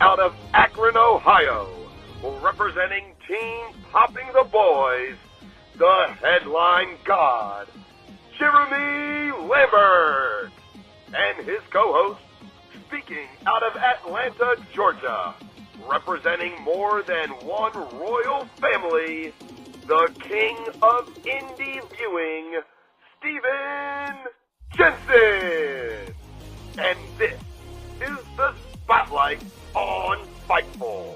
out of Akron, Ohio, representing Team Popping the Boys, the headline god, Jeremy Lambert, and his co-host, speaking out of Atlanta, Georgia, representing more than one royal family, the king of indie viewing, Steven Jensen. And this is the Spotlight on Fightful.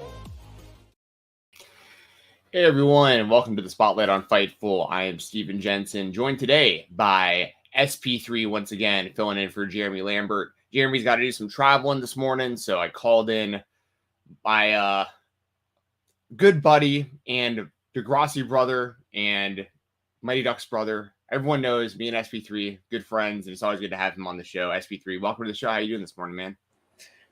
Hey everyone, welcome to the Spotlight on Fightful. I am Steven Jensen, joined today by SP3 once again, filling in for Jeremy Lambert. Jeremy's got to do some traveling this morning, so I called in my good buddy and Degrassi brother and Mighty Ducks brother. Everyone knows me and SP3, good friends, and it's always good to have him on the show. SP3, welcome to the show. How you doing this morning, man?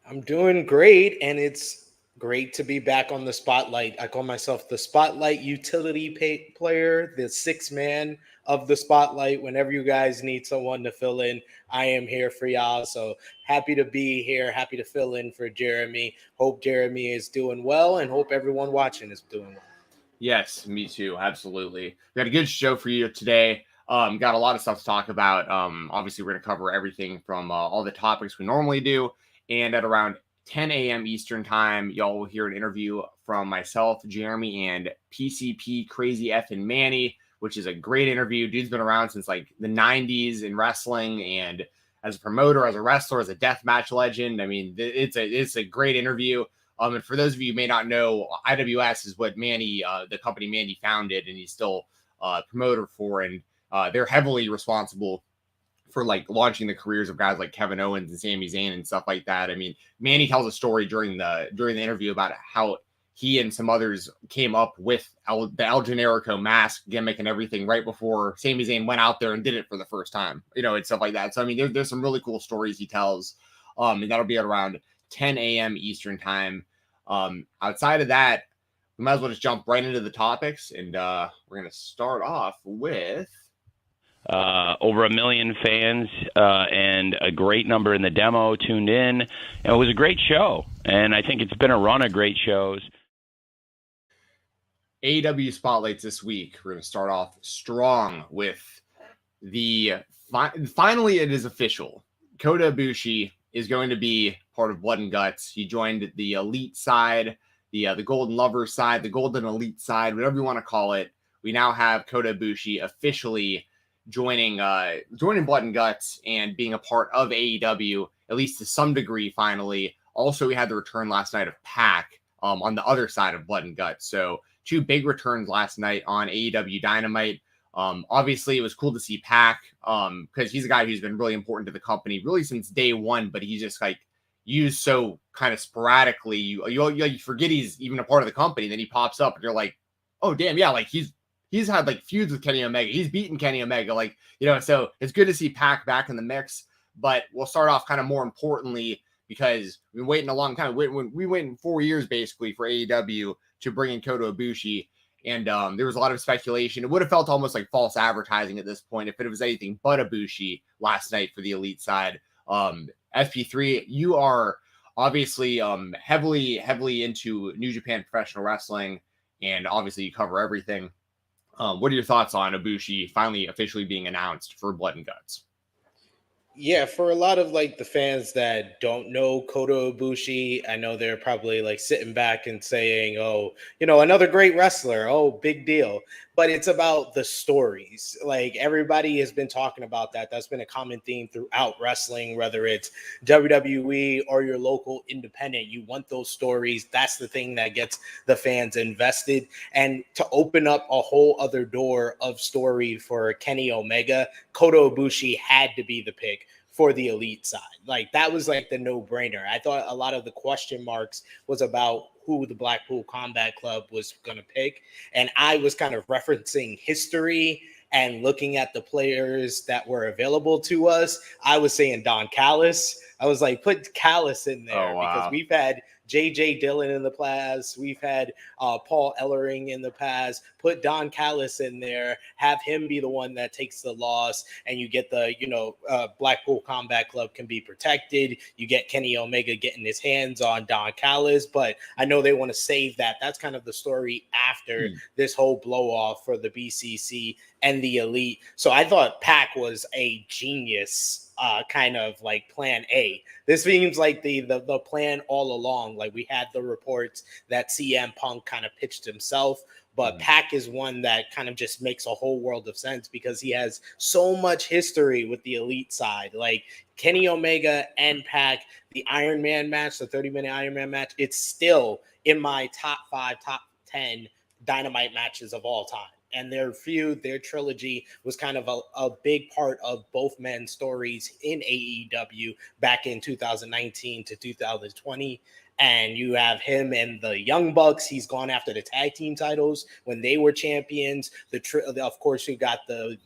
I'm doing great, and it's great to be back on the Spotlight. I call myself the Spotlight utility player, the sixth man of the Spotlight. Whenever you guys need someone to fill in, I am here for y'all. So happy to be here, happy to fill in for Jeremy. Hope Jeremy is doing well, and hope everyone watching is doing well. Yes, me too. Absolutely. We got a good show for you today. Got a lot of stuff to talk about. Obviously, we're going to cover everything from all the topics we normally do. And at around 10 a.m. Eastern time, y'all will hear an interview from myself, Jeremy, and PCP Crazy Manny, which is a great interview. Dude's been around since like the 90s in wrestling, and as a promoter, as a wrestler, as a deathmatch legend. I mean, it's a great interview. And for those of you who may not know, IWS is what Manny, the company Manny founded, and he's still a promoter for, and they're heavily responsible for like launching the careers of guys like Kevin Owens and Sami Zayn and stuff like that. I mean, Manny tells a story during the interview about how he and some others came up with the El Generico mask gimmick and everything right before Sami Zayn went out there and did it for the first time, and stuff like that. So, I mean, there's some really cool stories he tells, and that'll be at around 10 a.m. Eastern time. Outside of that, we might as well just jump right into the topics, and we're going to start off with over 1 million fans and a great number in the demo tuned in. And it was a great show, and I think it's been a run of great shows. AEW spotlights this week. We're going to start off strong with finally it is official. Kota Ibushi is going to be part of Blood and Guts. He joined the elite side, the Golden Lover side, the Golden Elite side, whatever you want to call it. We now have Kota Ibushi officially joining Blood and Guts and being a part of AEW, at least to some degree, finally. Also, we had the return last night of PAC on the other side of Blood and Guts. So two big returns last night on AEW Dynamite. Obviously, it was cool to see PAC because he's a guy who's been really important to the company really since day one, but he's just like used so kind of sporadically. You forget he's even a part of the company. Then he pops up and you're like, oh, damn, yeah, like he's had like feuds with Kenny Omega. He's beaten Kenny Omega. So it's good to see PAC back in the mix. But we'll start off kind of more importantly because we've been waiting a long time. We waited 4 years basically for AEW to bring in Kota Ibushi. And there was a lot of speculation. It would have felt almost like false advertising at this point if it was anything but Ibushi last night for the elite side. SP3, you are obviously heavily into New Japan professional wrestling, and obviously you cover everything. What are your thoughts on Ibushi finally officially being announced for Blood and Guts? Yeah, for a lot of like the fans that don't know Kota Ibushi, I know they're probably like sitting back and saying, oh, another great wrestler. Oh, big deal. But it's about the stories. Like everybody has been talking about that. That's been a common theme throughout wrestling, whether it's WWE or your local independent. You want those stories. That's the thing that gets the fans invested. And to open up a whole other door of story for Kenny Omega, Kota Ibushi had to be the pick for the elite side. Like that was like the no-brainer. I thought a lot of the question marks was about who the Blackpool Combat Club was going to pick. And I was kind of referencing history And looking at the players that were available to us, I was saying Don Callis. I was like, put Callis in there because we've had J.J. Dillon in the past. We've had Paul Ellering in the past. Put Don Callis in there. Have him be the one that takes the loss, and you get the, Blackpool Combat Club can be protected. You get Kenny Omega getting his hands on Don Callis, but I know they want to save that. That's kind of the story after this whole blow off for the BCC and the Elite. So I thought PAC was a genius kind of like plan A. This seems like the plan all along. Like we had the reports that CM Punk kind of pitched himself, but PAC is one that kind of just makes a whole world of sense because he has so much history with the Elite side. Like Kenny Omega and PAC, the Iron Man match, the 30-minute Iron Man match, it's still in my top 5, top 10 Dynamite matches of all time. And their feud, their trilogy was kind of a big part of both men's stories in AEW back in 2019 to 2020. And you have him and the Young Bucks. He's gone after the tag team titles when they were champions. Of course, you got the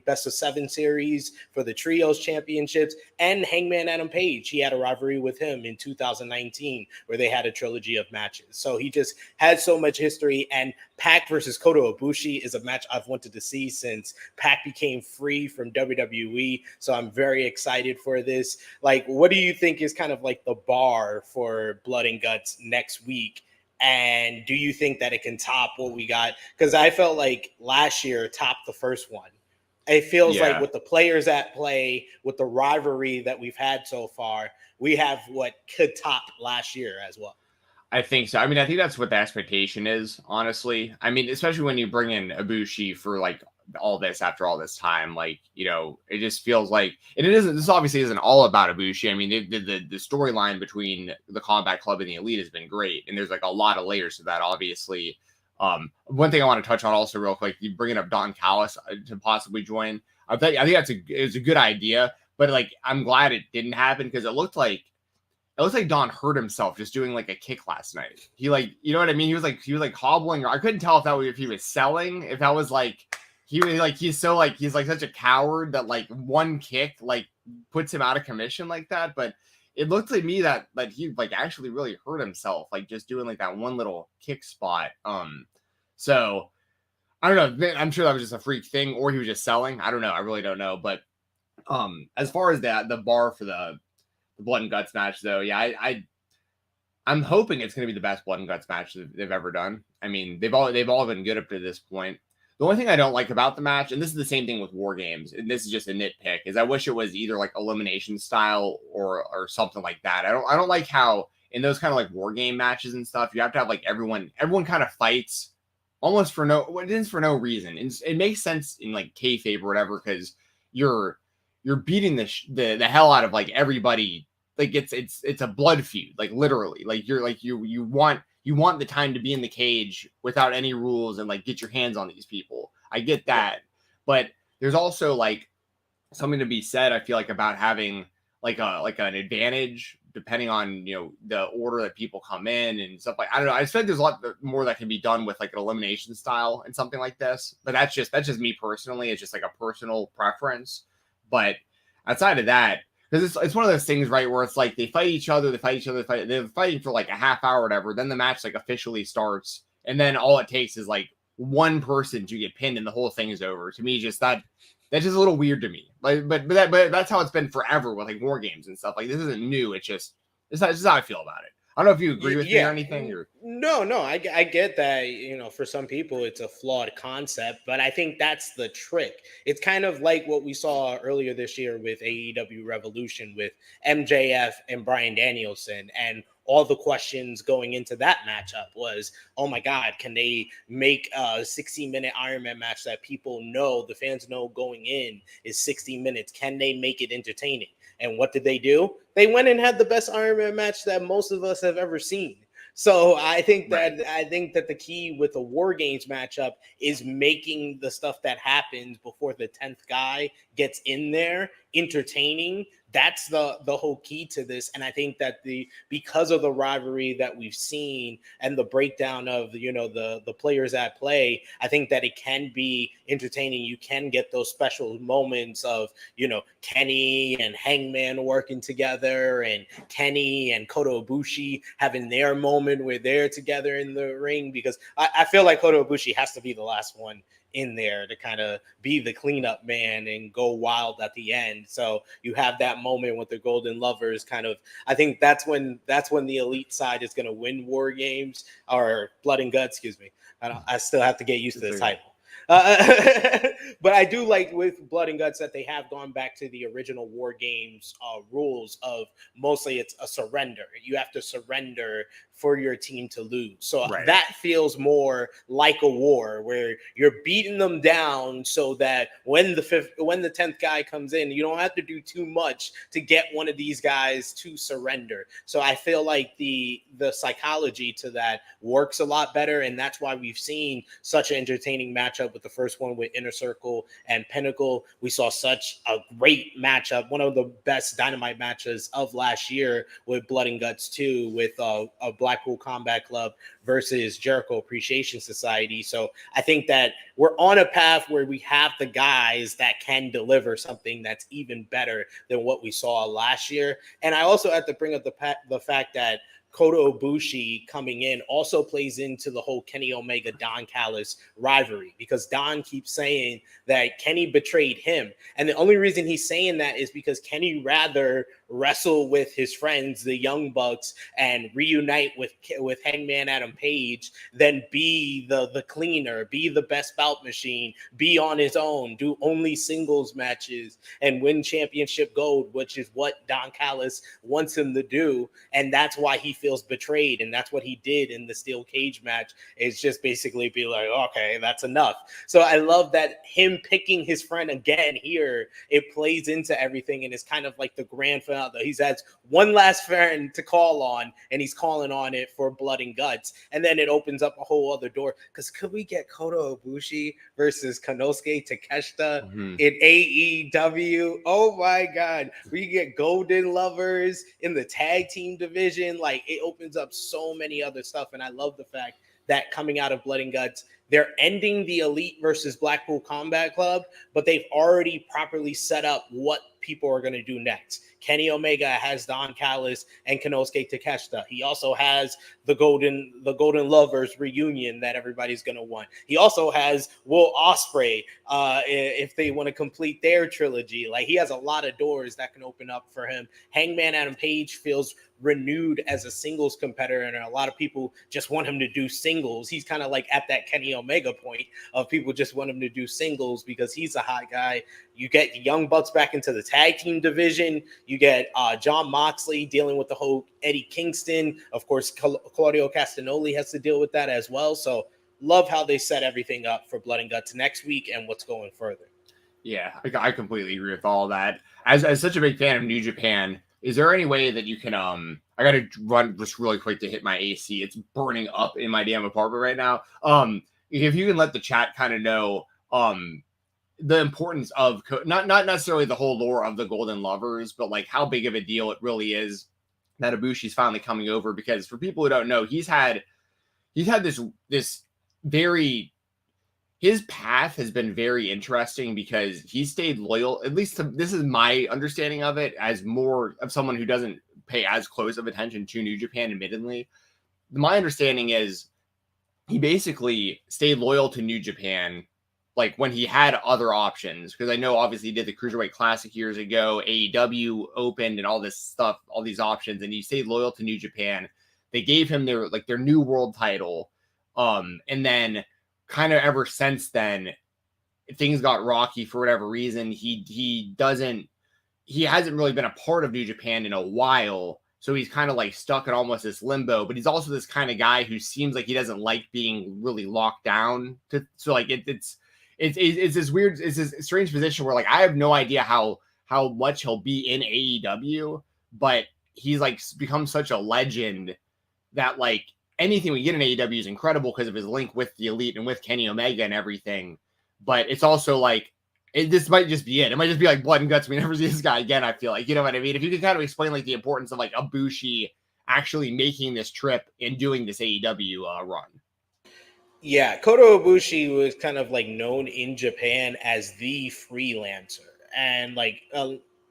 best of 7 series for the trios championships, and Hangman Adam Page. He had a rivalry with him in 2019 where they had a trilogy of matches. So he just had so much history. And PAC versus Kota Ibushi is a match I've wanted to see since PAC became free from WWE. So I'm very excited for this. Like, what do you think is kind of like the bar for Blood and Guts next week? And do you think that it can top what we got? Because I felt like last year topped the first one. It feels like with the players at play, with the rivalry that we've had so far, we have what could top last year as well. I think so. I mean, I think that's what the expectation is, honestly. I mean, especially when you bring in Ibushi for like all this after all this time, like, it just feels like, and it isn't, this obviously isn't all about Ibushi. I mean, the storyline between the Combat Club and the Elite has been great. And there's like a lot of layers to that, obviously. One thing I want to touch on also real quick, you bringing up Don Callis to possibly join. I think it's a good idea, but like, I'm glad it didn't happen because it looked like Don hurt himself just doing like a kick last night. He like, you know what I mean? He was like hobbling, or I couldn't tell if he was selling, if that was like, he's such a coward that like one kick like puts him out of commission like that. But it looked to me that he like actually really hurt himself, like just doing like that one little kick spot. So I don't know. I'm sure that was just a freak thing, or he was just selling. I don't know. I really don't know. But as far as the bar for the Blood and Guts match, though, yeah, I'm hoping it's going to be the best Blood and Guts match they've ever done. I mean, they've all been good up to this point. The only thing I don't like about the match, and this is the same thing with War Games, and this is just a nitpick, is I wish it was either like elimination style or something like that. I don't like how in those kind of like War Game matches and stuff, you have to have like everyone kind of fights almost for no reason. It makes sense in like kayfabe or whatever because you're beating the hell out of like everybody. Like it's a blood feud, like literally. Like you're like you want the time to be in the cage without any rules and like get your hands on these people. I get that, but there's also like something to be said, I feel like, about having like an advantage depending on the order that people come in and stuff. Like, I don't know. I just feel like there's a lot more that can be done with like an elimination style and something like this. But that's just me personally. It's just like a personal preference. But outside of that, because it's one of those things, right, where it's like they're fighting for like a half hour or whatever, then the match like officially starts, and then all it takes is like one person to get pinned and the whole thing is over. To me, that's just a little weird to me. Like, but that's how it's been forever with like War Games and stuff. Like, this isn't new. It's just how I feel about it. I don't know if you agree with me or anything. Or... No, I get that, for some people it's a flawed concept, but I think that's the trick. It's kind of like what we saw earlier this year with AEW Revolution with MJF and Bryan Danielson, and all the questions going into that matchup was, oh my God, can they make a 60-minute Iron Man match that people know, the fans know going in is 60 minutes? Can they make it entertaining? And what did they do? They went and had the best Iron Man match that most of us have ever seen. So I think that the key with the War Games matchup is making the stuff that happens before the 10th guy gets in there entertaining. That's the whole key to this. And I think that because of the rivalry that we've seen and the breakdown of the players at play, I think that it can be entertaining. You can get those special moments of Kenny and Hangman working together, and Kenny and Kota Ibushi having their moment where they're together in the ring, because I feel like Kota Ibushi has to be the last one in there to kind of be the cleanup man and go wild at the end. So you have that moment with the Golden Lovers kind of. I think that's when the elite side is going to win War Games, or Blood and Guts, excuse me. I still have to get used to the title. But I do like with Blood and Guts that they have gone back to the original War Games rules of mostly it's a surrender. You have to surrender for your team to lose. So that feels more like a war where you're beating them down so that when the 10th guy comes in, you don't have to do too much to get one of these guys to surrender. So I feel like the psychology to that works a lot better, and that's why we've seen such an entertaining matchup with the first one with Inner Circle and Pinnacle. We saw such a great matchup, one of the best Dynamite matches of last year with Blood and Guts 2, with a Blackpool Combat Club versus Jericho Appreciation Society. So I think that we're on a path where we have the guys that can deliver something that's even better than what we saw last year. And I also have to bring up the fact that Kota Ibushi coming in also plays into the whole Kenny Omega Don Callis rivalry, because Don keeps saying that Kenny betrayed him, and the only reason he's saying that is because Kenny rather wrestle with his friends, the Young Bucks, and reunite with Hangman Adam Page than be the cleaner, be the best bout machine, be on his own, do only singles matches, and win championship gold, which is what Don Callis wants him to do. And that's why he feels betrayed, and that's what he did in the steel cage match. It's just basically be like, okay, that's enough. So I love that him picking his friend again here, it plays into everything, and it's kind of like the grand finale. He has one last friend to call on, and he's calling on it for Blood and Guts, and then it opens up a whole other door. Because could we get Kota Ibushi versus Konosuke Takeshita in AEW? Oh my God, we get Golden Lovers in the tag team division. Like, it opens up so many other stuff, and I love the fact that coming out of Blood and Guts, they're ending the Elite versus Blackpool Combat Club, but they've already properly set up what people are going to do next. Kenny Omega has Don Callis and Konosuke Takeshita. He also has the Golden Lovers reunion that everybody's going to want. He also has Will Ospreay if they want to complete their trilogy. Like, he has a lot of doors that can open up for him. Hangman Adam Page feels renewed as a singles competitor, and a lot of people just want him to do singles. He's kind of like at that Kenny Omega point of people just want him to do singles because he's a hot guy. You get the Young Bucks back into the tag team division. You get John Moxley dealing with the whole Eddie Kingston. Of course, Claudio Castagnoli has to deal with that as well. So love how they set everything up for Blood and Guts next week and what's going further. Yeah, I completely agree with all that. As such a big fan of New Japan, is there any way that you can, I got to run just really quick to hit my AC. It's burning up in my damn apartment right now. If you can let the chat kind of know, the importance of not necessarily the whole lore of the Golden Lovers, but like how big of a deal it really is that Ibushi's finally coming over. Because for people who don't know, he's had this very, his path has been very interesting because he stayed loyal, at least this is my understanding of it, as more of someone who doesn't pay as close of attention to New Japan, admittedly. My understanding is he basically stayed loyal to New Japan like when he had other options, because I know obviously he did the Cruiserweight Classic years ago, AEW opened and all this stuff, all these options, and he stayed loyal to New Japan. They gave him their new world title. And then kind of ever since then, things got rocky for whatever reason. He hasn't really been a part of New Japan in a while. So he's kind of like stuck in almost this limbo, but he's also this kind of guy who seems like he doesn't like being really locked down. So like it's this weird, it's this strange position where like I have no idea how much he'll be in AEW, but he's like become such a legend that like anything we get in AEW is incredible because of his link with the Elite and with Kenny Omega and everything. But it's also like This might just be it. It might just be like blood and guts. We never see this guy again. I feel like, you know what I mean? If you could kind of explain like the importance of like Ibushi actually making this trip and doing this AEW run. Yeah, Kota Ibushi was kind of like known in Japan as the freelancer, and like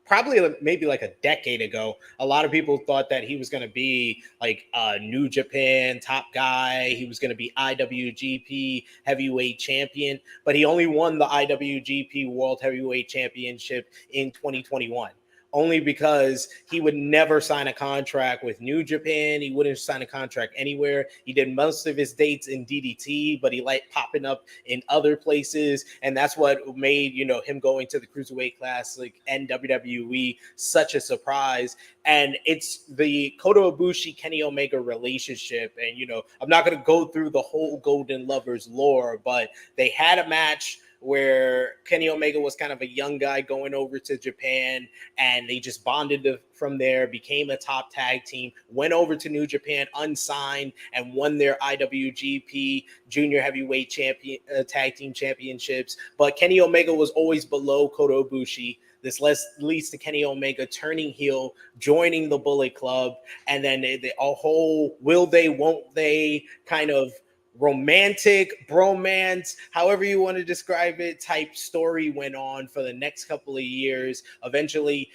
probably maybe like a decade ago, a lot of people thought that he was going to be like a New Japan top guy. He was going to be IWGP heavyweight champion, but he only won the IWGP World Heavyweight Championship in 2021. Only because he would never sign a contract with New Japan. He wouldn't sign a contract anywhere. He did most of his dates in DDT, but he liked popping up in other places. And that's what made, him going to the Cruiserweight Classic and WWE such a surprise. And it's the Kota Ibushi, Kenny Omega relationship. And, I'm not going to go through the whole Golden Lovers lore, but they had a match where Kenny Omega was kind of a young guy going over to Japan, and they just bonded from there, became a top tag team, went over to New Japan unsigned, and won their IWGP Junior Heavyweight Tag Team Championships. But Kenny Omega was always below Kota Ibushi. This leads to Kenny Omega turning heel, joining the Bullet Club, and then a whole will they, won't they kind of romantic, bromance, however you want to describe it, type story went on for the next couple of years. Eventually,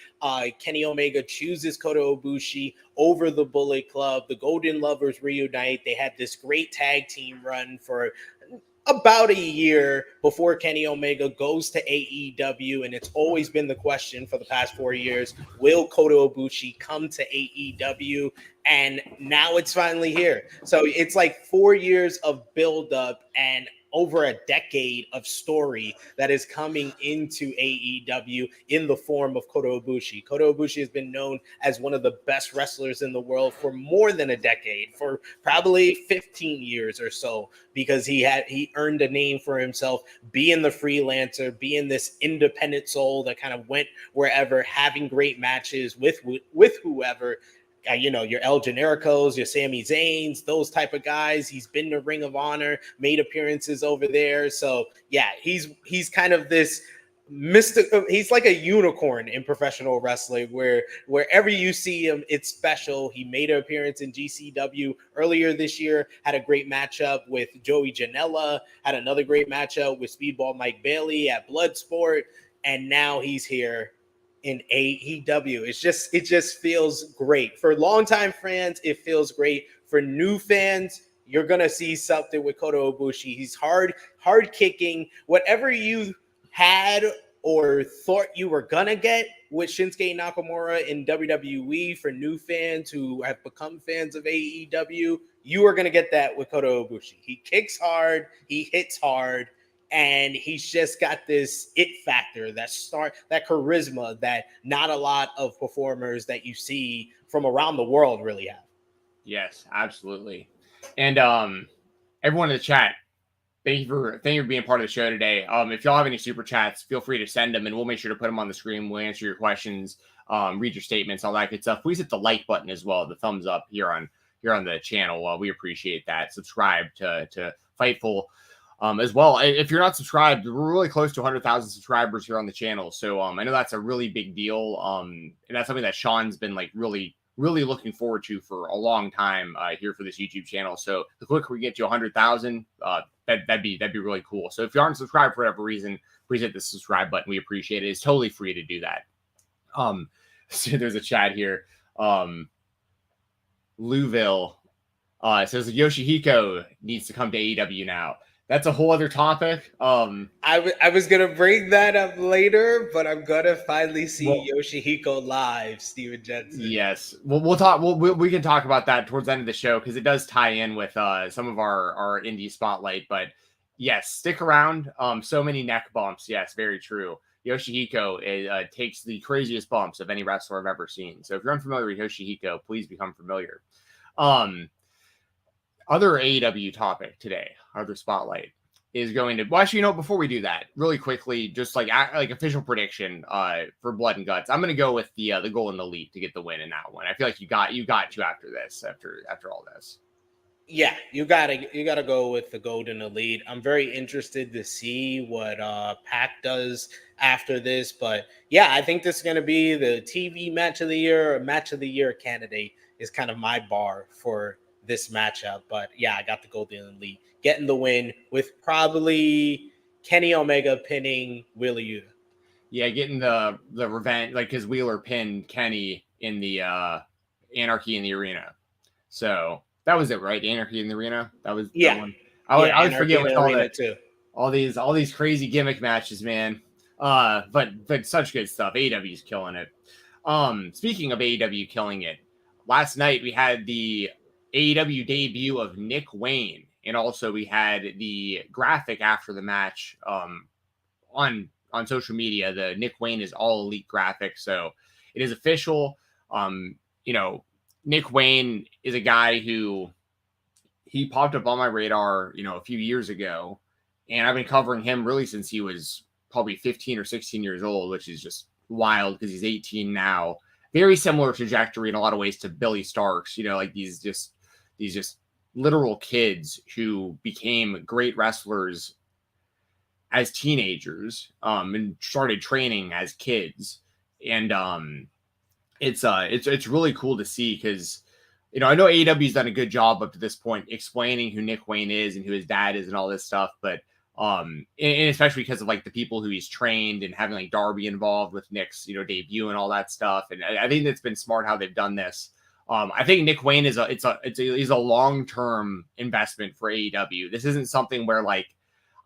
Kenny Omega chooses Kota Ibushi over the Bullet Club. The Golden Lovers reunite. They had this great tag team run for about a year before Kenny Omega goes to AEW, and it's always been the question for the past 4 years, will Kota Ibushi come to AEW? And now it's finally here. So it's like 4 years of buildup and over a decade of story that is coming into AEW in the form of Kota Ibushi. Kota Ibushi has been known as one of the best wrestlers in the world for more than a decade, for probably 15 years or so, because he earned a name for himself, being the freelancer, being this independent soul that kind of went wherever, having great matches with whoever. Your El Genericos, your Sami Zayns, those type of guys. He's been to Ring of Honor, made appearances over there. So yeah, he's kind of this mystical. He's like a unicorn in professional wrestling, where wherever you see him, it's special. He made an appearance in GCW earlier this year, had a great matchup with Joey Janela, had another great matchup with Speedball Mike Bailey at Bloodsport, and now he's here in AEW. It just feels great. For longtime fans, it feels great. For new fans, you're gonna see something with Kota Ibushi. He's hard kicking. Whatever you had or thought you were gonna get with Shinsuke Nakamura in WWE, for new fans who have become fans of AEW, you are gonna get that with Kota Ibushi. He kicks hard, he hits hard, and he's just got this it factor, that charisma that not a lot of performers that you see from around the world really have. Yes, absolutely. And everyone in the chat, thank you for being part of the show today. If y'all have any super chats, feel free to send them, and we'll make sure to put them on the screen. We'll answer your questions, read your statements, all that good stuff. Please hit the like button as well, the thumbs up here on the channel. We appreciate that. Subscribe to Fightful. As well, if you're not subscribed, we're really close to 100,000 subscribers here on the channel. So I know that's a really big deal. And that's something that Sean's been like really looking forward to for a long time here for this YouTube channel. So the quicker we get to 100,000, that'd be really cool. So if you aren't subscribed for whatever reason, please hit the subscribe button. We appreciate it. It's totally free to do that. So there's a chat here. Louisville says Yoshihiko needs to come to AEW now. That's a whole other topic. I was gonna bring that up later, but I'm gonna finally see Yoshihiko live, Steven Jensen. Yes, we'll talk. We can talk about that towards the end of the show because it does tie in with some of our indie spotlight. But yes, stick around. So many neck bumps. Yes, very true. Yoshihiko takes the craziest bumps of any wrestler I've ever seen. So if you're unfamiliar with Yoshihiko, please become familiar. Other AEW topic today, other spotlight, is going to... Well, actually, before we do that, really quickly, just like official prediction for Blood and Guts. I'm going to go with the Golden Elite to get the win in that one. I feel like you got to after this, after all this. Yeah, you gotta go with the Golden Elite. I'm very interested to see what PAC does after this, but yeah, I think this is gonna be the TV match of the year, or match of the year candidate is kind of my bar for this matchup. But yeah, I got the Golden Elite getting the win with probably Kenny Omega pinning Wheeler Yuta. Yeah, getting the revenge, like, because Wheeler pinned Kenny in the Anarchy in the Arena. So that was it, right? Anarchy in the Arena. That was that Yeah, one. yeah, I always Anarchy forget in with the Arena too. all these crazy gimmick matches, man. But such good stuff. AEW's killing it. Speaking of AEW killing it, last night we had the AEW debut of Nick Wayne, and also we had the graphic after the match on social media. The Nick Wayne is all elite graphic, so it is official. You know, Nick Wayne is a guy who he popped up on my radar, a few years ago, and I've been covering him really since he was probably 15 or 16 years old, which is just wild because he's 18 now. Very similar trajectory in a lot of ways to Billy Starks, like these just literal kids who became great wrestlers as teenagers, and started training as kids. And it's really cool to see because I know AEW's done a good job up to this point explaining who Nick Wayne is and who his dad is and all this stuff, but and especially because of like the people who he's trained and having like Darby involved with Nick's debut and all that stuff. And I think it's been smart how they've done this. I think Nick Wayne is a long-term investment for AEW. This isn't something where like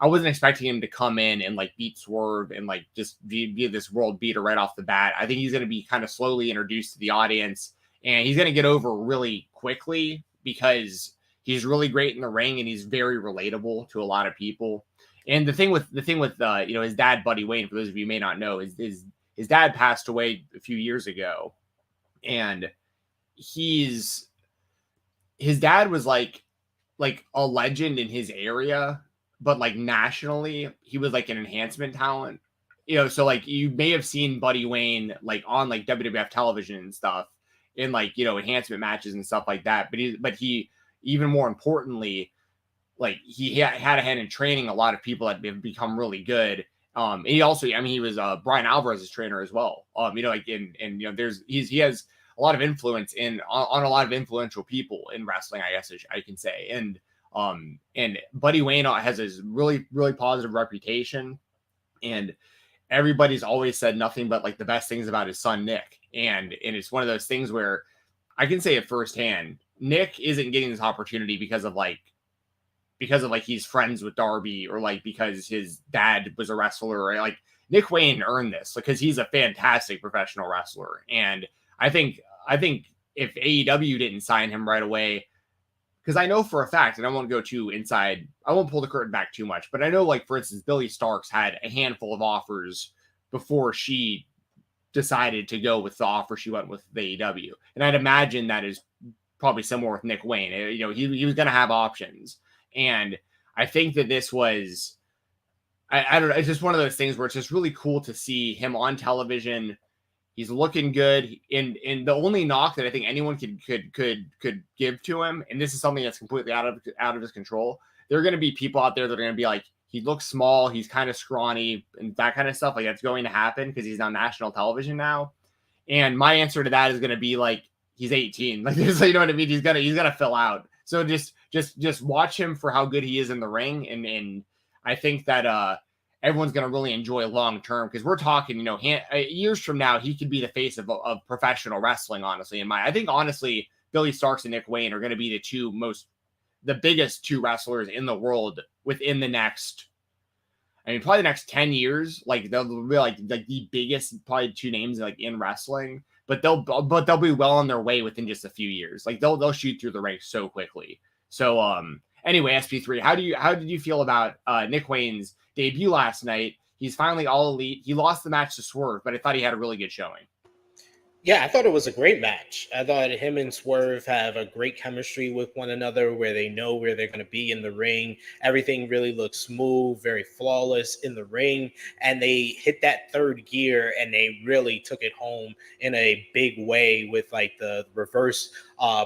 I wasn't expecting him to come in and like beat Swerve and like just be this world beater right off the bat. I think he's going to be kind of slowly introduced to the audience, and he's going to get over really quickly because he's really great in the ring and he's very relatable to a lot of people. And the thing with his dad, Buddy Wayne, for those of you who may not know, is his dad passed away a few years ago, and his dad was like a legend in his area, but like nationally, he was like an enhancement talent. So like you may have seen Buddy Wayne like on like WWF television and stuff in like enhancement matches and stuff like that. But he even more importantly, like he had a hand in training a lot of people that have become really good. And he also, he was Brian Alvarez's trainer as well. He has a lot of influence on a lot of influential people in wrestling, I guess I can say. And Buddy Wayne has this really, really positive reputation, and everybody's always said nothing but like the best things about his son, Nick. And it's one of those things where I can say it firsthand. Nick isn't getting this opportunity because of he's friends with Darby or like because his dad was a wrestler, or like Nick Wayne earned this because he's a fantastic professional wrestler. And I think if AEW didn't sign him right away, because I know for a fact, and I won't go too inside, I won't pull the curtain back too much, but I know, like, for instance, Billy Starks had a handful of offers before she decided to go with the offer she went with the AEW. And I'd imagine that is probably similar with Nick Wayne. He was going to have options. And I think that this was, I don't know, it's just one of those things where it's just really cool to see him on television. He's looking good, and the only knock that I think anyone could give to him, and this is something that's completely out of his control. There are going to be people out there that are going to be like, he looks small, he's kind of scrawny, and that kind of stuff. Like that's going to happen because he's on national television now. And my answer to that is going to be like, he's 18. Like this, you know what I mean? He's gonna fill out. So just watch him for how good he is in the ring, and I think that everyone's going to really enjoy long term because we're talking, years from now, he could be the face of professional wrestling, honestly. I think, honestly, Billy Starks and Nick Wayne are going to be the biggest two wrestlers in the world within the next, probably the next 10 years. Like, they'll be like the biggest, probably two names like in wrestling, but they'll be well on their way within just a few years. Like, they'll shoot through the ranks so quickly. So, anyway, SP3, how did you feel about Nick Wayne's debut last night? He's finally all elite. He lost the match to Swerve, but I thought he had a really good showing. Yeah, I thought it was a great match. I thought him and Swerve have a great chemistry with one another where they know where they're going to be in the ring. Everything really looks smooth, very flawless in the ring. And they hit that third gear and they really took it home in a big way with like the reverse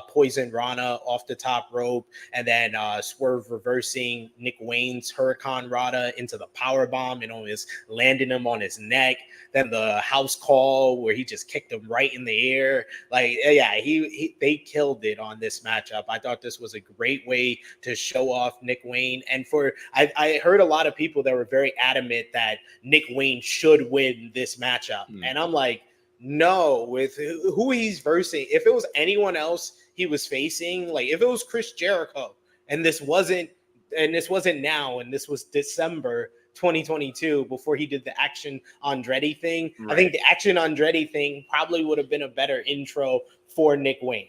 Poison Rana off the top rope. And then Swerve reversing Nick Wayne's Hurricane Rana into the power bomb and almost landing him on his neck. Then the house call where he just kicked him right in the air. Like, yeah, they killed it on this matchup. I thought this was a great way to show off Nick Wayne. And I heard a lot of people that were very adamant that Nick Wayne should win this matchup. And I'm like, no, with who he's versing, if it was anyone else he was facing, like if it was Chris Jericho, and this wasn't now, and this was December 2022 before he did the Action Andretti thing. Right. I think the Action Andretti thing probably would have been a better intro for Nick Wayne.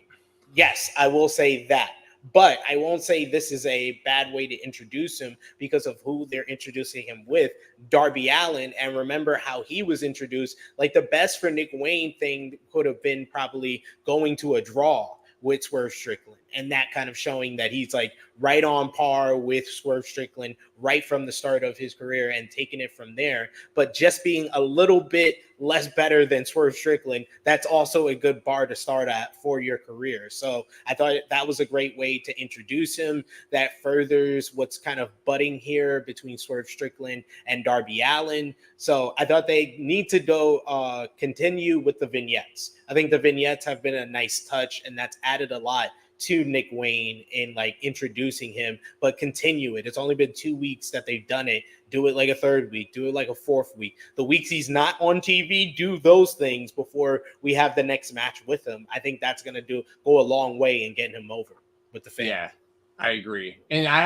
Yes, I will say that. But I won't say this is a bad way to introduce him because of who they're introducing him with, Darby Allin. And remember how he was introduced. Like the best for Nick Wayne thing could have been probably going to a draw with Swerve Strickland, and that kind of showing that he's like right on par with Swerve Strickland right from the start of his career and taking it from there. But just being a little bit less better than Swerve Strickland, that's also a good bar to start at for your career. So I thought that was a great way to introduce him. That furthers what's kind of budding here between Swerve Strickland and Darby Allin. So I thought they need to go continue with the vignettes. I think the vignettes have been a nice touch, and that's added a lot to Nick Wayne in like introducing him, but continue it. It's only been 2 weeks that they've done it. Do it like a third week, do it like a fourth week. The weeks he's not on TV, do those things before we have the next match with him. I think that's going to go a long way in getting him over with the fans. Yeah, I agree. And I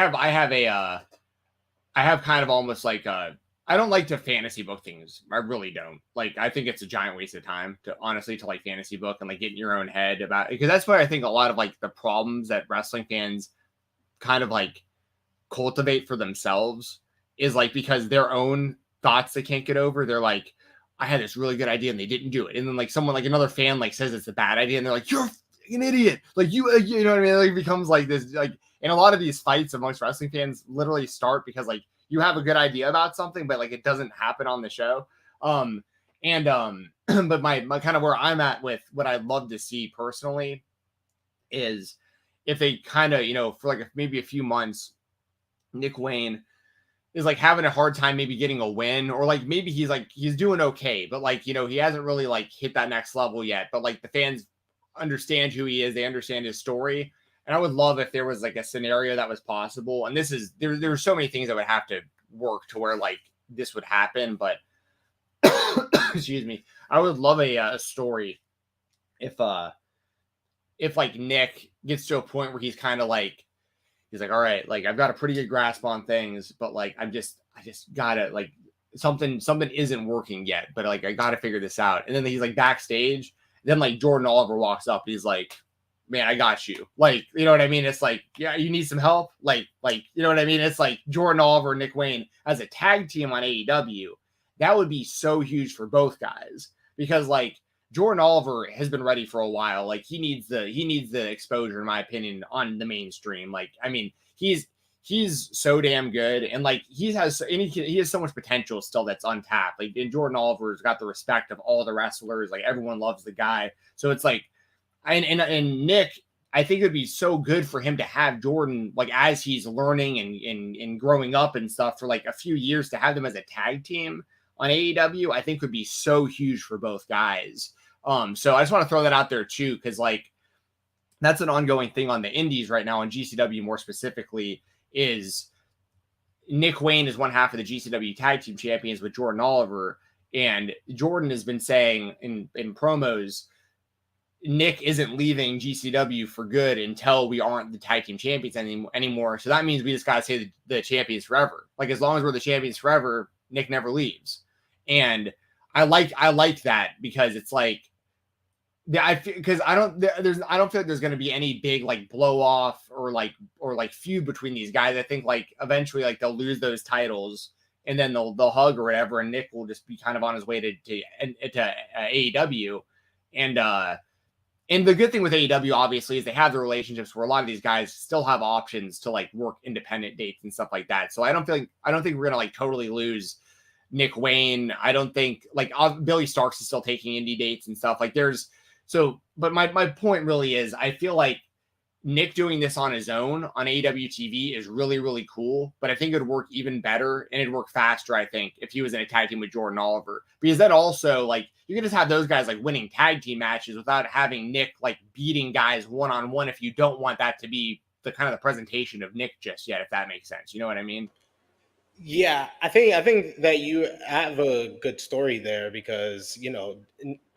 have kind of almost like I don't like to fantasy book things. I really don't. Like, I think it's a giant waste of time to like fantasy book and like get in your own head about it. Because that's what I think a lot of like the problems that wrestling fans kind of like cultivate for themselves is like because their own thoughts they can't get over. They're like, I had this really good idea and they didn't do it. And then like someone like another fan like says it's a bad idea and they're like, you're an idiot. Like you know what I mean? Like it becomes like this, like, and a lot of these fights amongst wrestling fans literally start because like you have a good idea about something, but like it doesn't happen on the show. But my kind of where I'm at with what I'd love to see personally is if they kind of, you know, for like maybe a few months, Nick Wayne is like having a hard time maybe getting a win, or like maybe he's doing okay, but like, you know, he hasn't really like hit that next level yet, but like the fans understand who he is, they understand his story. And I would love if there was like a scenario that was possible. And this is there's so many things that would have to work to where like this would happen. But excuse me, I would love a story if like Nick gets to a point where he's kind of like he's like, all right, like I've got a pretty good grasp on things, but like I just gotta like something isn't working yet, but like I gotta figure this out. And then he's like backstage, then like Jordan Oliver walks up, and he's like, man, I got you. Like, you know what I mean? It's like, yeah, you need some help. Like, you know what I mean? It's like Jordan Oliver, Nick Wayne as a tag team on AEW. That would be so huge for both guys because like Jordan Oliver has been ready for a while. Like he needs the exposure, in my opinion, on the mainstream. Like, I mean, he's so damn good. And like, he has so much potential still that's untapped. Like, and Jordan Oliver's got the respect of all the wrestlers. Like everyone loves the guy. So it's like, and Nick, I think it would be so good for him to have Jordan, like as he's learning and growing up and stuff for like a few years, to have them as a tag team on AEW, I think would be so huge for both guys. So I just want to throw that out there too, because like that's an ongoing thing on the indies right now, on GCW more specifically, is Nick Wayne is one half of the GCW tag team champions with Jordan Oliver, and Jordan has been saying in promos, Nick isn't leaving GCW for good until we aren't the tag team champions anymore. So that means we just got to say the champions forever. Like as long as we're the champions forever, Nick never leaves. And I like that because it's like, I don't feel like there's going to be any big like blow off or like feud between these guys. I think like eventually like they'll lose those titles and then they'll hug or whatever, and Nick will just be kind of on his way to AEW. And the good thing with AEW, obviously, is they have the relationships where a lot of these guys still have options to like work independent dates and stuff like that. So I don't think we're gonna like totally lose Nick Wayne. I don't think like Billy Starks is still taking indie dates and stuff. Like but my point really is I feel like Nick doing this on his own on AEW TV is really, really cool, but I think it would work even better and it'd work faster, I think, if he was in a tag team with Jordan Oliver. Because that also, like, you can just have those guys, like, winning tag team matches without having Nick, like, beating guys one-on-one if you don't want that to be the kind of the presentation of Nick just yet, if that makes sense. You know what I mean? Yeah, I think that you have a good story there because,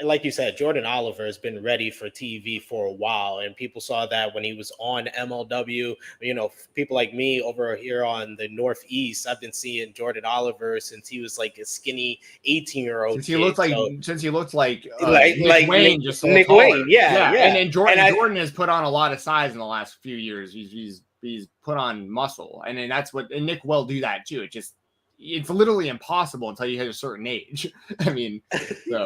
like you said, Jordan Oliver has been ready for TV for a while, and people saw that when he was on MLW. People like me over here on the Northeast, I've been seeing Jordan Oliver since he was like a skinny 18-year-old. Since he looked like Nick Wayne, just a Nick little taller. Wayne, yeah. And Jordan has put on a lot of size in the last few years. He's put on muscle, and then Nick will do that too. It's literally impossible until you hit a certain age. I mean, so.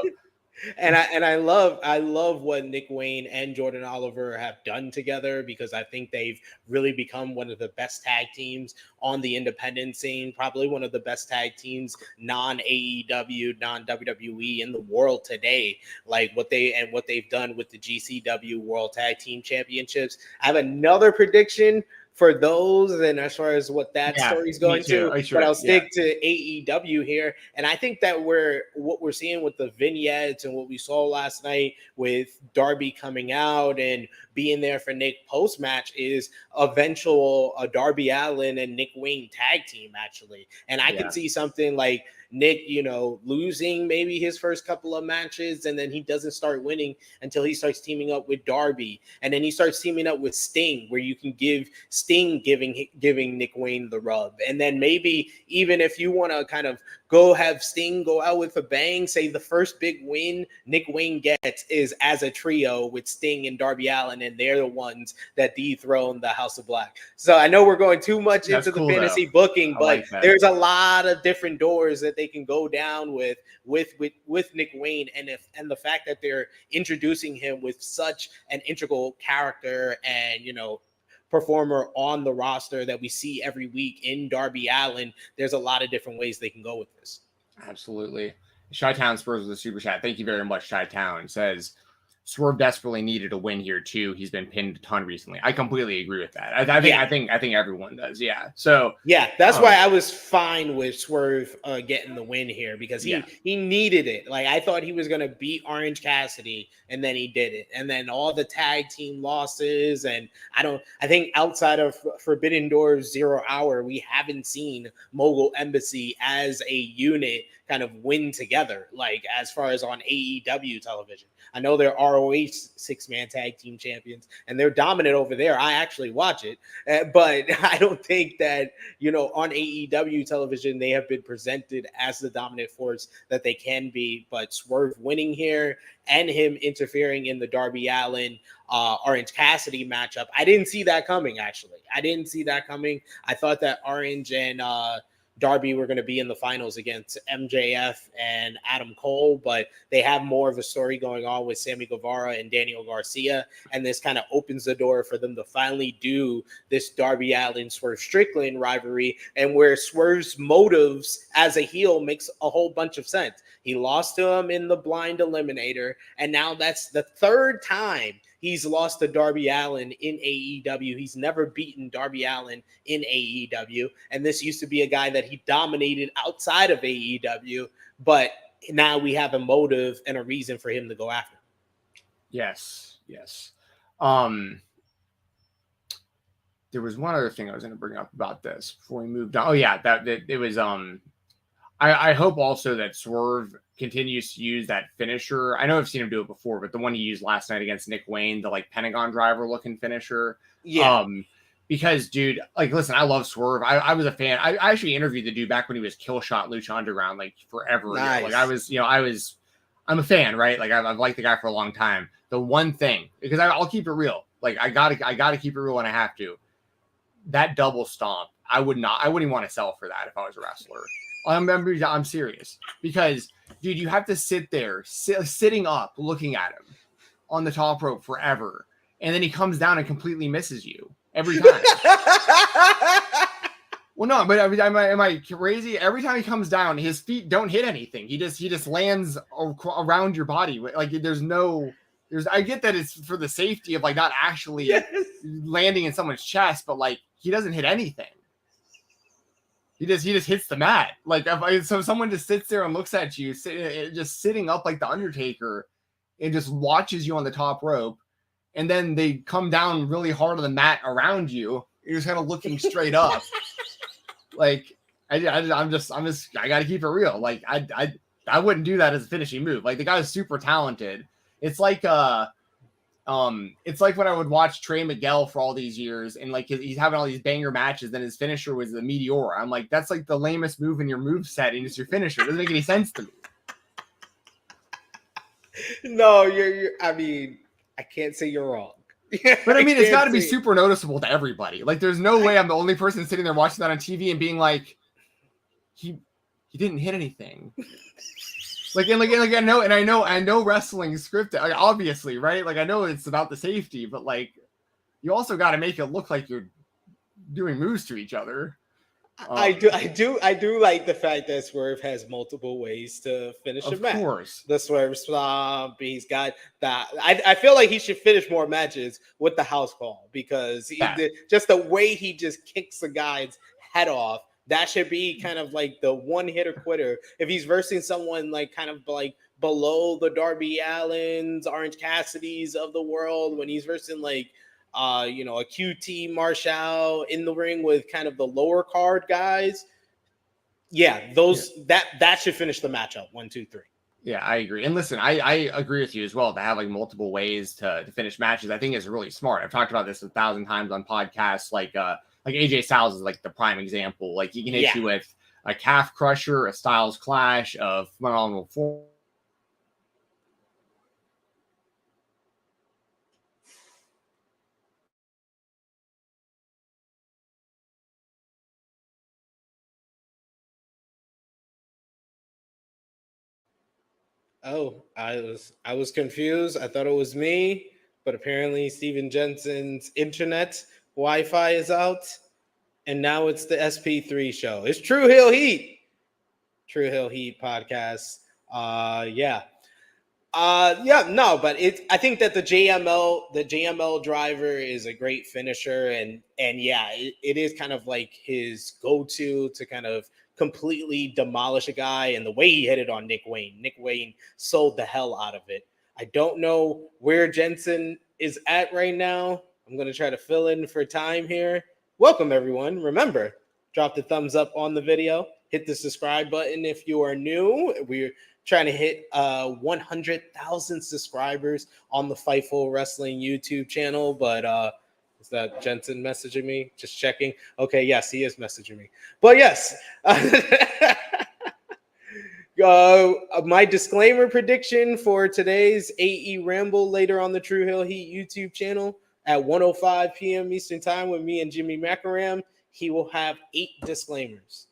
And I love what Nick Wayne and Jordan Oliver have done together, because I think they've really become one of the best tag teams on the independent scene, probably one of the best tag teams non-AEW, non-WWE in the world today. Like what they've done with the GCW World Tag Team Championships. I have another prediction for those, and as far as what that story is going but I'll stick to AEW here. And I think that what we're seeing with the vignettes and what we saw last night with Darby coming out and being there for Nick post-match is eventual Darby Allin and Nick Wayne tag team, actually. And I could see something like Nick, losing maybe his first couple of matches, and then he doesn't start winning until he starts teaming up with Darby, and then he starts teaming up with Sting, where you can give Sting giving Nick Wayne the rub, and then maybe even if you want to kind of have Sting go out with a bang, say the first big win Nick Wayne gets is as a trio with Sting and Darby Allin, and they're the ones that dethrone the House of Black. So I know we're going too much into the fantasy booking, but there's a lot of different doors that they can go down with Nick Wayne, and the fact that they're introducing him with such an integral character and performer on the roster that we see every week in Darby Allin, there's a lot of different ways they can go with this. Absolutely. Chi-Town Spurs with a super chat. Thank you very much, Chi-Town. Says Swerve desperately needed a win here too. He's been pinned a ton recently. I completely agree with that. I think everyone does. Yeah. So that's why I was fine with Swerve getting the win here, because he needed it. Like, I thought he was going to beat Orange Cassidy, and then he did it. And then all the tag team losses, and I think outside of Forbidden Doors 0 Hour, we haven't seen Mogul Embassy as a unit kind of win together, like as far as on AEW television. I know they're ROH 6-man tag team champions, and they're dominant over there. I actually watch it, but I don't think that, on AEW television, they have been presented as the dominant force that they can be. But Swerve winning here and him interfering in the Darby Allin Orange Cassidy matchup, I didn't see that coming, actually. I didn't see that coming. I thought that Orange and Darby were going to be in the finals against MJF and Adam Cole, but they have more of a story going on with Sammy Guevara and Daniel Garcia, and this kind of opens the door for them to finally do this Darby Allin Swerve Strickland rivalry, and where Swerve's motives as a heel makes a whole bunch of sense. He lost to him in the blind eliminator, and now that's the third time he's lost to Darby Allin in AEW. He's never beaten Darby Allin in AEW. And this used to be a guy that he dominated outside of AEW. But now we have a motive and a reason for him to go after. Yes. There was one other thing I was going to bring up about this before we moved on. Oh, yeah. That it was... I hope also that Swerve continues to use that finisher. I know I've seen him do it before, but the one he used last night against Nick Wayne, the like Pentagon driver looking finisher. Yeah. Because dude, like, listen, I love Swerve. I was a fan. I actually interviewed the dude back when he was Killshot Lucha Underground, like forever ago. Like I'm a fan, right? Like I've liked the guy for a long time. The one thing, because I'll keep it real. Like I gotta keep it real when I have to. That double stomp, I wouldn't even want to sell for that if I was a wrestler. I'm serious, because dude, you have to sit there, sitting up, looking at him. on the top rope forever, and then he comes down and completely misses you every time. Well, no, but am I crazy? Every time he comes down, his feet don't hit anything. He just lands around your body. Like I get that it's for the safety of like not actually landing in someone's chest, but like he doesn't hit anything. He just hits the mat. Like so someone just sits there and looks at you, just sitting up like the Undertaker, and just watches you on the top rope, and then they come down really hard on the mat around you. You're just kind of looking straight up. Like I gotta keep it real. Like I wouldn't do that as a finishing move. Like the guy's super talented. It's like when I would watch Trey Miguel for all these years, and like he's having all these banger matches, then his finisher was the Meteor. I'm like, that's like the lamest move in your move set, and it's your finisher. It doesn't make any sense to me. No, you're. I mean, I can't say you're wrong. But I mean, it's got to be super noticeable to everybody. Like, there's no way I'm the only person sitting there watching that on TV and being like, he didn't hit anything. Like I know wrestling scripted, like, obviously, right? Like I know it's about the safety, but like you also got to make it look like you're doing moves to each other. I do like the fact that Swerve has multiple ways to finish a match. Of course, the Swerve Stomp. He's got that. I feel like he should finish more matches with the house call, because just the way he just kicks the guy's head off. That should be kind of like the one hitter quitter. If he's versing someone like kind of like below the Darby Allins, Orange Cassidys of the world, when he's versing like a QT Marshall in the ring with kind of the lower card guys. That should finish the matchup 1, 2, 3. Yeah, I agree. And listen, I agree with you as well to have like multiple ways to finish matches. I think it's really smart. I've talked about this 1,000 times on podcasts. Like AJ Styles is like the prime example. Like he can hit you with a calf crusher, a Styles Clash, of phenomenal form. Oh, I was confused. I thought it was me, but apparently Steven Jensen's internet Wi-Fi is out, and now it's the SP3 show. It's True Hill Heat podcast. But I think that the JML driver is a great finisher, and it is kind of like his go-to to kind of completely demolish a guy, and the way he hit it on Nick Wayne sold the hell out of it. I don't know where Jensen is at right now. I'm going to try to fill in for time here. Welcome, everyone. Remember, drop the thumbs up on the video. Hit the subscribe button if you are new. We're trying to hit 100,000 subscribers on the Fightful Wrestling YouTube channel, but is that Jensen messaging me? Just checking. Okay, yes, he is messaging me. But yes, my disclaimer prediction for today's AE Ramble later on the True Hill Heat YouTube channel at 1:05 p.m. Eastern Time with me and Jimmy Macaram, he will have 8 disclaimers.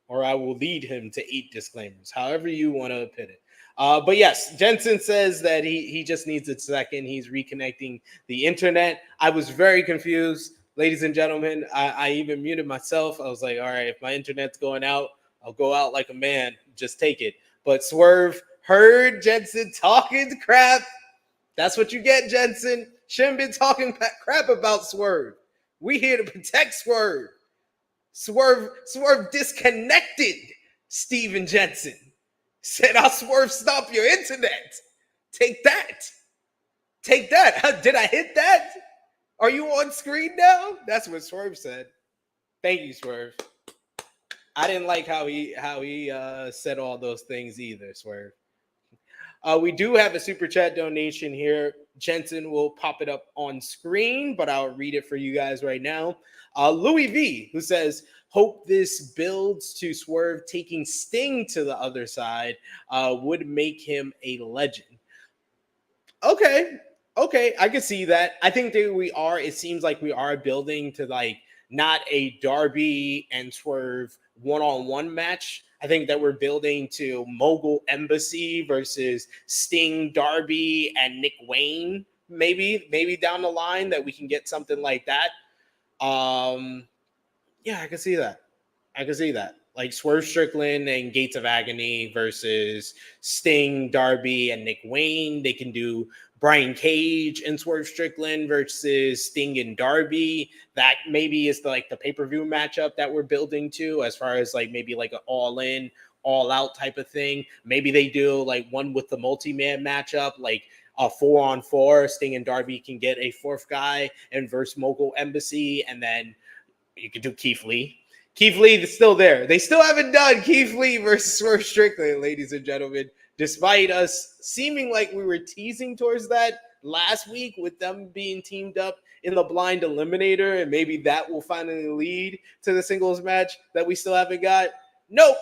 Or I will lead him to 8 disclaimers, however you want to put it. But yes, Jensen says that he just needs a second. He's reconnecting the internet. I was very confused. Ladies and gentlemen, I even muted myself. I was like, all right, if my internet's going out, I'll go out like a man. Just take it. But Swerve heard Jensen talking crap. That's what you get, Jensen. Shouldn't been talking crap about Swerve. We here to protect Swerve. Swerve disconnected Steven Jensen. Said, I'll Swerve stop your internet. Take that. Did I hit that? Are you on screen now? That's what Swerve said. Thank you, Swerve. I didn't like how he said all those things either, Swerve. We do have a super chat donation here. Jensen will pop it up on screen, but I'll read it for you guys right now. Louis V, who says, hope this builds to Swerve taking Sting to the other side, would make him a legend. Okay, I can see that. I think that it seems like we are building to like not a Darby and Swerve one-on-one match, I think that we're building to Mogul Embassy versus Sting, Darby, and Nick Wayne. Maybe down the line that we can get something like that. Yeah, I can see that. Like Swerve Strickland and Gates of Agony versus Sting, Darby, and Nick Wayne. They can do Brian Cage and Swerve Strickland versus Sting and Darby. That maybe is the pay-per-view matchup that we're building to, as far as like maybe like an all-in, all-out type of thing. Maybe they do like one with the multi-man matchup, like a 4-on-4. Sting and Darby can get a fourth guy and versus Mogul Embassy, and then you could do Keith Lee. Keith Lee is still there. They still haven't done Keith Lee versus Swerve Strickland, ladies and gentlemen, despite us seeming like we were teasing towards that last week with them being teamed up in the blind eliminator, and maybe that will finally lead to the singles match that we still haven't got. Nope.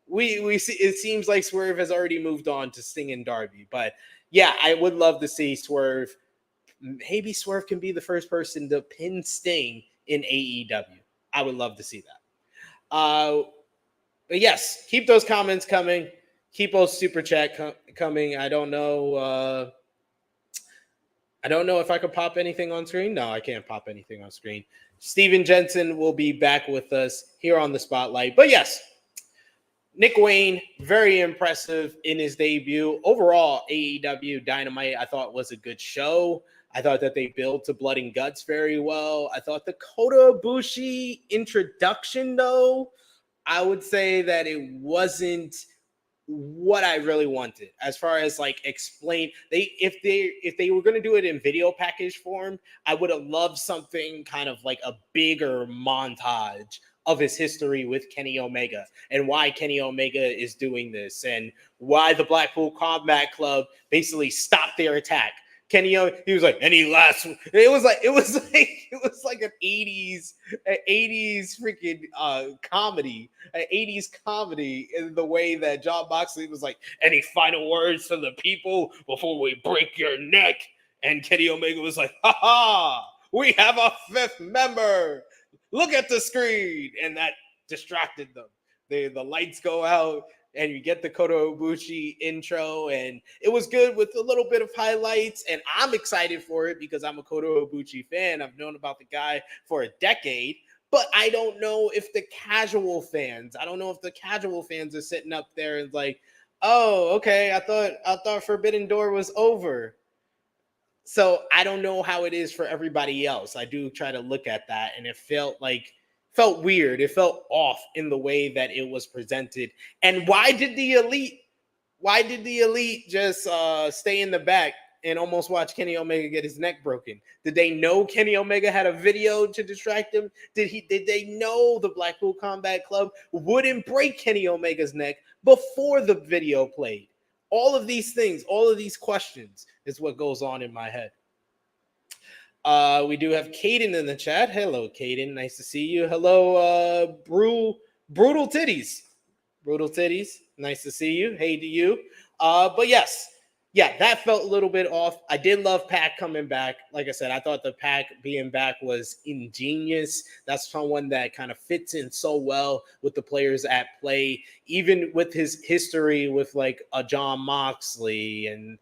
We see, it seems like Swerve has already moved on to Sting and Darby. But yeah, I would love to see Swerve. Maybe Swerve can be the first person to pin Sting in AEW. I would love to see that. But yes, keep those comments coming. Keep those super chat coming. I don't know if I could pop anything on screen. No, I can't pop anything on screen. Steven Jensen will be back with us here on the Spotlight. But yes, Nick Wayne, very impressive in his debut. Overall, AEW Dynamite, I thought was a good show. I thought that they built to Blood and Guts very well. I thought the Kota Ibushi introduction, though, I would say that it wasn't what I really wanted. As far as like explain, if they were going to do it in video package form, I would have loved something kind of like a bigger montage of his history with Kenny Omega and why Kenny Omega is doing this and why the Blackpool Combat Club basically stopped their attack. Kenny, he was like, any last? It was like an 80s freaking comedy, an 80s comedy in the way that Jon Moxley was like, any final words to the people before we break your neck? And Kenny Omega was like, ha ha, we have a fifth member. Look at the screen, and that distracted them. The lights go out. And you get the Kota Ibushi intro, and it was good with a little bit of highlights. And I'm excited for it because I'm a Kota Ibushi fan. I've known about the guy for a decade, but I don't know if the casual fans are sitting up there and like, oh, okay, I thought Forbidden Door was over. So I don't know how it is for everybody else. I do try to look at that, and it felt weird. It felt off in the way that it was presented. And why did the elite just stay in the back and almost watch Kenny Omega get his neck broken? Did they know Kenny Omega had a video to distract him? Did they know the Blackpool Combat Club wouldn't break Kenny Omega's neck before the video played? All of these things, all of these questions is what goes on in my head. We do have Caden in the chat. Hello, Caden. Nice to see you. Hello, Brutal Titties. Brutal Titties. Nice to see you. Hey to you. But yes, yeah, that felt a little bit off. I did love PAC coming back. Like I said, I thought the PAC being back was ingenious. That's someone that kind of fits in so well with the players at play, even with his history with like a Jon Moxley. And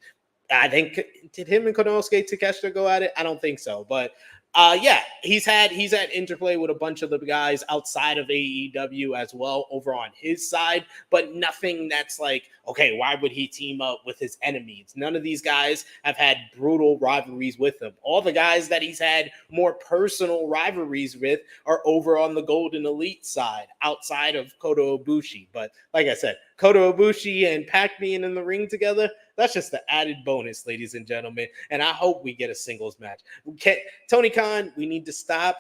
I think, did him and Konosuke Takeshita go at it? I don't think so. But yeah, he's had interplay with a bunch of the guys outside of AEW as well over on his side, but nothing that's like, okay, why would he team up with his enemies? None of these guys have had brutal rivalries with him. All the guys that he's had more personal rivalries with are over on the Golden Elite side, outside of Kota Ibushi. But like I said, Kota Ibushi and PAC being in the ring together, that's just the added bonus, ladies and gentlemen. And I hope we get a singles match. Tony Khan, we need to stop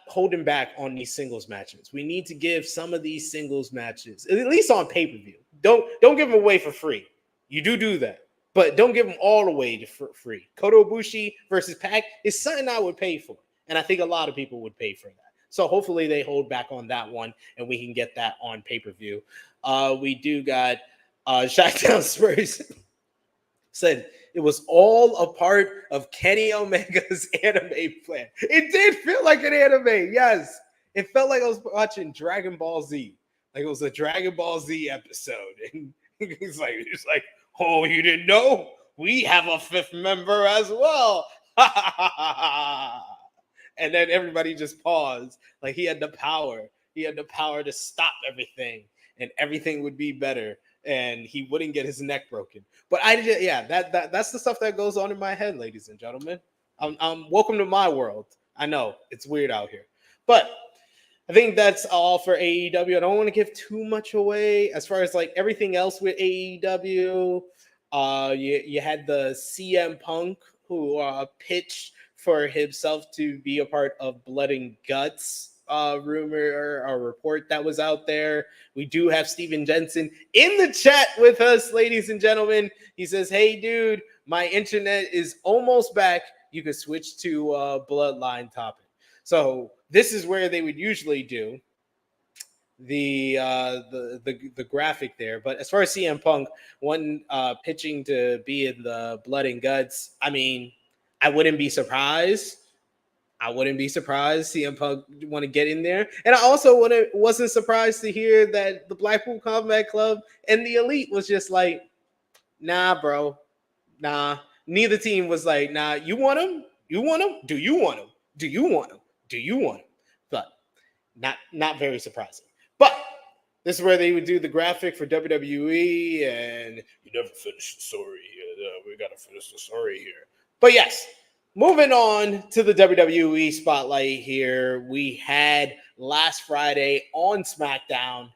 holding back on these singles matches. We need to give some of these singles matches, at least on pay-per-view. Don't give them away for free. You do that, but don't give them all away for free. Kota Ibushi versus PAC is something I would pay for, and I think a lot of people would pay for that. So hopefully they hold back on that one, and we can get that on pay-per-view. We do got Shackdown Spurs said it was all a part of Kenny Omega's anime plan. It did feel like an anime. Yes, It felt like I was watching Dragon Ball Z. Like it was a Dragon Ball Z episode. And he's like, oh, you didn't know? We have a fifth member as well. And then everybody just paused. Like he had the power. He had the power to stop everything, and everything would be better, and he wouldn't get his neck broken. But that's the stuff that goes on in my head, ladies and gentlemen. Welcome to my world. I know it's weird out here, but I think that's all for AEW. I don't want to give too much away as far as like everything else with AEW. You had the CM Punk who pitched for himself to be a part of Blood and Guts rumor or report that was out there. We do have Steven Jensen in the chat with us, ladies and gentlemen. He says, hey, dude, my internet is almost back. You could switch to Bloodline topic. So this is where they would usually do the graphic there. But as far as CM Punk, pitching to be in the Blood and Guts, I mean, I wouldn't be surprised. CM Punk want to get in there. And I also wasn't surprised to hear that the Blackpool Combat Club and the Elite was just like, nah, bro. Nah. Neither team was like, nah, you want him? You want him? Do you want him? Do you want him? Do you want him? But not very surprising. But this is where they would do the graphic for WWE, and you never finish the story here. We got to finish the story here. But yes, moving on to the WWE spotlight here. We had last Friday on SmackDown,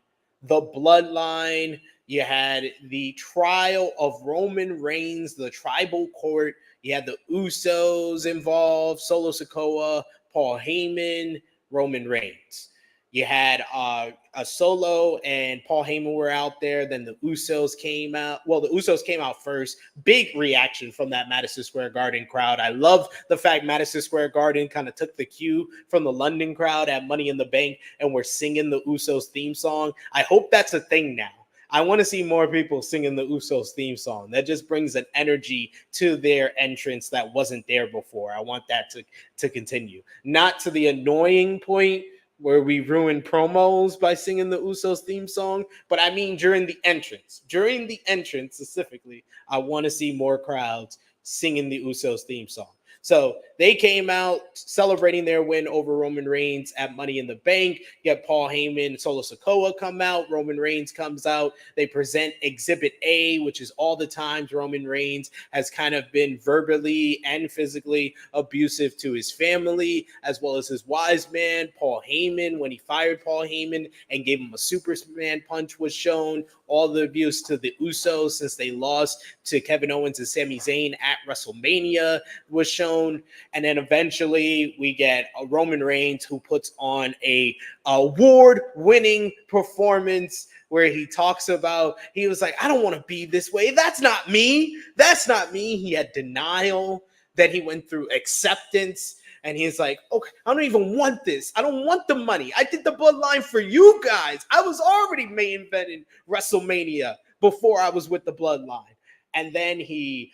the Bloodline. You had the trial of Roman Reigns, the tribal court. You had the Usos involved, Solo Sikoa, Paul Heyman, Roman Reigns. You had a Solo and Paul Heyman were out there. Then the Usos came out. Well, the Usos came out first. Big reaction from that Madison Square Garden crowd. I love the fact Madison Square Garden kind of took the cue from the London crowd at Money in the Bank and were singing the Usos theme song. I hope that's a thing now. I want to see more people singing the Usos theme song. That just brings an energy to their entrance that wasn't there before. I want that to continue. Not to the annoying point where we ruin promos by singing the Usos theme song, but I mean during the entrance. During the entrance specifically, I want to see more crowds singing the Usos theme song. So they came out celebrating their win over Roman Reigns at Money in the Bank. You have Paul Heyman and Solo Sikoa come out. Roman Reigns comes out. They present Exhibit A, which is all the times Roman Reigns has kind of been verbally and physically abusive to his family, as well as his wise man, Paul Heyman. When he fired Paul Heyman and gave him a Superman punch was shown. All the abuse to the Usos since they lost to Kevin Owens and Sami Zayn at WrestleMania was shown. And then eventually we get a Roman Reigns who puts on a award-winning performance where he talks about, he was like, I don't want to be this way. That's not me. That's not me. He had denial. Then he went through acceptance. And he's like, okay, I don't even want this. I don't want the money. I did the Bloodline for you guys. I was already main eventing WrestleMania before I was with the Bloodline. And then he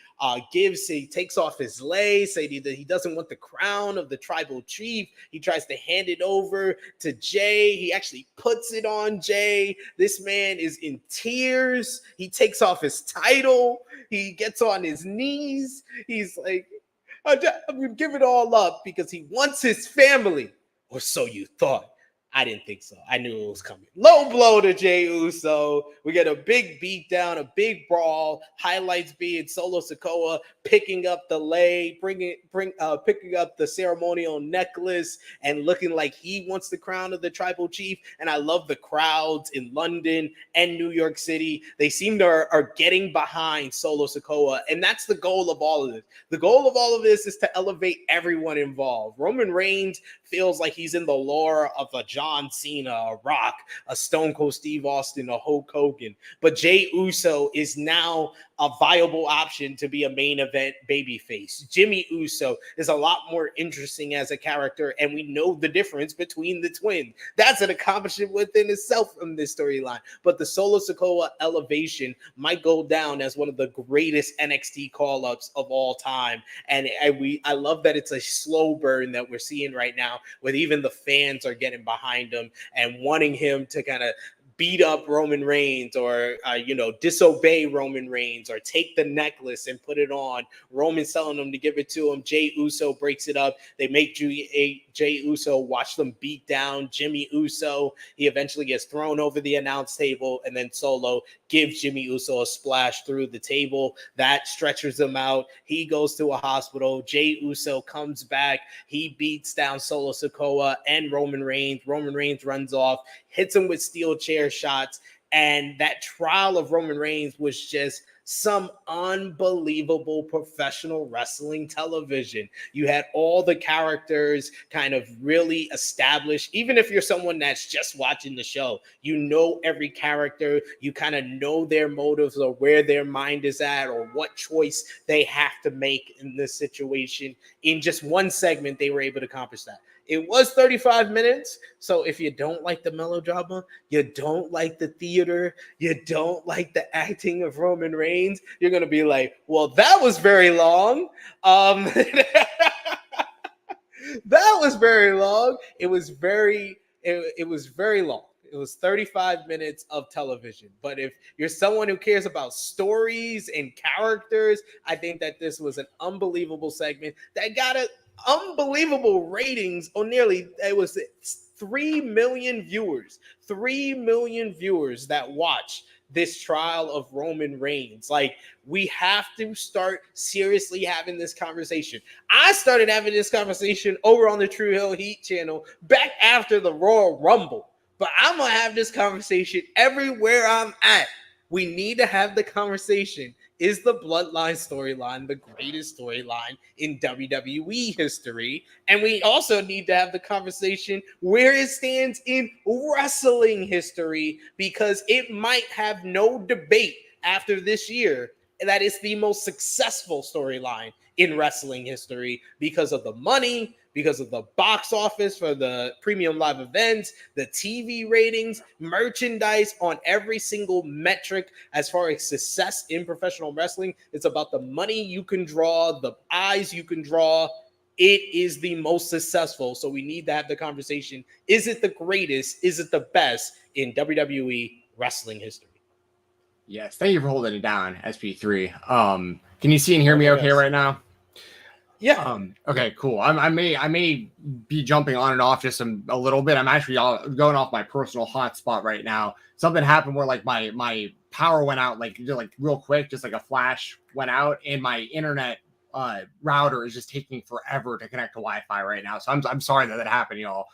takes off his lei, saying that he doesn't want the crown of the tribal chief. He tries to hand it over to Jay. He actually puts it on Jay. This man is in tears. He takes off his title. He gets on his knees. He's like, I'm going to give it all up because he wants his family. Or so you thought. I didn't think so. I knew it was coming. Low blow to Jey Uso. We get a big beatdown, a big brawl. Highlights being Solo Sikoa picking up the lei, picking up the ceremonial necklace, and looking like he wants the crown of the tribal chief. And I love the crowds in London and New York City. They seem to are getting behind Solo Sikoa, and that's the goal of all of this. The goal of all of this is to elevate everyone involved. Roman Reigns feels like he's in the lore of a John Cena, a Rock, a Stone Cold Steve Austin, a Hulk Hogan. But Jey Uso is now a viable option to be a main event babyface. Jimmy Uso is a lot more interesting as a character, and we know the difference between the twins. That's an accomplishment within itself from this storyline. But the Solo Sikoa elevation might go down as one of the greatest NXT call-ups of all time. And I love that it's a slow burn that we're seeing right now now, where even the fans are getting behind him and wanting him to kind of beat up Roman Reigns or, disobey Roman Reigns or take the necklace and put it on. Roman telling them to give it to him. Jey Uso breaks it up. They make Jey Uso watch them beat down Jimmy Uso. He eventually gets thrown over the announce table, and then Solo gives Jimmy Uso a splash through the table. That stretches him out. He goes to a hospital. Jey Uso comes back. He beats down Solo Sikoa and Roman Reigns. Roman Reigns runs off, hits him with steel chair shots. And that trial of Roman Reigns was just some unbelievable professional wrestling television. You had all the characters kind of really established. Even if you're someone that's just watching the show, you know every character, you kind of know their motives or where their mind is at or what choice they have to make in this situation. In just one segment, they were able to accomplish that. It was 35 minutes, so if you don't like the melodrama, you don't like the theater, you don't like the acting of Roman Reigns, you're going to be like, well, that was very long. That was very long. It was very long. It was 35 minutes of television. But if you're someone who cares about stories and characters, I think that this was an unbelievable segment that got unbelievable ratings. It was 3 million viewers that watch this trial of Roman Reigns. Like, we have to start seriously having this conversation. I started having this conversation over on the True Hill Heat channel back after the Royal Rumble, but I'm gonna have this conversation everywhere I'm at. We need to have the conversation. Is the Bloodline storyline the greatest storyline in WWE history? And we also need to have the conversation where it stands in wrestling history, because it might have no debate after this year that it's the most successful storyline in wrestling history because of the money, because of the box office for the premium live events, the TV ratings, merchandise on every single metric as far as success in professional wrestling. It's about the money you can draw, the eyes you can draw. It is the most successful. So we need to have the conversation. Is it the greatest? Is it the best in WWE wrestling history? Yes. Thank you for holding it down, SP3. Can you see and hear me okay right now? Yeah. Okay, cool. I may be jumping on and off just a little bit. I'm actually going off my personal hotspot right now. Something happened where like my power went out like real quick, just like a flash went out, and my internet router is just taking forever to connect to Wi-Fi right now. So I'm sorry that happened, y'all.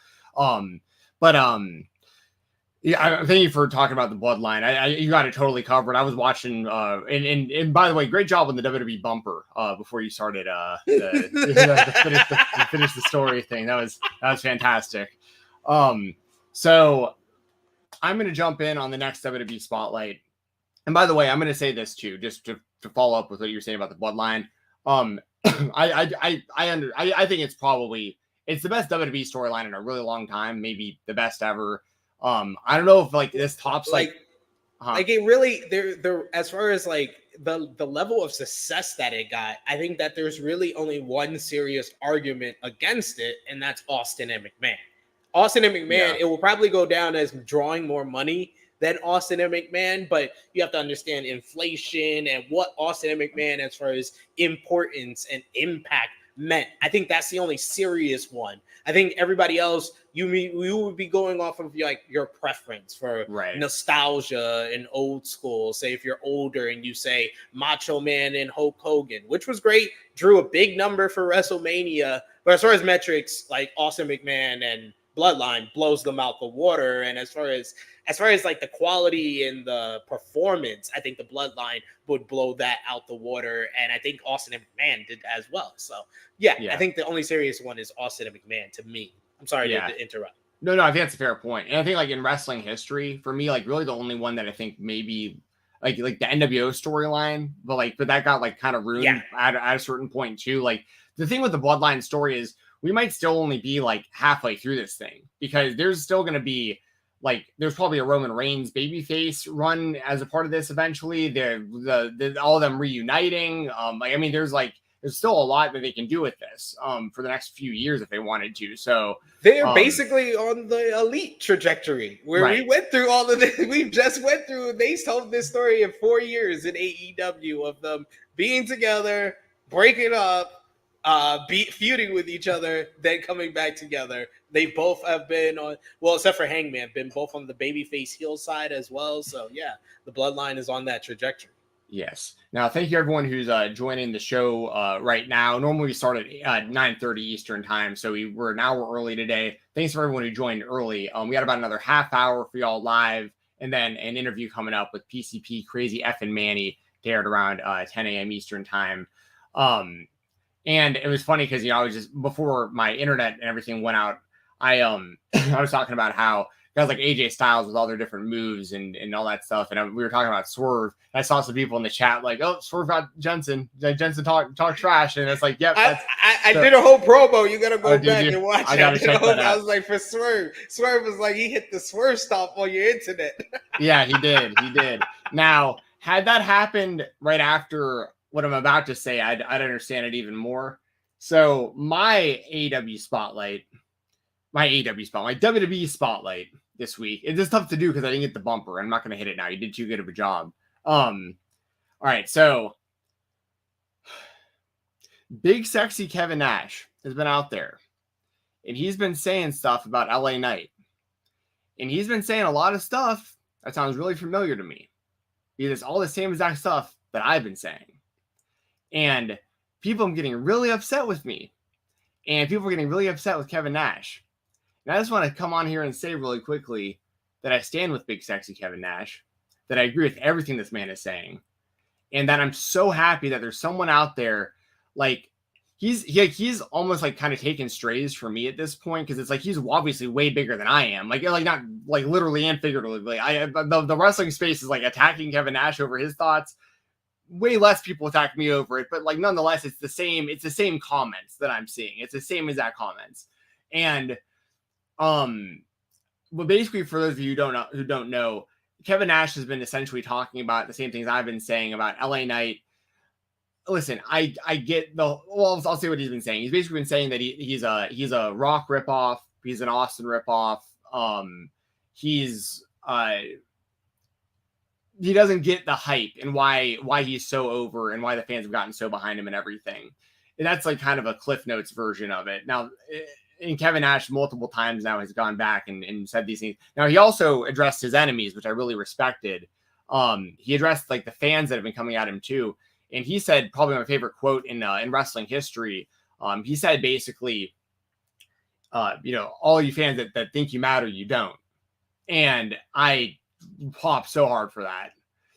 Yeah, thank you for talking about the Bloodline. You got it totally covered. I was watching, and by the way, great job on the WWE bumper before you started to finish the story thing. That was fantastic. So I'm going to jump in on the next WWE spotlight. And by the way, I'm going to say this too, just to follow up with what you're saying about the Bloodline. I think it's the best WWE storyline in a really long time, maybe the best ever. I don't know if like this tops like it really there as far as like the level of success that it got. I think that there's really only one serious argument against it, and that's Austin and McMahon. Austin and McMahon, It will probably go down as drawing more money than Austin and McMahon, but you have to understand inflation and what Austin and McMahon as far as importance and impact meant. I think that's the only serious one. I think everybody else, you would be going off of your preference for nostalgia and old school. Say if you're older and you say Macho Man and Hulk Hogan, which was great, drew a big number for WrestleMania. But as far as metrics, like Austin McMahon and Bloodline blows them out the water. And as far as like the quality and the performance, I think the Bloodline would blow that out the water. And I think Austin and McMahon did as well. So yeah, I think the only serious one is Austin and McMahon to me. I'm sorry to interrupt. No, I think that's a fair point. And I think like in wrestling history, for me, like really the only one that I think maybe like the NWO storyline, but that got like kind of ruined at a certain point too. Like the thing with the Bloodline story is we might still only be like halfway through this thing, because there's still going to be like, there's probably a Roman Reigns babyface run as a part of this eventually. The all of them reuniting. There's there's still a lot that they can do with this for the next few years if they wanted to. So they're basically on the elite trajectory where we went through all of this. We just went through, they told this story in 4 years in AEW of them being together, breaking up, feuding with each other, then coming back together. They both have been on, well, except for Hangman, been both on the babyface heel side as well. So yeah, the Bloodline is on that trajectory. Yes. Now, thank you everyone who's joining the show right now. Normally we start at 9:30 Eastern time, so we're an hour early today. Thanks for everyone who joined early. We got about another half hour for y'all live, and then an interview coming up with PCP Crazy Manny aired around 10 a.m. Eastern time. And it was funny because I was just, before my internet and everything went out, I I was talking about how guys like AJ Styles with all their different moves and all that stuff. And we were talking about Swerve. I saw some people in the chat like, oh, Swerve got Jensen. Jensen talk trash. And it's like, yep. I did a whole promo. You got to go back and watch I gotta check that out. I was like, for Swerve. Swerve was like, he hit the Swerve stop on your internet. Yeah, he did. He did. Now, had that happened right after what I'm about to say, I'd understand it even more. So my WWE spotlight, my WWE spotlight this week. It's just tough to do because I didn't get the bumper. I'm not going to hit it now. You did too good of a job. All right. So big sexy Kevin Nash has been out there and he's been saying stuff about LA Knight. And he's been saying a lot of stuff that sounds really familiar to me. Because it's all the same exact stuff that I've been saying. And people are getting really upset with me. And people are getting really upset with Kevin Nash. And I just want to come on here and say really quickly that I stand with big sexy Kevin Nash, that I agree with everything this man is saying, and that I'm so happy that there's someone out there like he's almost like kind of taking strays from me at this point because it's like he's obviously way bigger than I am, like not like literally and figuratively. The wrestling space is like attacking Kevin Nash over his thoughts. Way less people attack me over it, but like nonetheless, it's the same comments that I'm seeing. It's the same exact comments, and but basically, for those of you who don't know, Kevin Nash has been essentially talking about the same things I've been saying about LA Knight. Listen, I get I'll say what he's been saying. He's basically been saying that he's a Rock ripoff. He's an Austin ripoff. He doesn't get the hype and why he's so over and why the fans have gotten so behind him and everything. And that's like kind of a Cliff Notes version of it. Now, and Kevin Nash multiple times now has gone back and said these things. Now, he also addressed his enemies, which I really respected. He addressed like the fans that have been coming at him too. And he said probably my favorite quote in wrestling history. He said basically, all you fans that think you matter, you don't. And I popped so hard for that.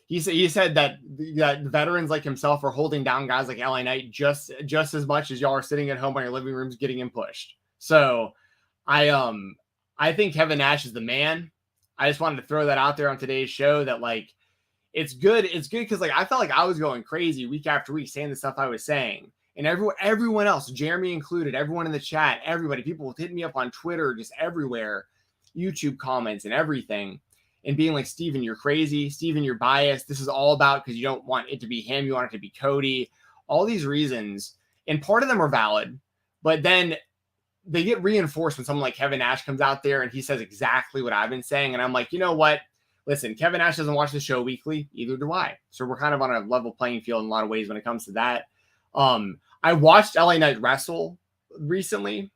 He said that veterans like himself are holding down guys like LA Knight just as much as y'all are sitting at home on your living rooms getting him pushed. So I think Kevin Nash is the man. I just wanted to throw that out there on today's show that like it's good because like I felt like I was going crazy week after week saying the stuff I was saying. And everyone else, Jeremy included, everyone in the chat, everybody, people hitting me up on Twitter, just everywhere, YouTube comments and everything. And being like, Steven, you're crazy. Steven, you're biased. This is all about because you don't want it to be him. You want it to be Cody. All these reasons. And part of them are valid. But then they get reinforced when someone like Kevin Nash comes out there and he says exactly what I've been saying. And I'm like, you know what? Listen, Kevin Nash doesn't watch the show weekly. Either do I. So we're kind of on a level playing field in a lot of ways when it comes to that. I watched LA Knight wrestle recently.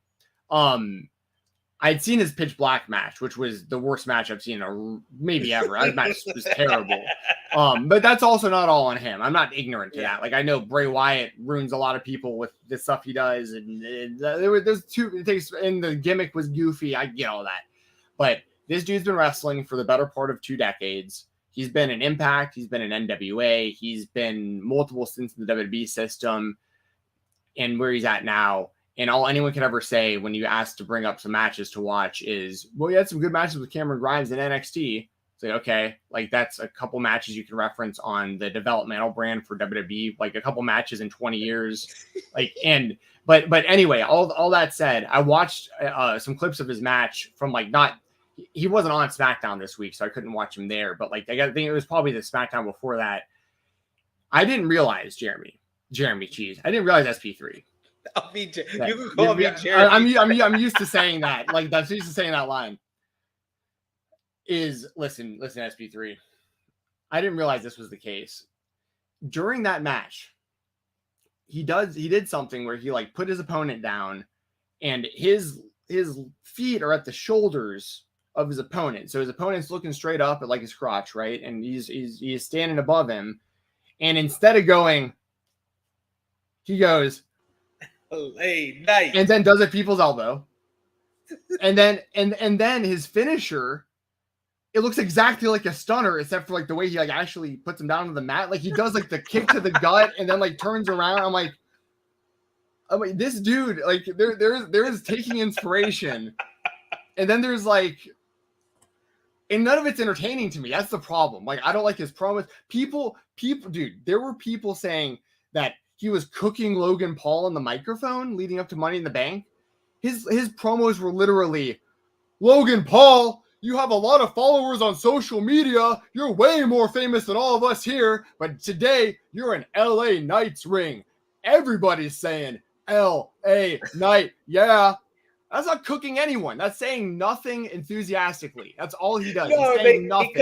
I'd seen his Pitch Black match, which was the worst match I've seen maybe ever. That match was terrible. But that's also not all on him. I'm not ignorant to that. Like I know Bray Wyatt ruins a lot of people with the stuff he does, and there's two things. And the gimmick was goofy. I get all that, but this dude's been wrestling for the better part of 2 decades. He's been in Impact. He's been in NWA. He's been multiple stints in the WWE system, and where he's at now. And all anyone can ever say when you ask to bring up some matches to watch is, well, you had some good matches with Cameron Grimes in NXT. It's like, okay, like that's a couple matches you can reference on the developmental brand for WWE, like a couple matches in 20 years. But anyway, all that said, I watched some clips of his match from he wasn't on SmackDown this week, so I couldn't watch him there. But like, I think it was probably the SmackDown before that. I didn't realize, Jeremy, Jeremy Cheese. I didn't realize SP3. You can call me Jeremy. I'm used to saying that. Like that's used to saying that line. Listen, SP3. I didn't realize this was the case. During that match, he did something where he like put his opponent down, and his feet are at the shoulders of his opponent. So his opponent's looking straight up at like his crotch, right? And he's standing above him. And instead of going, he goes, "Hey, nice," and then does a people's elbow. And then his finisher, it looks exactly like a stunner, except for like the way he like actually puts him down to the mat. Like he does like the kick to the gut and then like turns around. I'm like, this dude, like there is taking inspiration. And then there's like, and none of it's entertaining to me. That's the problem. Like, I don't like his promos. People, dude, there were people saying that he was cooking Logan Paul on the microphone leading up to Money in the Bank. His promos were literally, Logan Paul, you have a lot of followers on social media. You're way more famous than all of us here. But today, you're in LA Knight's ring. Everybody's saying LA Knight. Yeah. That's not cooking anyone. That's saying nothing enthusiastically. That's all he does. No, He's saying nothing.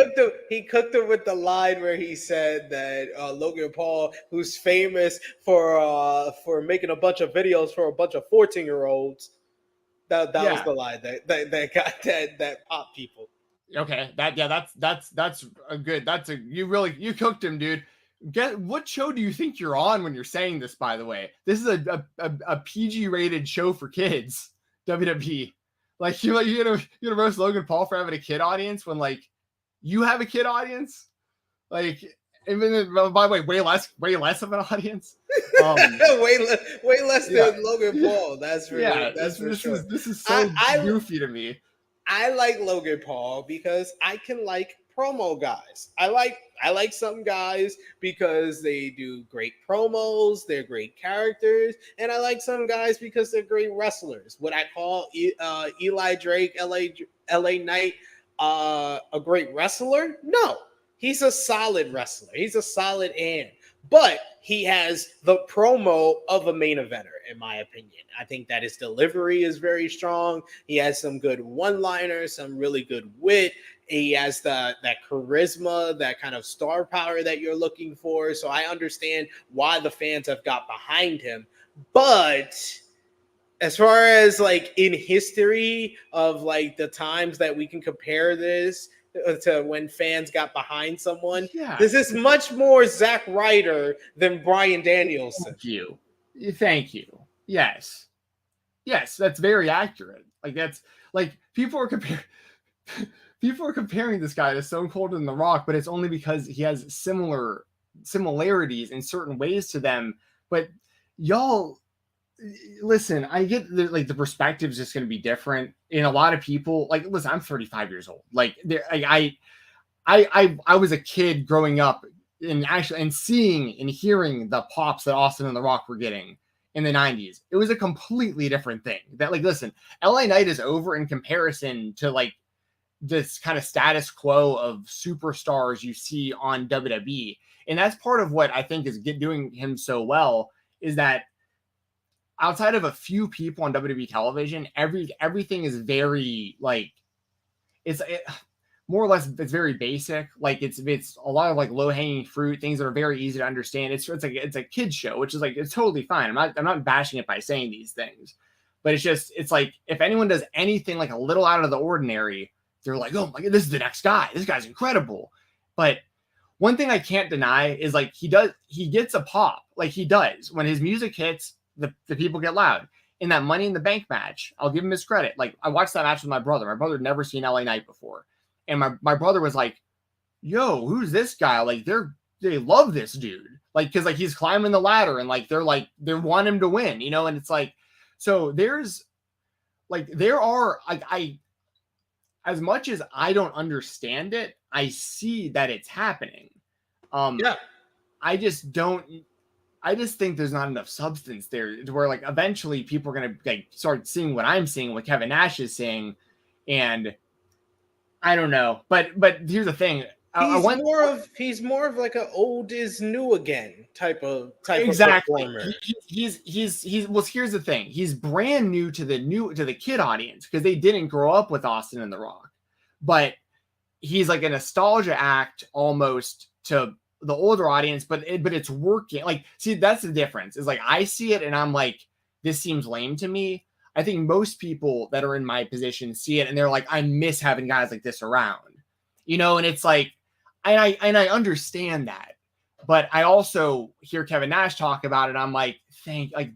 He cooked him with the line where he said that Logan Paul, who's famous for making a bunch of videos for a bunch of 14-year-olds, that was the line that got that popped people. Okay, that's a good. You cooked him, dude. What show do you think you're on when you're saying this? By the way, this is a PG-rated show for kids. WWE, like you're gonna roast Logan Paul for having a kid audience when like you have a kid audience, like even by the way, way less of an audience, way less than Logan Paul. That's for sure. This is so goofy to me. I like Logan Paul because I can like promo guys. I like some guys because they do great promos, they're great characters, and I like some guys because they're great wrestlers. Would I call Eli Drake, LA Knight a great wrestler? No. He's a solid wrestler. He's a solid hand. But he has the promo of a main eventer, in my opinion. I think that his delivery is very strong. He has some good one-liners, some really good wit. He has that charisma, that kind of star power that you're looking for. So I understand why the fans have got behind him. But as far as like in history of like the times that we can compare this to when fans got behind someone, this is much more Zack Ryder than Bryan Danielson. Thank you. Yes, that's very accurate. Like that's like people are comparing this guy to Stone Cold and The Rock, but it's only because he has similarities in certain ways to them. But y'all, listen, I get the perspective is just going to be different in a lot of people. Like, listen, I'm 35 years old. Like, I was a kid growing up and seeing and hearing the pops that Austin and The Rock were getting in the 90s. It was a completely different thing. That, like, listen, LA Knight is over in comparison to like this kind of status quo of superstars you see on WWE. And that's part of what I think is doing him so well, is that outside of a few people on WWE television, everything is very like more or less it's very basic. Like it's a lot of like low hanging fruit, things that are very easy to understand. It's a kid's show, which is like it's totally fine. I'm not bashing it by saying these things, but it's like if anyone does anything like a little out of the ordinary, they're like, oh my God, this is the next guy. This guy's incredible. But one thing I can't deny is like he gets a pop. Like he does when his music hits. The people get loud. In that Money in the Bank match, I'll give him his credit. Like, I watched that match with my brother. My brother had never seen LA Knight before. And my brother was like, yo, who's this guy? Like, they love this dude. Like, because, like, he's climbing the ladder and, like, they want him to win, you know? And it's like, so there are, I as much as I don't understand it, I see that it's happening. I just think there's not enough substance there to where like eventually people are going to like start seeing what I'm seeing, what Kevin Nash is seeing. And I don't know, but here's the thing. He's more of like a old is new again type of exactly. performer. He's well, here's the thing. He's brand new to the kid audience because they didn't grow up with Austin and The Rock. But he's like a nostalgia act almost to the older audience, but it's working. Like, see, that's the difference. Is like I see it and I'm like, this seems lame to me. I think most people that are in my position see it and they're like, I miss having guys like this around, and it's like, and I understand that, but I also hear Kevin Nash talk about it. I'm like,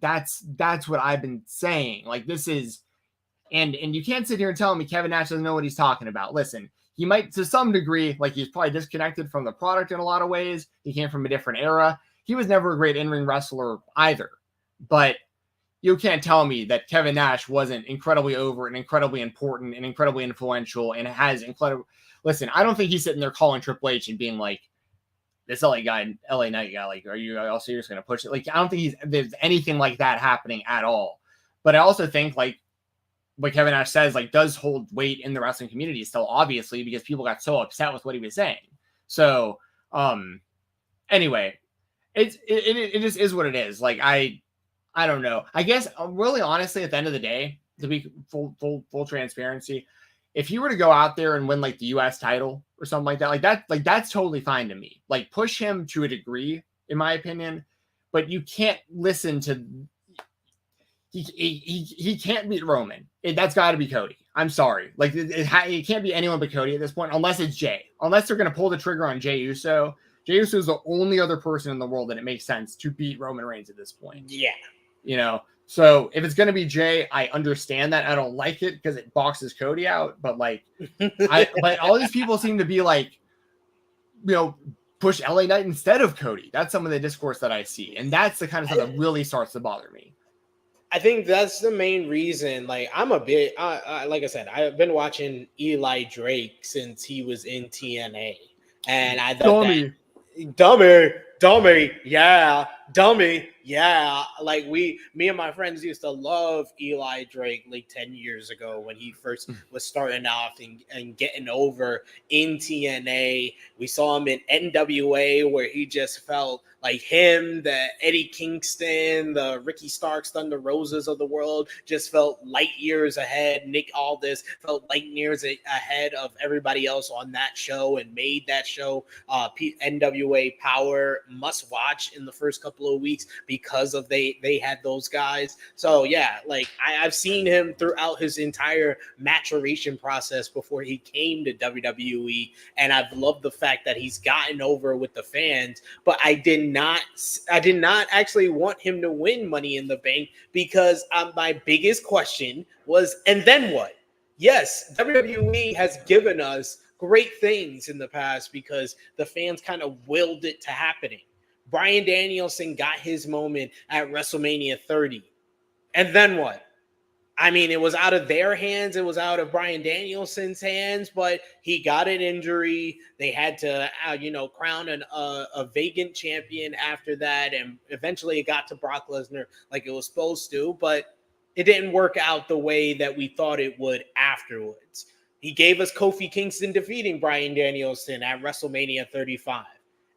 that's what I've been saying. Like, this is, and you can't sit here and tell me Kevin Nash doesn't know what he's talking about. Listen, he might, to some degree, like he's probably disconnected from the product in a lot of ways. He came from a different era. He was never a great in-ring wrestler either. But you can't tell me that Kevin Nash wasn't incredibly over and incredibly important and incredibly influential and has incredible. Listen, I don't think he's sitting there calling Triple H and being like, this LA Knight guy, like, are you all serious going to push it? Like, I don't think there's anything like that happening at all. But I also think, like, what Kevin Nash says, like, does hold weight in the wrestling community still, obviously, because people got so upset with what he was saying. So, anyway, it just is what it is. Like, I don't know. I guess, really, honestly, at the end of the day, to be full transparency, if he were to go out there and win like the U.S. title or something like that, that's totally fine to me. Like, push him to a degree, in my opinion, but you can't listen to. He can't beat Roman. That's got to be Cody. I'm sorry. Like, it can't be anyone but Cody at this point, unless it's Jay. Unless they're going to pull the trigger on Jey Uso. Jey Uso is the only other person in the world that it makes sense to beat Roman Reigns at this point. Yeah. So if it's going to be Jay, I understand that. I don't like it because it boxes Cody out. But like, but all these people seem to be like, push LA Knight instead of Cody. That's some of the discourse that I see. And that's the kind of stuff that really starts to bother me. I think that's the main reason. Like, I'm a bit, like I said, I've been watching Eli Drake since he was in TNA. And I thought dummy, yeah. Like, me and my friends used to love Eli Drake like 10 years ago when he first was starting off and getting over in TNA. We saw him in NWA where he just felt like him, the Eddie Kingston, the Ricky Starks, Thunder Roses of the world, just felt light years ahead. Nick Aldis felt light years ahead of everybody else on that show and made that show NWA Power must watch in the first couple of weeks because of they had those guys. So yeah, like I've seen him throughout his entire maturation process before he came to WWE, and I've loved the fact that he's gotten over with the fans. But I did not actually want him to win Money in the Bank because my biggest question was, and then what? Yes, WWE has given us great things in the past because the fans kind of willed it to happening. Bryan Danielson got his moment at WrestleMania 30. And then what? I mean, it was out of their hands. It was out of Bryan Danielson's hands, but he got an injury. They had to, crown a vacant champion after that. And eventually it got to Brock Lesnar like it was supposed to, but it didn't work out the way that we thought it would afterwards. He gave us Kofi Kingston defeating Bryan Danielson at WrestleMania 35.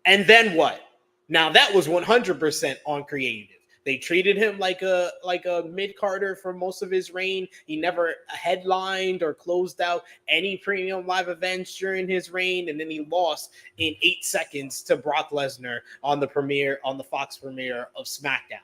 And then what? Now that was 100% on creative. They treated him like a mid-carder for most of his reign. He never headlined or closed out any premium live events during his reign, and then he lost in 8 seconds to Brock Lesnar on the Fox premiere of SmackDown.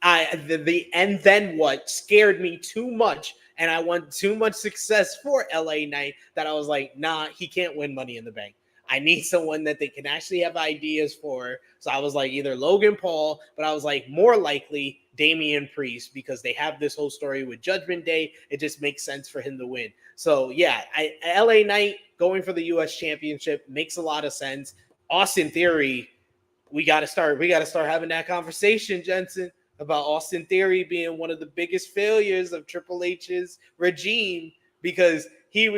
And then what scared me too much, and I want too much success for LA Knight that I was like, nah, he can't win Money in the Bank. I need someone that they can actually have ideas for. So I was like either Logan Paul, but I was like more likely Damian Priest because they have this whole story with Judgment Day. It just makes sense for him to win. So yeah, LA Knight going for the US Championship makes a lot of sense. Austin Theory, we got to start having that conversation, Jensen, about Austin Theory being one of the biggest failures of Triple H's regime because he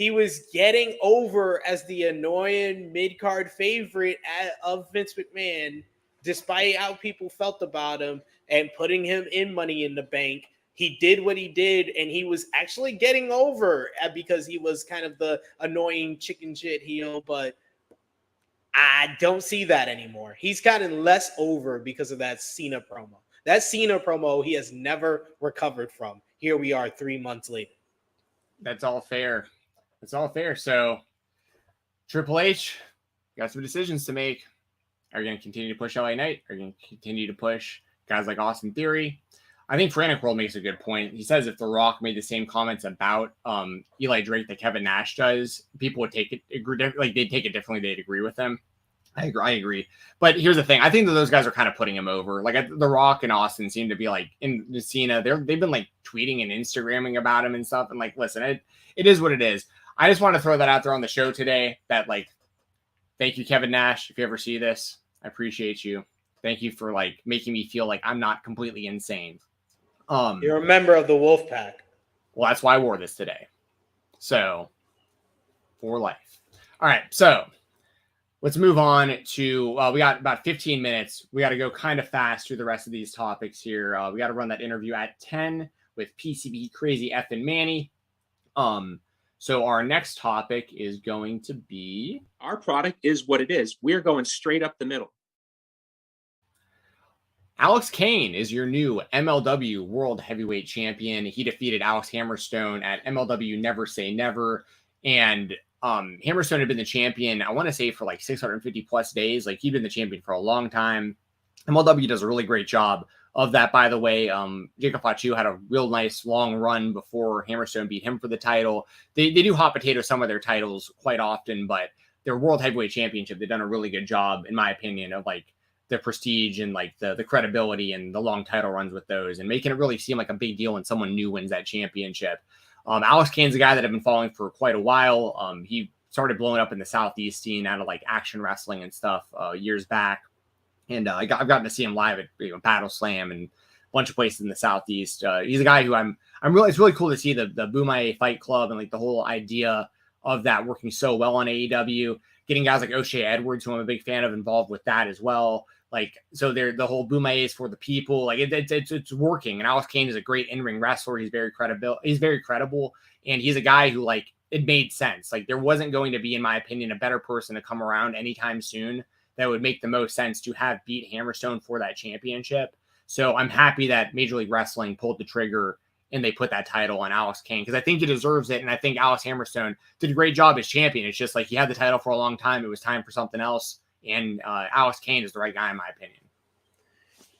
was getting over as the annoying mid-card favorite of Vince McMahon, despite how people felt about him, and putting him in Money in the Bank. He did what he did, and he was actually getting over because he was kind of the annoying chicken shit heel. But I don't see that anymore. He's gotten less over because of that Cena promo. That Cena promo he has never recovered from. Here we are 3 months later. That's all fair. That's all fair. So Triple H got some decisions to make. Are you going to continue to push LA Knight? Are you going to continue to push guys like Austin Theory? I think Frantic World makes a good point. He says if The Rock made the same comments about Eli Drake that Kevin Nash does, people would take it like they'd take it differently. They'd agree with him. I agree. But here's the thing. I think that those guys are kind of putting him over. Like The Rock and Austin seem to be like in Cena. They've been like tweeting and Instagramming about him and stuff. And like, listen, it is what it is. I just want to throw that out there on the show today that like, thank you, Kevin Nash. If you ever see this, I appreciate you. Thank you for like making me feel like I'm not completely insane. You're a member of the Wolf Pack. Well, that's why I wore this today. So, for life. All right, so let's move on to, we got about 15 minutes. We got to go kind of fast through the rest of these topics here. We got to run that interview at 10 with PCB Crazy effing Manny. So our next topic is going to be... Our product is what it is. We're going straight up the middle. Alex Kane is your new MLW World Heavyweight Champion. He defeated Alex Hammerstone at MLW Never Say Never. And Hammerstone had been the champion, I want to say, for like 650 plus days. Like, he'd been the champion for a long time. MLW does a really great job of that, by the way. Jacob Fatu had a real nice long run before Hammerstone beat him for the title. They do hot potato some of their titles quite often, but their World Heavyweight Championship, they've done a really good job, in my opinion, of like the prestige and like the credibility and the long title runs with those and making it really seem like a big deal when someone new wins that championship. Alex Kane's a guy that I've been following for quite a while. He started blowing up in the Southeast scene out of like Action Wrestling and stuff years back. And I've gotten to see him live at Battle Slam and a bunch of places in the Southeast. He's a guy who it's really cool to see the Bumaye Fight Club and like the whole idea of that working so well on AEW, getting guys like O'Shea Edwards, who I'm a big fan of, involved with that as well. Like, so the whole Bumaye is for the people. Like it's working. And Alex Kane is a great in-ring wrestler. He's very credible. And he's a guy who, like, it made sense. Like, there wasn't going to be, in my opinion, a better person to come around anytime soon that would make the most sense to have beat Hammerstone for that championship. So I'm happy that Major League Wrestling pulled the trigger and they put that title on Alex Kane, because I think he deserves it. And I think Alex Hammerstone did a great job as champion. It's just like he had the title for a long time. It was time for something else. And Alex Kane is the right guy, in my opinion.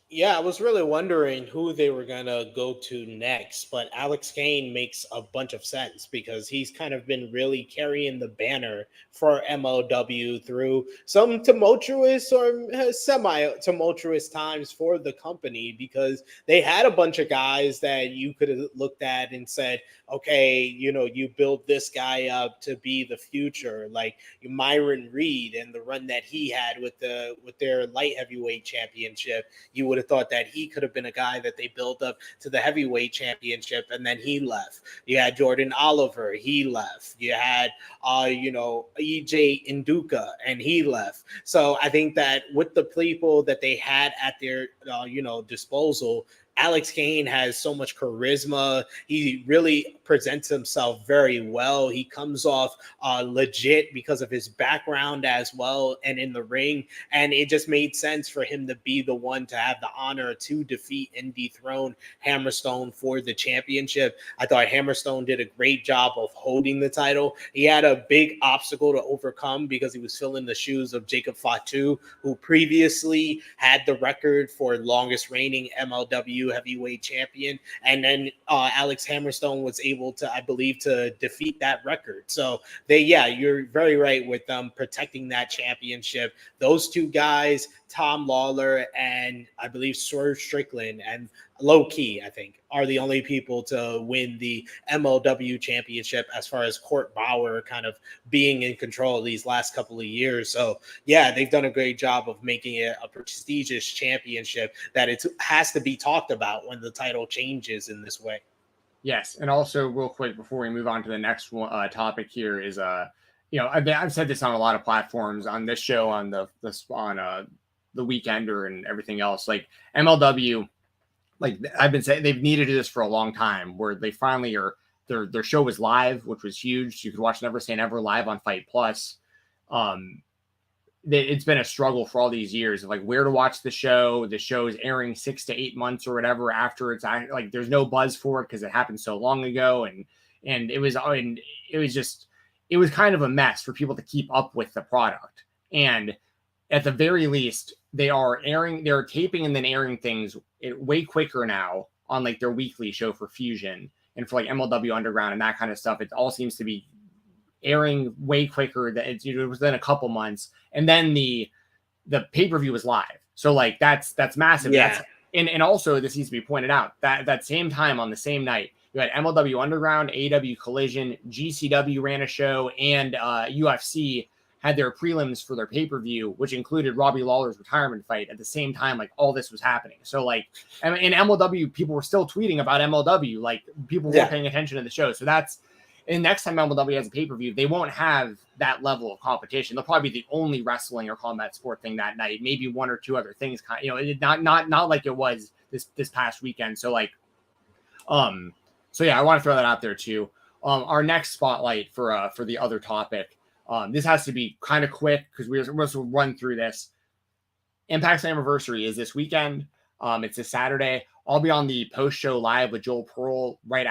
Yeah, I was really wondering who they were going to go to next, but Alex Kane makes a bunch of sense because he's kind of been really carrying the banner for MLW through some tumultuous or semi-tumultuous times for the company, because they had a bunch of guys that you could have looked at and said, okay, you build this guy up to be the future, like Myron Reed and the run that he had with their light heavyweight championship. You would have thought that he could have been a guy that they built up to the heavyweight championship, and then he left. You had Jordan Oliver, he left. You had EJ Nduka, and he left. So I think that with the people that they had at their disposal, Alex Kane has so much charisma. He really presents himself very well. He comes off legit because of his background as well and in the ring. And it just made sense for him to be the one to have the honor to defeat and dethrone Hammerstone for the championship. I thought Hammerstone did a great job of holding the title. He had a big obstacle to overcome because he was filling the shoes of Jacob Fatu, who previously had the record for longest reigning MLW heavyweight champion, and then Alex Hammerstone was able to, I believe, to defeat that record. So you're very right with them protecting that championship. Those two guys, Tom Lawler and I believe Swerve Strickland and Low Key, I think, are the only people to win the MLW championship as far as Court Bauer kind of being in control these last couple of years. So yeah, they've done a great job of making it a prestigious championship that it has to be talked about when the title changes in this way. Yes. And also, real quick, before we move on to the next one, topic here is, I've said this on a lot of platforms, on this show, on the Weekender and everything else. Like, MLW, like I've been saying, they've needed this for a long time, where they finally are. Their show was live, which was huge. You could watch Never Say Never live on Fight Plus. it's been a struggle for all these years of like where to watch the show. The show is airing 6 to 8 months or whatever after it's like there's no buzz for it because it happened so long ago, and it was kind of a mess for people to keep up with the product. And at the very least, they're taping and then airing things way quicker now on like their weekly show for Fusion and for like MLW Underground and that kind of stuff. It all seems to be airing way quicker than it was within a couple months. And then the pay-per-view was live. So like that's massive. Yeah. And also this needs to be pointed out that same time on the same night, you had MLW Underground, AEW Collision, GCW ran a show, and UFC had their prelims for their pay-per-view, which included Robbie Lawler's retirement fight at the same time. Like all this was happening. So like in MLW, people were still tweeting about MLW. Like people were paying attention to the show. So and next time MLW has a pay-per-view, they won't have that level of competition. They'll probably be the only wrestling or combat sport thing that night. Maybe one or two other things, not like it was this past weekend. So like, so yeah, I want to throw that out there too. Our next spotlight for the other topic. This has to be kind of quick because we're supposed to run through this. Impact Slammiversary is this weekend. It's a Saturday. I'll be on the post show live with Joel Pearl right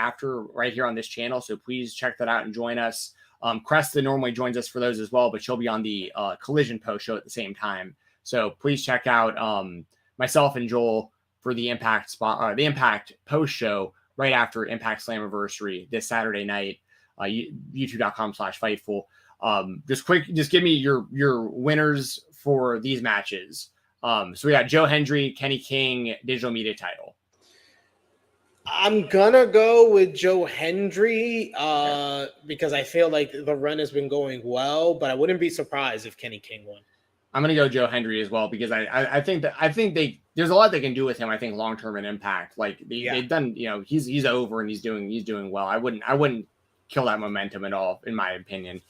here on this channel. So please check that out and join us. Cresta normally joins us for those as well, but she'll be on the Collision post show at the same time. So please check out myself and Joel for the Impact the Impact post show right after Impact Slammiversary this Saturday night. YouTube.com/Fightful. Just give me your winners for these matches. So we got Joe Hendry, Kenny King, digital media title. I'm gonna go with Joe Hendry because I feel like the run has been going well, but I wouldn't be surprised if Kenny King won. I'm gonna go Joe Hendry as well because I think there's a lot they can do with him. I think long term and Impact, like they've done, he's over and he's doing well. I wouldn't kill that momentum at all, in my opinion.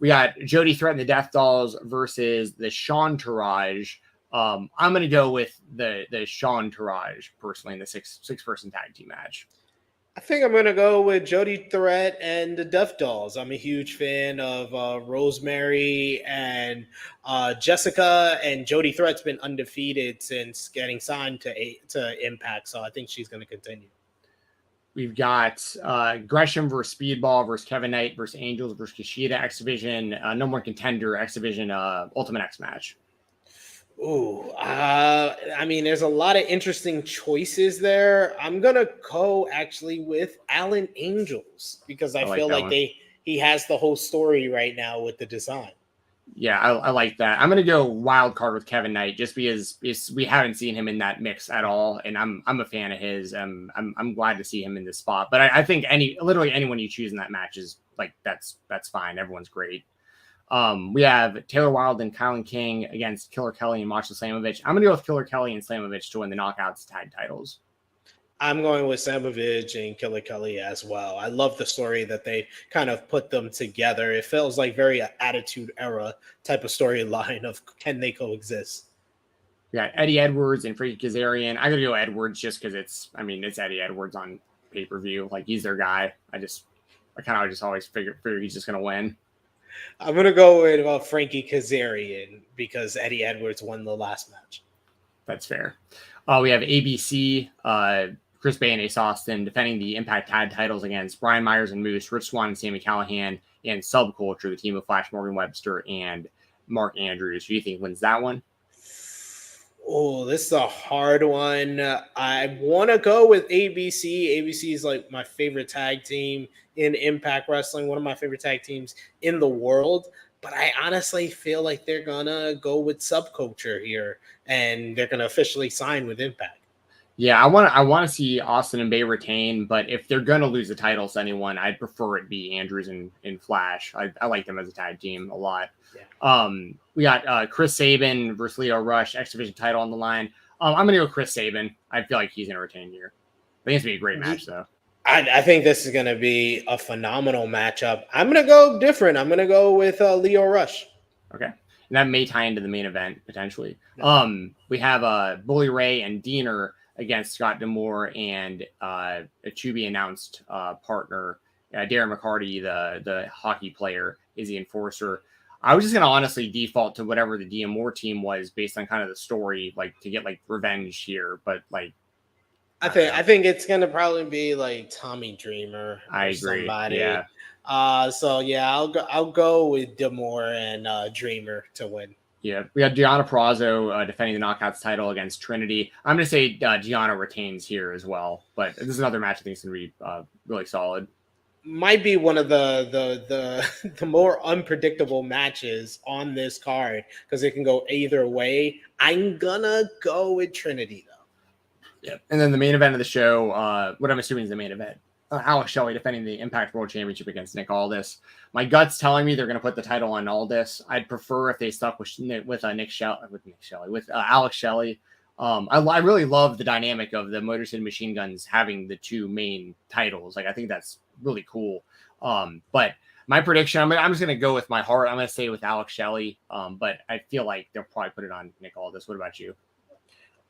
We got Jody Threat and the Death Dolls versus the Shawntourage. I'm going to go with the Shawntourage personally in the six person tag team match. I think I'm going to go with Jody Threat and the Death Dolls. I'm a huge fan of Rosemary and Jessica, and Jody Threat's been undefeated since getting signed to Impact, so I think she's going to continue. We've got Gresham versus Speedball versus Kevin Knight versus Angels versus Kushida X Division, No More Contender X Division Ultimate X match. Ooh, I mean, there's a lot of interesting choices there. I'm gonna go actually with Alan Angels because I feel like he has the whole story right now with the design. Yeah, I like that. I'm gonna go wild card with Kevin Knight just because we haven't seen him in that mix at all, and I'm a fan of his. I'm glad to see him in this spot. But I think literally anyone you choose in that match is like that's fine. Everyone's great. We have Taylor Wilde and Kylan King against Killer Kelly and Macho Slamovich. I'm gonna go with Killer Kelly and Slamovich to win the Knockouts tag titles. I'm going with Slamovich and Killer Kelly as well. I love the story that they kind of put them together. It feels like very Attitude Era type of storyline of can they coexist. We got Eddie Edwards and Frankie Kazarian. I gotta go Edwards just because it's Eddie Edwards on pay-per-view. Like he's their guy. I kind of just always figure he's just gonna win. I'm gonna go with Frankie Kazarian because Eddie Edwards won the last match. That's fair. We have ABC, Chris Bay and Ace Austin defending the Impact Tag titles against Brian Myers and Moose, Rich Swann and Sami Callihan, and Subculture, the team of Flash Morgan Webster and Mark Andrews. Who do you think wins that one? Oh, this is a hard one. I want to go with ABC. ABC is like my favorite tag team in Impact Wrestling, one of my favorite tag teams in the world. But I honestly feel like they're going to go with Subculture here, and they're going to officially sign with Impact. Yeah, I want to see Austin and Bay retain, but if they're going to lose the titles to anyone, I'd prefer it be Andrews and Flash. I like them as a tag team a lot. Yeah. We got Chris Sabin versus Leo Rush, X Division title on the line. I'm going to go Chris Sabin. I feel like he's going to retain here. I think it's going to be a great match, though. I think this is going to be a phenomenal matchup. I'm going to go different. I'm going to go with Leo Rush. Okay. And that may tie into the main event, potentially. Yeah. We have Bully Ray and Diener against Scott D'Amore and a to-be-announced partner, Darren McCarty, the hockey player, is the enforcer. I was just gonna honestly default to whatever the DM War team was based on kind of the story, like to get like revenge here. But like, I think it's gonna probably be like Tommy Dreamer or I agree. somebody. Yeah. So yeah, I'll go with D'Amore and Dreamer to win. Yeah, we had Gianna Purrazzo defending the Knockouts title against Trinity. I'm going to say Gianna retains here as well, but this is another match I think is going to be really solid. Might be one of the more unpredictable matches on this card because it can go either way. I'm gonna go with Trinity though. Yeah, and then the main event of the show, what I'm assuming is the main event, Alex Shelley defending the Impact World Championship against Nick Aldis. My gut's telling me they're going to put the title on Aldis. I'd prefer if they stuck with Alex Shelley. I really love the dynamic of the Motor City Machine Guns having the two main titles. Like I think that's really cool. But my prediction, I'm just going to go with my heart. I'm going to say with Alex Shelley. But I feel like they'll probably put it on Nick Aldis. What about you?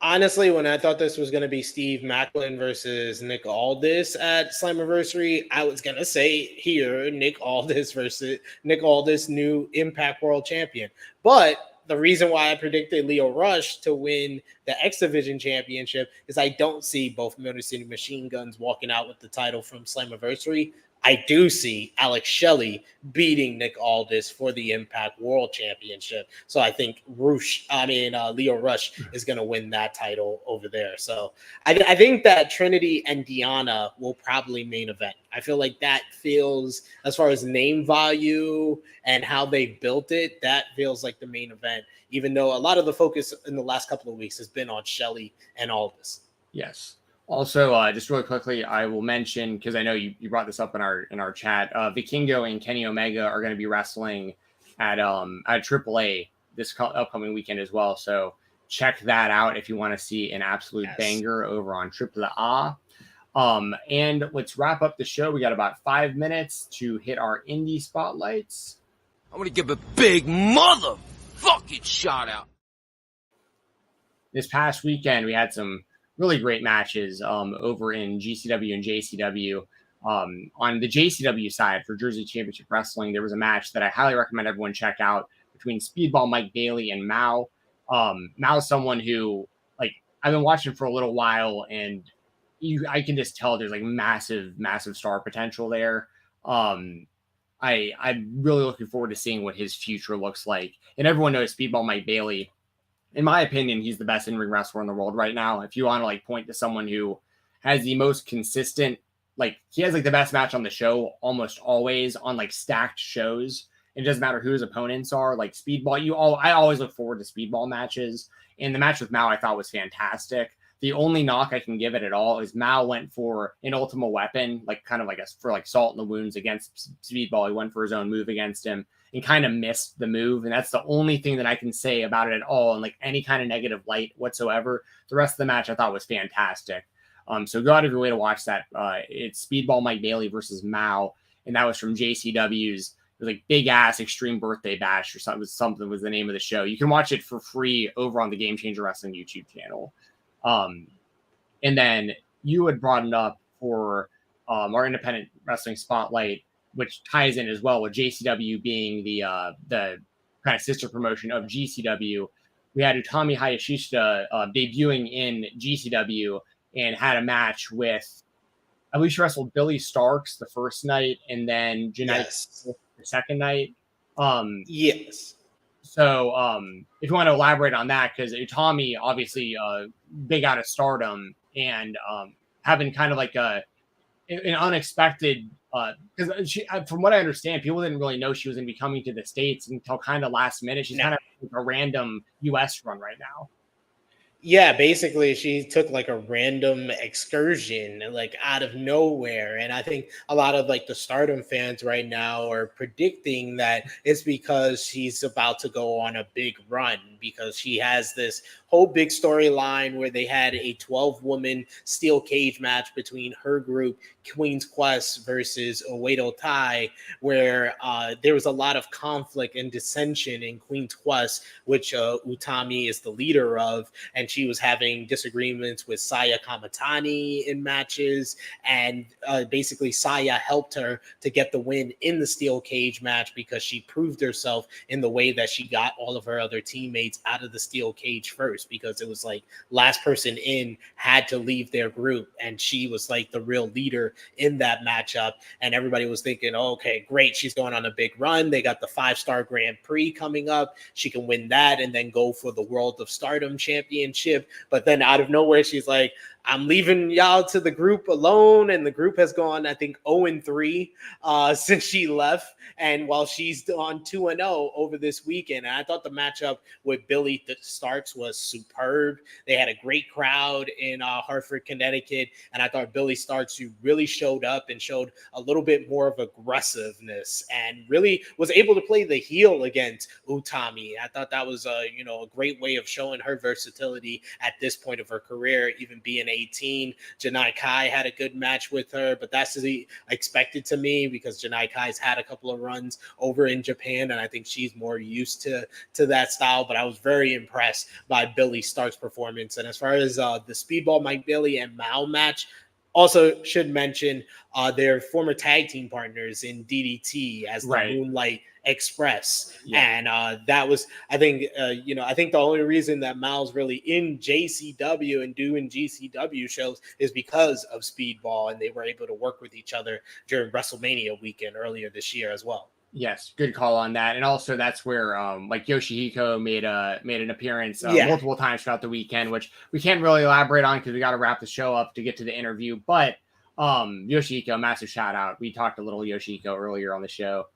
Honestly, when I thought this was going to be Steve Macklin versus Nick Aldis at Slammiversary, I was going to say here, Nick Aldis, new Impact World Champion. But the reason why I predicted Lio Rush to win the X Division Championship is I don't see both Motor City Machine Guns walking out with the title from Slammiversary. I do see Alex Shelley beating Nick Aldis for the Impact World Championship. So I think Lio Rush is going to win that title over there. So I think that Trinity and Deanna will probably main event. I feel like that feels, as far as name value and how they built it, that feels like the main event, even though a lot of the focus in the last couple of weeks has been on Shelley and Aldis. Yes. Also, just really quickly, I will mention, because I know you brought this up in our chat, Vikingo and Kenny Omega are going to be wrestling at AAA this upcoming weekend as well. So check that out if you want to see an absolute banger over on AAA. And let's wrap up the show. We got about 5 minutes to hit our indie spotlights. I'm going to give a big motherfucking shout out. This past weekend, we had some really great matches over in GCW and JCW. On the JCW side for Jersey Championship Wrestling, there was a match that I highly recommend everyone check out between Speedball Mike Bailey and Mao. Mao's someone who, like, I've been watching for a little while, and I can just tell there's like massive star potential there. I'm really looking forward to seeing what his future looks like. And everyone knows Speedball Mike Bailey. In my opinion, he's the best in-ring wrestler in the world right now. If you want to like point to someone who has the most consistent, like he has like the best match on the show almost always on like stacked shows. It doesn't matter who his opponents are. Like Speedball, I always look forward to Speedball matches. And the match with Mao I thought was fantastic. The only knock I can give it at all is Mao went for an Ultimate Weapon, like kind of like for like salt in the wounds against Speedball. He went for his own move against him and kind of missed the move. And that's the only thing that I can say about it at all. And like any kind of negative light whatsoever. The rest of the match I thought was fantastic. So go out of your way to watch that. It's Speedball Mike Bailey versus Mao. And that was from JCW's. It was like Big Ass Extreme Birthday Bash or something was the name of the show. You can watch it for free over on the Game Changer Wrestling YouTube channel. And then you had brought it up for our independent wrestling spotlight, which ties in as well with JCW being the kind of sister promotion of GCW. We had Utami Hayashishita debuting in GCW and had a match with, I believe she wrestled Billy Starks the first night and then Janette the second night. Yes. So if you want to elaborate on that, because Utami obviously big out of stardom and having kind of like an unexpected, because she, from what I understand, people didn't really know she was going to be coming to the States until kind of last minute. She's kind of like a random US run right now. Yeah, basically she took like a random excursion like out of nowhere. And I think a lot of like the Stardom fans right now are predicting that it's because she's about to go on a big run because she has this whole big storyline where they had a 12-woman steel cage match between her group, Queen's Quest versus Oedo Tai, where there was a lot of conflict and dissension in Queen's Quest, which Utami is the leader of, and she was having disagreements with Saya Kamatani in matches, and basically Saya helped her to get the win in the steel cage match because she proved herself in the way that she got all of her other teammates out of the steel cage first, because it was like last person in had to leave their group, and she was like the real leader in that matchup. And everybody was thinking, oh, okay, great, she's going on a big run. They got the 5-star Grand Prix coming up. She can win that and then go for the World of Stardom Championship. But then out of nowhere, she's like, I'm leaving y'all to the group alone, and the group has gone, I think, 0-3 since she left, and while she's on 2-0 over this weekend. And I thought the matchup with Billy Starks was superb. They had a great crowd in Hartford, Connecticut, and I thought Billy Starks really showed up and showed a little bit more of aggressiveness and really was able to play the heel against Utami. I thought that was a great way of showing her versatility at this point of her career, even being 18. Janai Kai had a good match with her, but that's expected to me because Janai Kai's had a couple of runs over in Japan, and I think she's more used to that style. But I was very impressed by Billy Stark's performance. And as far as the Speedball Mike Bailey and Mao match, also should mention their former tag team partners in DDT as the Moonlight Express. And that was, I think the only reason that Mal's really in JCW and doing GCW shows is because of Speedball, and they were able to work with each other during WrestleMania weekend earlier this year as well. Yes, good call on that. And also that's where like Yoshihiko made an appearance multiple times throughout the weekend, which we can't really elaborate on because we got to wrap the show up to get to the interview. But Yoshihiko, massive shout out. We talked a little Yoshihiko earlier on the show.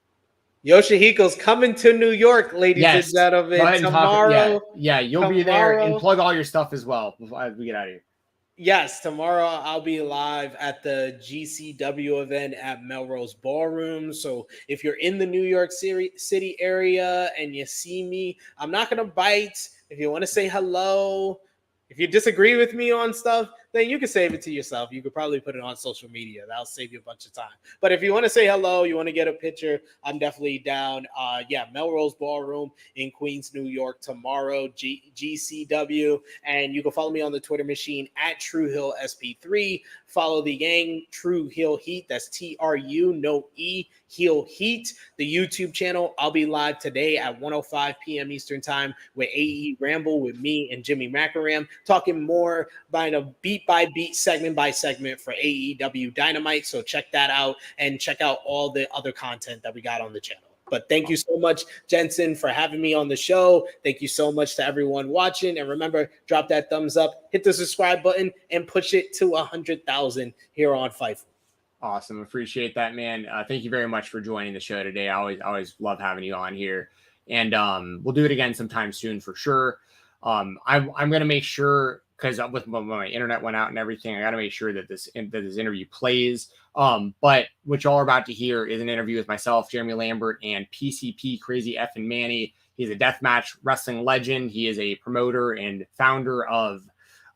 Yoshihiko's coming to New York, ladies and gentlemen, tomorrow. You'll be there, and plug all your stuff as well before we get out of here. Yes, tomorrow I'll be live at the GCW event at Melrose Ballroom. So if you're in the New York City area and you see me, I'm not going to bite. If you want to say hello, if you disagree with me on stuff, then you can save it to yourself. You could probably put it on social media. That'll save you a bunch of time. But if you want to say hello, you want to get a picture, I'm definitely down. Melrose Ballroom in Queens, New York tomorrow, GCW. And you can follow me on the Twitter machine at TrueHillSP3. Follow the gang, True Hill Heat. That's TRU, no E, Heel Heat. The YouTube channel, I'll be live today at 1:05 p.m. Eastern Time with AE Ramble with me and Jimmy Macaram, talking more by a beat by beat, segment by segment for AEW Dynamite. So check that out and check out all the other content that we got on the channel. But thank you so much, Jensen, for having me on the show. Thank you so much to everyone watching. And remember, drop that thumbs up, hit the subscribe button, and push it to 100,000 here on FITE. Awesome. Appreciate that, man. Thank you very much for joining the show today. I always love having you on here. And we'll do it again sometime soon for sure. I'm going to make sure, because with my internet went out and everything, I got to make sure that this interview plays. But what y'all are about to hear is an interview with myself, Jeremy Lambert, and PCP Crazy Manny. He's a deathmatch wrestling legend. He is a promoter and founder of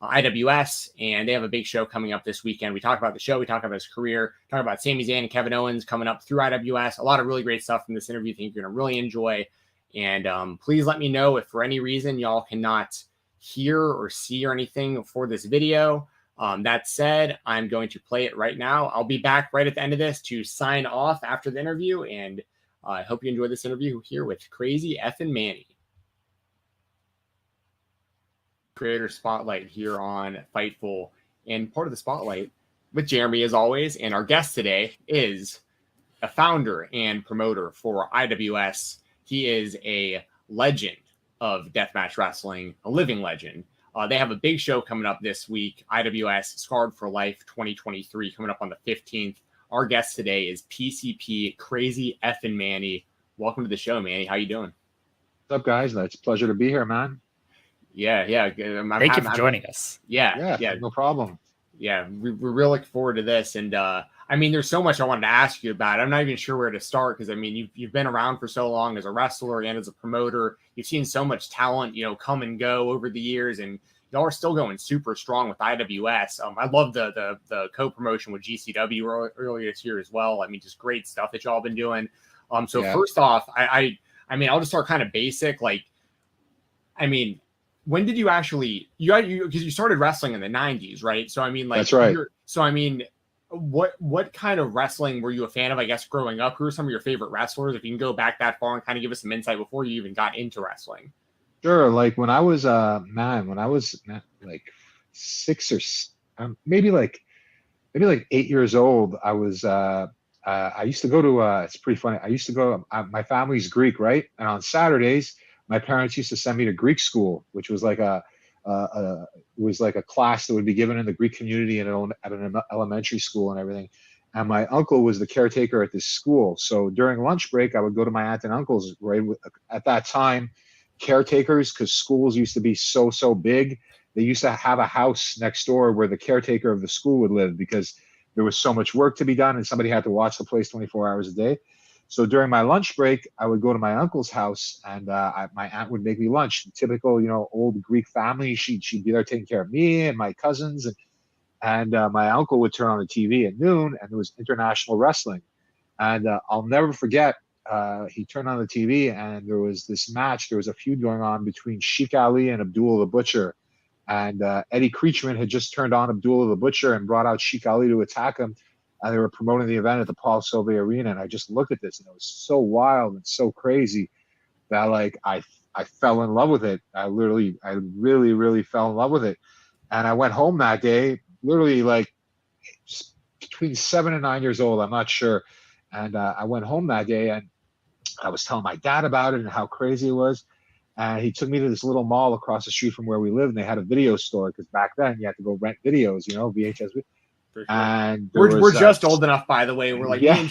IWS, and they have a big show coming up this weekend. We talk about the show, we talk about his career, talk about Sami Zayn and Kevin Owens coming up through IWS. A lot of really great stuff from this interview. I think you're going to really enjoy. And please let me know if for any reason y'all cannot hear or see or anything for this video. That said, I'm going to play it right now. I'll be back right at the end of this to sign off after the interview, and I hope you enjoy this interview here with Crazy Manny. Creator Spotlight here on Fightful, and part of the spotlight with Jeremy as always. And our guest today is a founder and promoter for IWS. He is a legend of deathmatch wrestling, a living legend. They have a big show coming up this week, IWS Scarred for Life 2023, coming up on the 15th. Our guest today is PCP Crazy Manny. Welcome to the show, Manny. How you doing? What's up, guys? It's a pleasure to be here, man. Yeah. Thank you for joining us. Yeah, no problem. Yeah, we're real looking forward to this. And I I mean, there's so much I wanted to ask you about. I'm not even sure where to start because I mean, you've been around for so long as a wrestler and as a promoter. You've seen so much talent, come and go over the years, and y'all are still going super strong with IWS. I love the co-promotion with GCW earlier this year as well. I mean, just great stuff that y'all been doing. So first off, I mean, I'll just start kind of basic. Like, I mean, when did you actually because you started wrestling in the 90s, right? So I mean, like, that's right. So I mean, what kind of wrestling were you a fan of, I guess, growing up? Who are some of your favorite wrestlers? If you can go back that far and kind of give us some insight before you even got into wrestling. Sure. Like when I was like 6 or maybe like 8 years old, I was I used to go to it's pretty funny. I used to go. My family's Greek, right? And on Saturdays, my parents used to send me to Greek school, which was like a class that would be given in the Greek community at an elementary school and everything. And my uncle was the caretaker at this school. So during lunch break, I would go to my aunt and uncle's. Right at that time, caretakers, because schools used to be so big, they used to have a house next door where the caretaker of the school would live because there was so much work to be done and somebody had to watch the place 24 hours a day. So during my lunch break, I would go to my uncle's house and my aunt would make me lunch. Typical, old Greek family. She'd be there taking care of me and my cousins. And my uncle would turn on the TV at noon and there was international wrestling. And I'll never forget, he turned on the TV and there was this match. There was a feud going on between Sheik Ali and Abdullah the Butcher. And Eddie Creechman had just turned on Abdullah the Butcher and brought out Sheik Ali to attack him. And they were promoting the event at the Paul Silva Arena. And I just looked at this and it was so wild and so crazy that like I fell in love with it. I really, really fell in love with it. And I went home that day, literally like between 7 and 9 years old. I'm not sure. And I went home that day and I was telling my dad about it and how crazy it was. And he took me to this little mall across the street from where we lived. And they had a video store because back then you had to go rent videos, VHS. Sure. And we're just old enough, by the way. We're like yeah.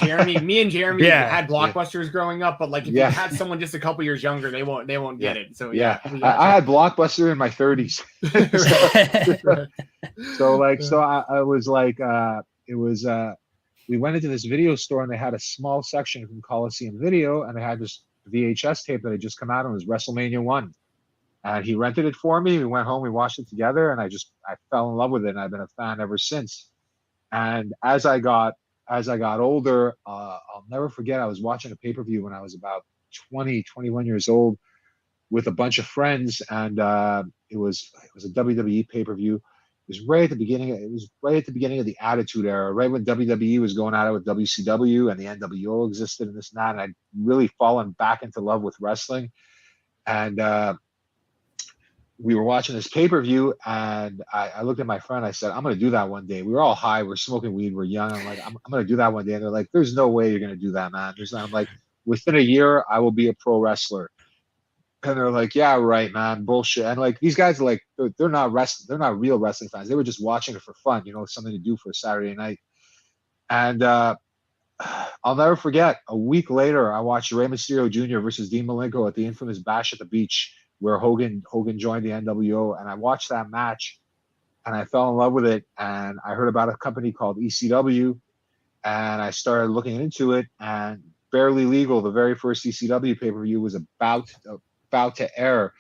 me and Jeremy had Blockbusters yeah. growing up, but like if you had someone just a couple years younger, they won't get it. So I had Blockbuster in my 30s. So I was like it was we went into this video store and they had a small section from Coliseum Video and they had this VHS tape that had just come out and it was WrestleMania 1. And he rented it for me. We went home, we watched it together, and I fell in love with it, and I've been a fan ever since. And as I got older, I'll never forget, I was watching a pay-per-view when I was about 20, 21 years old with a bunch of friends, and it was a WWE pay-per-view. It was right at the beginning of the Attitude Era, right when WWE was going at it with WCW and the NWO existed and this and that, and I'd really fallen back into love with wrestling. And we were watching this pay-per-view and I looked at my friend. I said, I'm going to do that one day. We were all high. We're smoking weed. We're young. I'm like, I'm going to do that one day. And they're like, there's no way you're going to do that, man. I'm like, within a year, I will be a pro wrestler. And they're like, yeah, right, man. Bullshit. And like, these guys are like, they're not real wrestling fans. They were just watching it for fun, something to do for a Saturday night. And I'll never forget, a week later, I watched Rey Mysterio Jr. versus Dean Malenko at the infamous Bash at the Beach, where Hogan joined the NWO, and I watched that match and I fell in love with it. And I heard about a company called ECW and I started looking into it, and Barely Legal, the very first ECW pay-per-view, was about to air.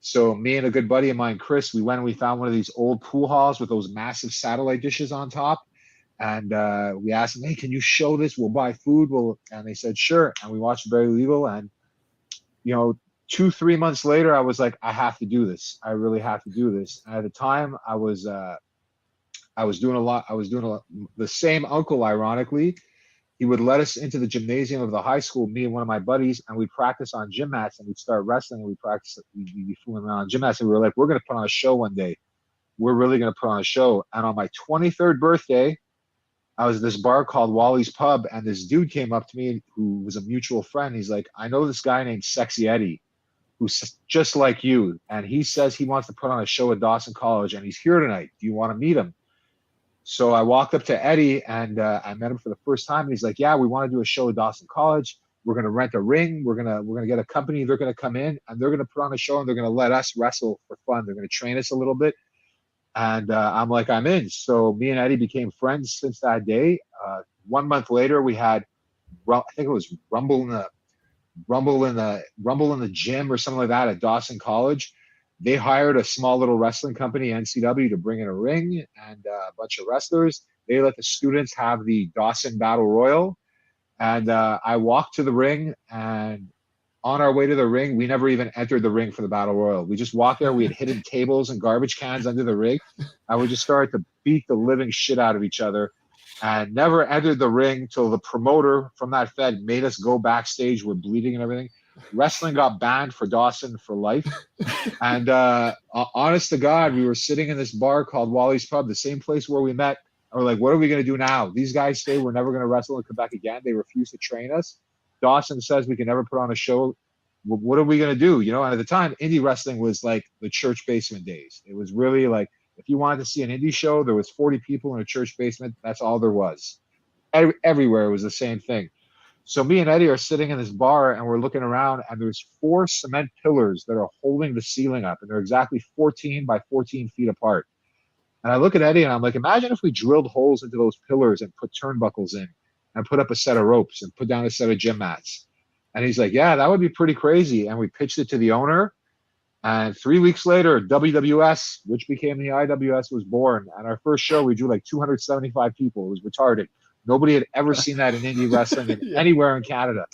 So me and a good buddy of mine, Chris, we went and we found one of these old pool halls with those massive satellite dishes on top. And we asked them, hey, can you show this? We'll buy food. And they said, sure. And we watched Barely Legal, and 2-3 months later, I was like, I have to do this. I really have to do this. And at the time, I was doing a lot. The same uncle, ironically, he would let us into the gymnasium of the high school, me and one of my buddies, and we'd practice on gym mats, and we'd start wrestling, and we'd be fooling around on gym mats, and we were like, we're going to put on a show one day. We're really going to put on a show. And on my 23rd birthday, I was at this bar called Wally's Pub, and this dude came up to me who was a mutual friend. He's like, I know this guy named Sexy Eddie, who's just like you, and he says he wants to put on a show at Dawson College, and he's here tonight. Do you want to meet him? So I walked up to Eddie, and I met him for the first time, and he's like, yeah, we want to do a show at Dawson College. We're going to rent a ring. We're gonna get a company. They're going to come in, and they're going to put on a show, and they're going to let us wrestle for fun. They're going to train us a little bit. And I'm like, I'm in. So me and Eddie became friends since that day. 1 month later, we had, I think it was Rumble in the gym or something like that at Dawson College. They hired a small little wrestling company, NCW, to bring in a ring and a bunch of wrestlers. They let the students have the Dawson Battle Royal. And I walked to the ring, and on our way to the ring, we never even entered the ring for the Battle Royal. We just walked there. We had hidden tables and garbage cans under the ring. And we just started to beat the living shit out of each other and never entered the ring till the promoter from that Fed made us go backstage. We're bleeding and everything. Wrestling got banned for Dawson for life. And honest to God, we were sitting in this bar called Wally's Pub, the same place where we met. And we're like, what are we going to do now? These guys say we're never going to wrestle and come back again. They refuse to train us. Dawson says we can never put on a show. What are we going to do? You know, and at the time, indie wrestling was like the church basement days. It was really like, if you wanted to see an indie show, there was 40 people in a church basement. That's all there was. Everywhere it was the same thing. So me and Eddie are sitting in this bar, and we're looking around, and there's 4 cement pillars that are holding the ceiling up, and they're exactly 14 by 14 feet apart. And I look at Eddie, and I'm like, imagine if we drilled holes into those pillars and put turnbuckles in and put up a set of ropes and put down a set of gym mats. And he's like, yeah, that would be pretty crazy. And we pitched it to the owner. And 3 weeks later, WWS, which became the IWS, was born. And our first show, we drew like 275 people. It was retarded. Nobody had ever seen that in indie wrestling anywhere in Canada.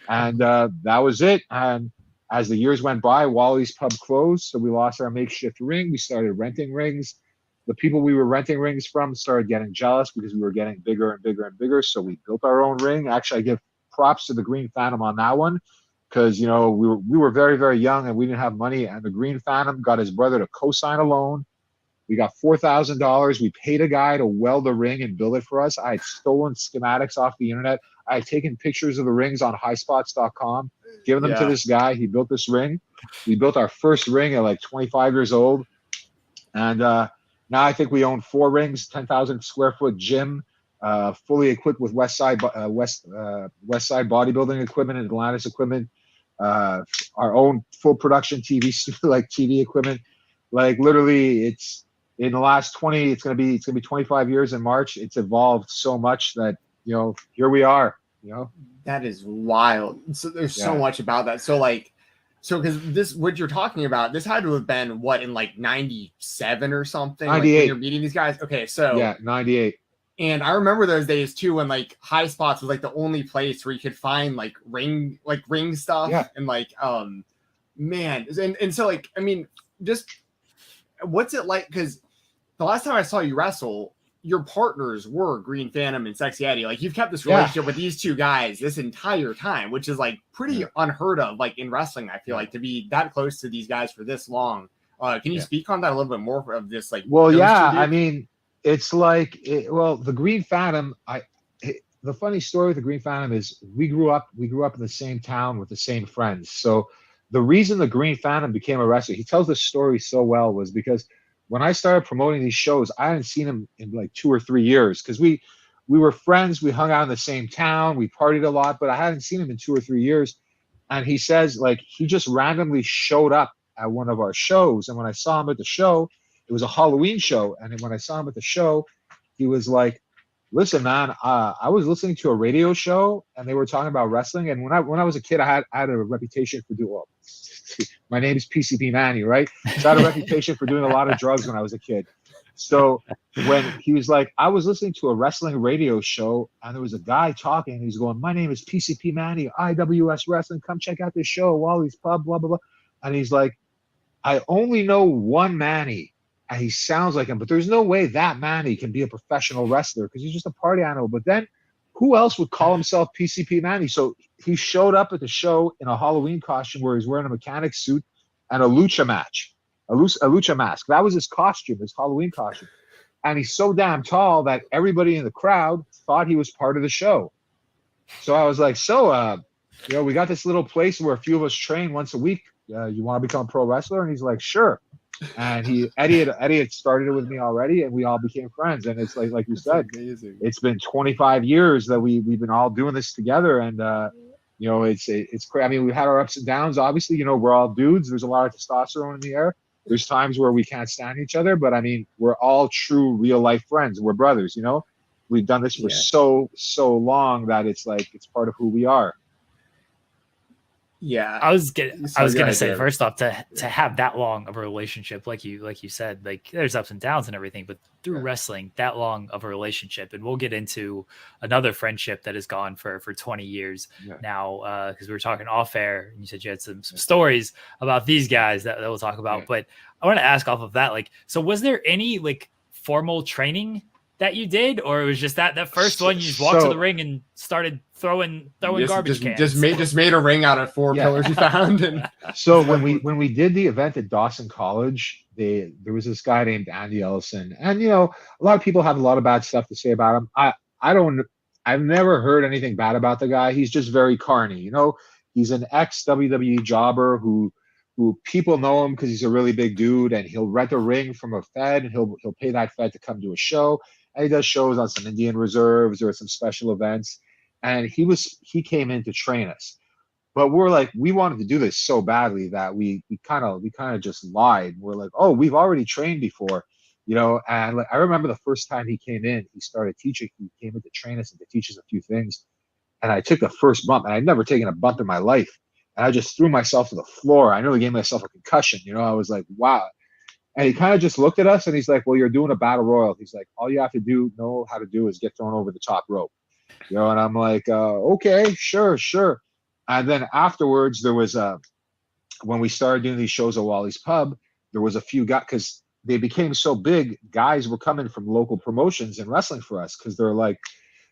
And that was it. And as the years went by, Wally's Pub closed. So we lost our makeshift ring. We started renting rings. The people we were renting rings from started getting jealous because we were getting bigger and bigger and bigger. So we built our own ring. Actually, I give props to the Green Phantom on that one, because, you know, we were very, very young and we didn't have money. And the Green Phantom got his brother to co-sign a loan. We got $4,000. We paid a guy to weld the ring and build it for us. I had stolen schematics off the internet. I had taken pictures of the rings on highspots.com, given them to this guy. He built this ring. We built our first ring at like 25 years old. And now I think we own 4 rings, 10,000 square foot gym, fully equipped with West Side bodybuilding equipment and Atlantis equipment, our own full production TV equipment. Like literally, it's in the last 20. It's gonna be 25 years in March. It's evolved so much that, you know, here we are. You know, that is wild. So there's so much about that. So like. So, because this, what you're talking about, this had to have been what, in like 97 or something? 98. Like when you're meeting these guys? Okay, so. Yeah, 98. And I remember those days too, when like High Spots was like the only place where you could find like ring stuff. Yeah. And like, man. And so like, I mean, just what's it like? Because the last time I saw you wrestle, your partners were Green Phantom and Sexy Eddie. Like, you've kept this relationship with these 2 guys this entire time, which is like pretty unheard of, like in wrestling. I feel like to be that close to these guys for this long. Can you speak on that a little bit more of this? Like, well, I mean, it's like, the Green Phantom. The funny story with the Green Phantom is we grew up in the same town with the same friends. So the reason the Green Phantom became a wrestler, he tells this story so well, was because when I started promoting these shows, I hadn't seen him in like 2 or 3 years, because we were friends. We hung out in the same town. We partied a lot, but I hadn't seen him in 2 or 3 years. And he says, like, he just randomly showed up at one of our shows. And when I saw him at the show, it was a Halloween show. And when I saw him at the show, he was like, listen, man, I was listening to a radio show and they were talking about wrestling. And when I was a kid, I had a reputation for my name is PCP Manny, right? So I had a reputation for doing a lot of drugs when I was a kid. So when he was like, I was listening to a wrestling radio show and there was a guy talking and he's going, my name is PCP Manny, IWS Wrestling. Come check out this show, Wally's Pub, blah, blah, blah. And he's like, I only know one Manny and he sounds like him, but there's no way that Manny can be a professional wrestler because he's just a party animal. But then who else would call himself PCP Manny? So he showed up at the show in a Halloween costume where he's wearing a mechanic suit and a lucha mask. That was his costume, his Halloween costume. And he's so damn tall that everybody in the crowd thought he was part of the show. So I was like, we got this little place where a few of us train once a week. You want to become a pro wrestler? And he's like, sure. And Eddie had started it with me already, and we all became friends. And it's like you said, amazing. It's been 25 years that we've been all doing this together, and it's crazy. I mean, we've had our ups and downs. Obviously, we're all dudes. There's a lot of testosterone in the air. There's times where we can't stand each other, but I mean, we're all true real life friends. We're brothers, We've done this for Yeah. so long that it's like it's part of who we are. Yeah. I was gonna say, David. first off, to have that long of a relationship, like you said, like there's ups and downs and everything, but through wrestling, that long of a relationship, and we'll get into another friendship that has gone for 20 years now, because we were talking off air, and you said you had some stories about these guys that we'll talk about. But I want to ask off of that, like, so was there any like formal training that you did, or it was just that first one you just walked to the ring and started throwing garbage cans? Just made a ring out of 4 pillars you found. And so when we did the event at Dawson College, there was this guy named Andy Ellison, and a lot of people have a lot of bad stuff to say about him. I've never heard anything bad about the guy. He's just very carny. He's an ex WWE jobber who people know him because he's a really big dude, and he'll rent a ring from a Fed, and he'll pay that Fed to come to a show. And he does shows on some Indian reserves or some special events. And he came in to train us. But we wanted to do this so badly that we kind of just lied. We're like, oh, we've already trained before, and I remember the first time he came in, he started teaching. He came in to train us and to teach us a few things. And I took the first bump, and I'd never taken a bump in my life. And I just threw myself to the floor. I nearly gave myself a concussion. I was like, wow. And he kind of just looked at us, and he's like, well, you're doing a battle royal. He's like, all you have to know how to do is get thrown over the top rope. And I'm like, okay, sure. And then afterwards, there was when we started doing these shows at Wally's Pub, there was a few guys, because they became so big, guys were coming from local promotions and wrestling for us, because they're like,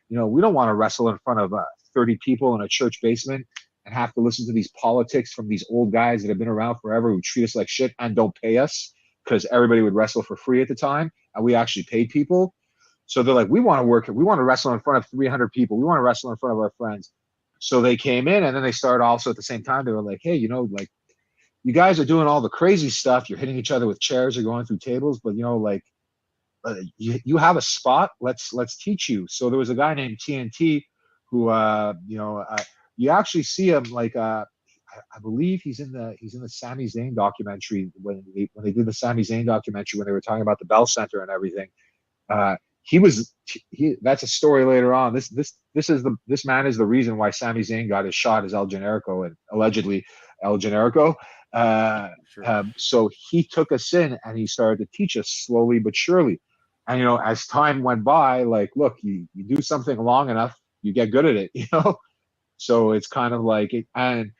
we don't want to wrestle in front of 30 people in a church basement and have to listen to these politics from these old guys that have been around forever who treat us like shit and don't pay us, because everybody would wrestle for free at the time, and we actually paid people. So they're like, we want to wrestle in front of 300 people. We want to wrestle in front of our friends. So they came in, and then they started also at the same time. They were like, hey, like, you guys are doing all the crazy stuff. You're hitting each other with chairs or going through tables, but you have a spot. Let's teach you. So there was a guy named TNT who, you actually see him like, I believe he's in the Sami Zayn documentary when they did the Sami Zayn documentary, when they were talking about the Bell Center and everything. That's a story later on. This man is the reason why Sami Zayn got his shot as El Generico, and allegedly El Generico. So he took us in, and he started to teach us slowly but surely. And as time went by, like, look, you do something long enough, you get good at it. So it's kind of like it. And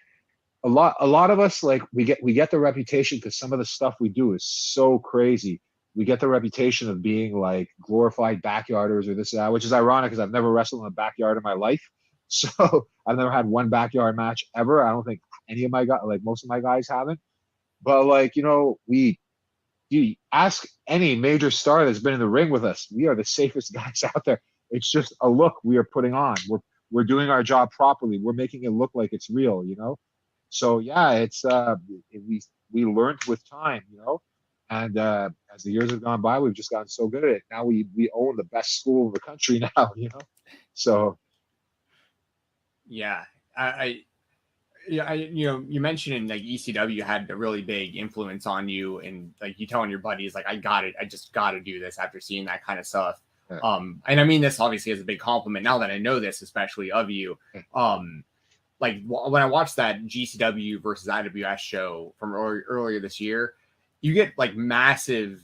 a lot of us, like, we get the reputation because some of the stuff we do is so crazy. We get the reputation of being like glorified backyarders or this and that, which is ironic because I've never wrestled in a backyard in my life. So I've never had one backyard match ever. I don't think any of my guys, like most of my guys, haven't. But like, you ask any major star that's been in the ring with us, we are the safest guys out there. It's just a look we are putting on. We're doing our job properly. We're making it look like it's real, So yeah, it's we learned with time, And as the years have gone by, we've just gotten so good at it. Now we own the best school in the country now, So yeah, you mentioned like ECW had a really big influence on you, and like you telling your buddies like, I just got to do this after seeing that kind of stuff. Yeah. And I mean this obviously as a big compliment now that I know this, especially of you. Like when I watched that GCW versus IWS show from earlier this year, you get like massive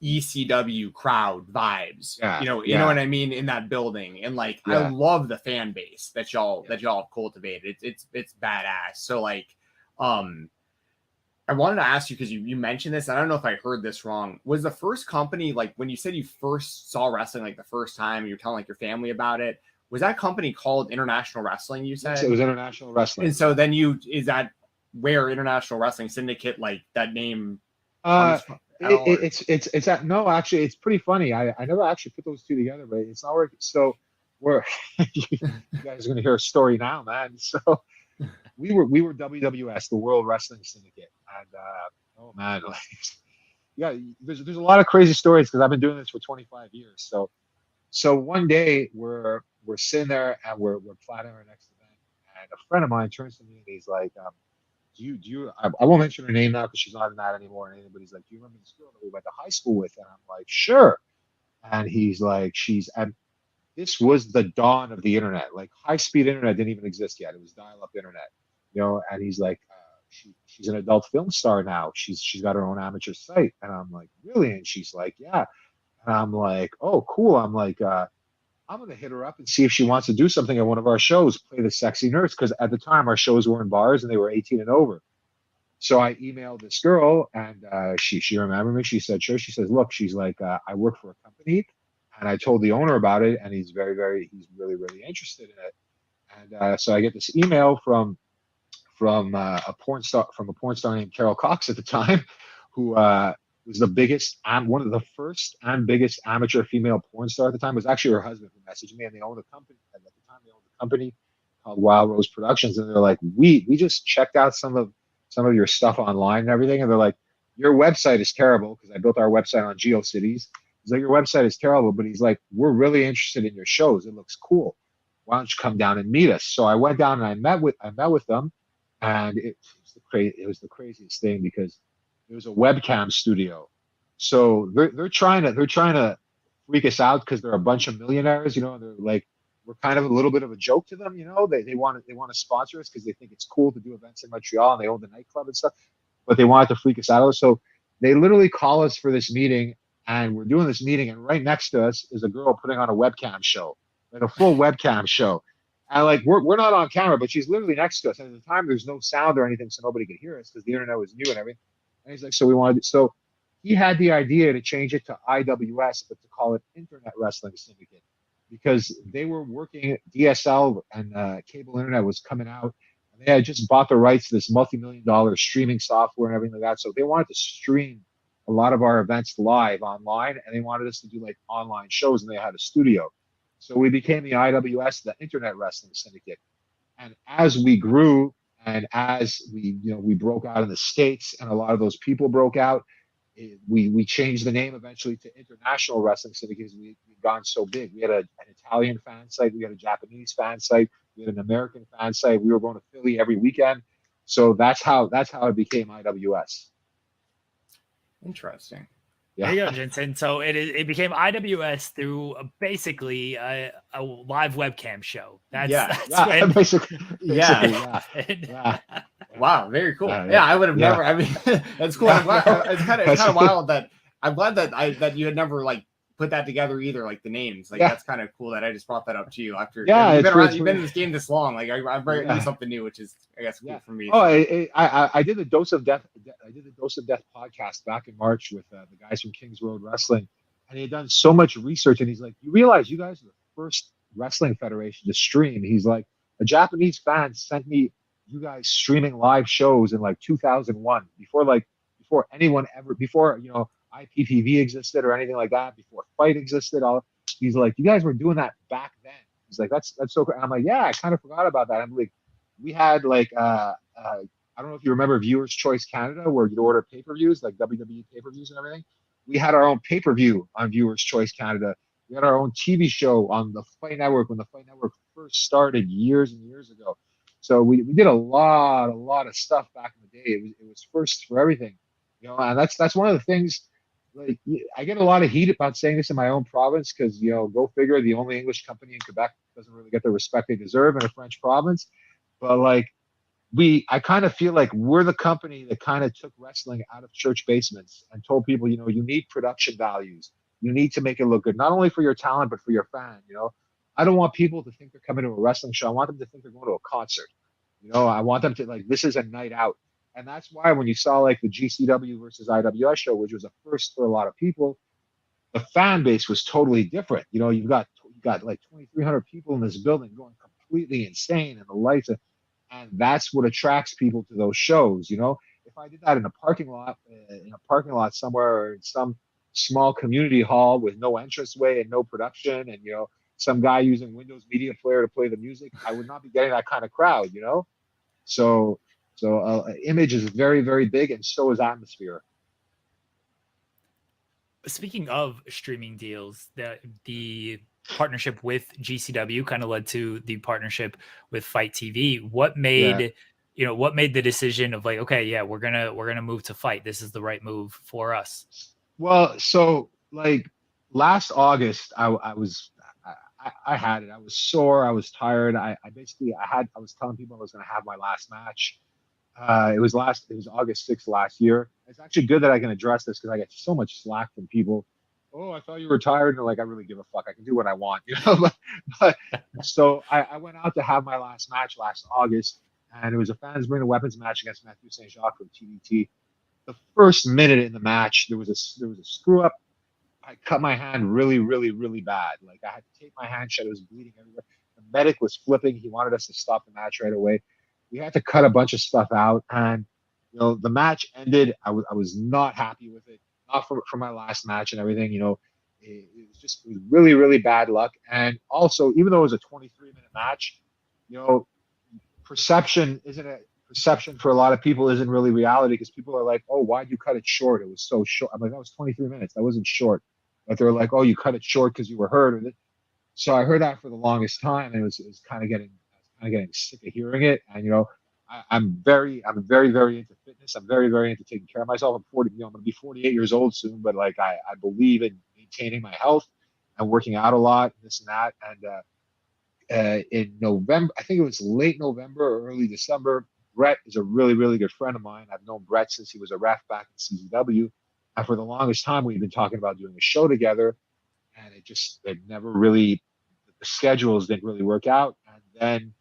ECW crowd vibes. You know what I mean, in that building. And like I love the fan base that y'all have cultivated. It's badass. So like I wanted to ask you, because you mentioned this, I don't know if I heard this wrong. Was the first company, like when you said you first saw wrestling like the first time, you're telling like your family about it, was that company called International Wrestling, you said? It was International Wrestling. And so then is that where International Wrestling Syndicate, like that name? It's at, no, actually, it's pretty funny. I never actually put those two together, but it's not working. So you guys are going to hear a story now, man. So we were WWS, the World Wrestling Syndicate. And oh man, like, yeah, there's a lot of crazy stories because I've been doing this for 25 years. So one day we're sitting there and we're planning our next event, and a friend of mine turns to me and he's like, do you I won't mention her name now because she's not in that anymore or anything, but he's like, do you remember this girl that we went to high school with? And I'm like, sure. And he's like, this was the dawn of the internet. Like high-speed internet didn't even exist yet. It was dial-up internet, And he's like, she's an adult film star now. She's got her own amateur site, and I'm like, really? And she's like, yeah. And I'm like, oh, cool. I'm like, I'm gonna hit her up and see if she wants to do something at one of our shows, play the sexy nurse, because at the time our shows were in bars and they were 18 and over. So I emailed this girl, and she remembered me. She said, sure. She says, look, she's like, I work for a company, and I told the owner about it, and he's he's really, really interested in it. And so I get this email from a porn star named Carol Cox at the time, who was the biggest and one of the first and biggest amateur female porn star at the time. It was actually her husband who messaged me, and they owned a company at the time. They owned a company called Wild Rose Productions, and they're like, we just checked out some of your stuff online and everything, and they're like, your website is terrible, because I built our website on GeoCities. He's like, your website is terrible, but he's like, we're really interested in your shows. It looks cool. Why don't you come down and meet us? So I went down and I met with them, and it was the craziest thing, because it was a webcam studio. So they're trying to freak us out, because they're a bunch of millionaires, and they're like, we're kind of a little bit of a joke to them, They want to sponsor us because they think it's cool to do events in Montreal, and they own the nightclub and stuff, but they wanted to freak us out. So they literally call us for this meeting, and we're doing this meeting, and right next to us is a girl putting on a webcam show, like a full webcam show. And like we're not on camera, but she's literally next to us. And at the time, there's no sound or anything, so nobody could hear us because the internet was new and everything. And he's like, so he had the idea to change it to IWS, but to call it Internet Wrestling Syndicate, because they were working, DSL and cable internet was coming out, and they had just bought the rights to this multi-million-dollar streaming software and everything like that. So they wanted to stream a lot of our events live online, and they wanted us to do like online shows, and they had a studio. So we became the IWS, the Internet Wrestling Syndicate. And as we grew, and as we broke out in the States, and a lot of those people broke out, we changed the name eventually to International Wrestling Syndicate, because we'd gone so big. We had an Italian fan site, we had a Japanese fan site, we had an American fan site. We were going to Philly every weekend. So that's how it became IWS. Interesting. Yeah. There you go, Jensen. So it became IWS through basically a live webcam show. Basically. Wow, very cool. I would have Yeah. never. I mean, that's cool. It's kind of wild that I'm glad that you had never like put that together either, like the names. Like that's kind of cool that I just brought that up to you after. You've been in this game this long. Like I'm very doing something new, which is I guess cool for me. Oh, I did the Dose of Death. I did the Dose of Death podcast back in March with the guys from Kings Road Wrestling, and he had done so much research. And he's like, "You realize you guys are the first wrestling federation to stream?" He's like, "A Japanese fan sent me you guys streaming live shows in like 2001, before anyone ever, before IPTV existed or anything like that, before FITE existed. He's like, you guys were doing that back then." He's like, that's so cool. And I'm like, yeah, I kind of forgot about that. I'm like, we had like I don't know if you remember Viewers Choice Canada, where you'd order pay-per-views, like WWE pay-per-views and everything. We had our own pay-per-view on Viewers Choice Canada. We had our own TV show on the FITE Network when the FITE Network first started years and years ago. So we did a lot of stuff back in the day. It was first for everything, and that's one of the things. Like, I get a lot of heat about saying this in my own province, because go figure, the only English company in Quebec doesn't really get the respect they deserve in a French province. But like I kind of feel like we're the company that kind of took wrestling out of church basements and told people, you need production values. You need to make it look good, not only for your talent but for your fan. I don't want people to think they're coming to a wrestling show. I want them to think they're going to a concert. I want them to like, this is a night out. And that's why when you saw like the GCW versus IWS show, which was a first for a lot of people, the fan base was totally different. You've got like 2,300 people in this building going completely insane, and the lights, and that's what attracts people to those shows. If I did that in a parking lot somewhere, or in some small community hall with no entranceway and no production, and some guy using Windows Media Player to play the music, I would not be getting that kind of crowd. So image is very, very big, and so is atmosphere. Speaking of streaming deals, the partnership with GCW kind of led to the partnership with FITE TV. What made the decision of like, okay, yeah, we're gonna move to FITE. This is the right move for us? Well, so like last August, I I had it. I was sore. I was tired. I was telling people I was going to have my last match. It was August 6th last year. It's actually good that I can address this because I get so much slack from people. Oh, I thought you were tired. And like, I really give a fuck. I can do what I want, but so I went out to have my last match last August, and it was a Fans Bring the Weapons match against Matthew St. Jacques from TDT. The first minute in the match, there was a screw up. I cut my hand really, really, really bad. Like, I had to tape my hand shut. It was bleeding everywhere. The medic was flipping. He wanted us to stop the match right away. We had to cut a bunch of stuff out, and the match ended. I was not happy with it. Not for my last match and everything. It was really, really bad luck. And also, even though it was a 23-minute match, perception for a lot of people isn't really reality, because people are like, oh, why'd you cut it short? It was so short. I'm like, that was 23 minutes. That wasn't short. But they're like, oh, you cut it short because you were hurt. So I heard that for the longest time, and it was kind of getting sick of hearing it. And I'm very, very into fitness. I'm very, very into taking care of myself. I'm 40. I'm going to be 48 years old soon, but like I believe in maintaining my health and working out a lot, this and that. And in November, I think it was late November or early December, Brett is a really, really good friend of mine. I've known Brett since he was a ref back in CZW. And for the longest time, we've been talking about doing a show together. And it never really, the schedules didn't really work out. And then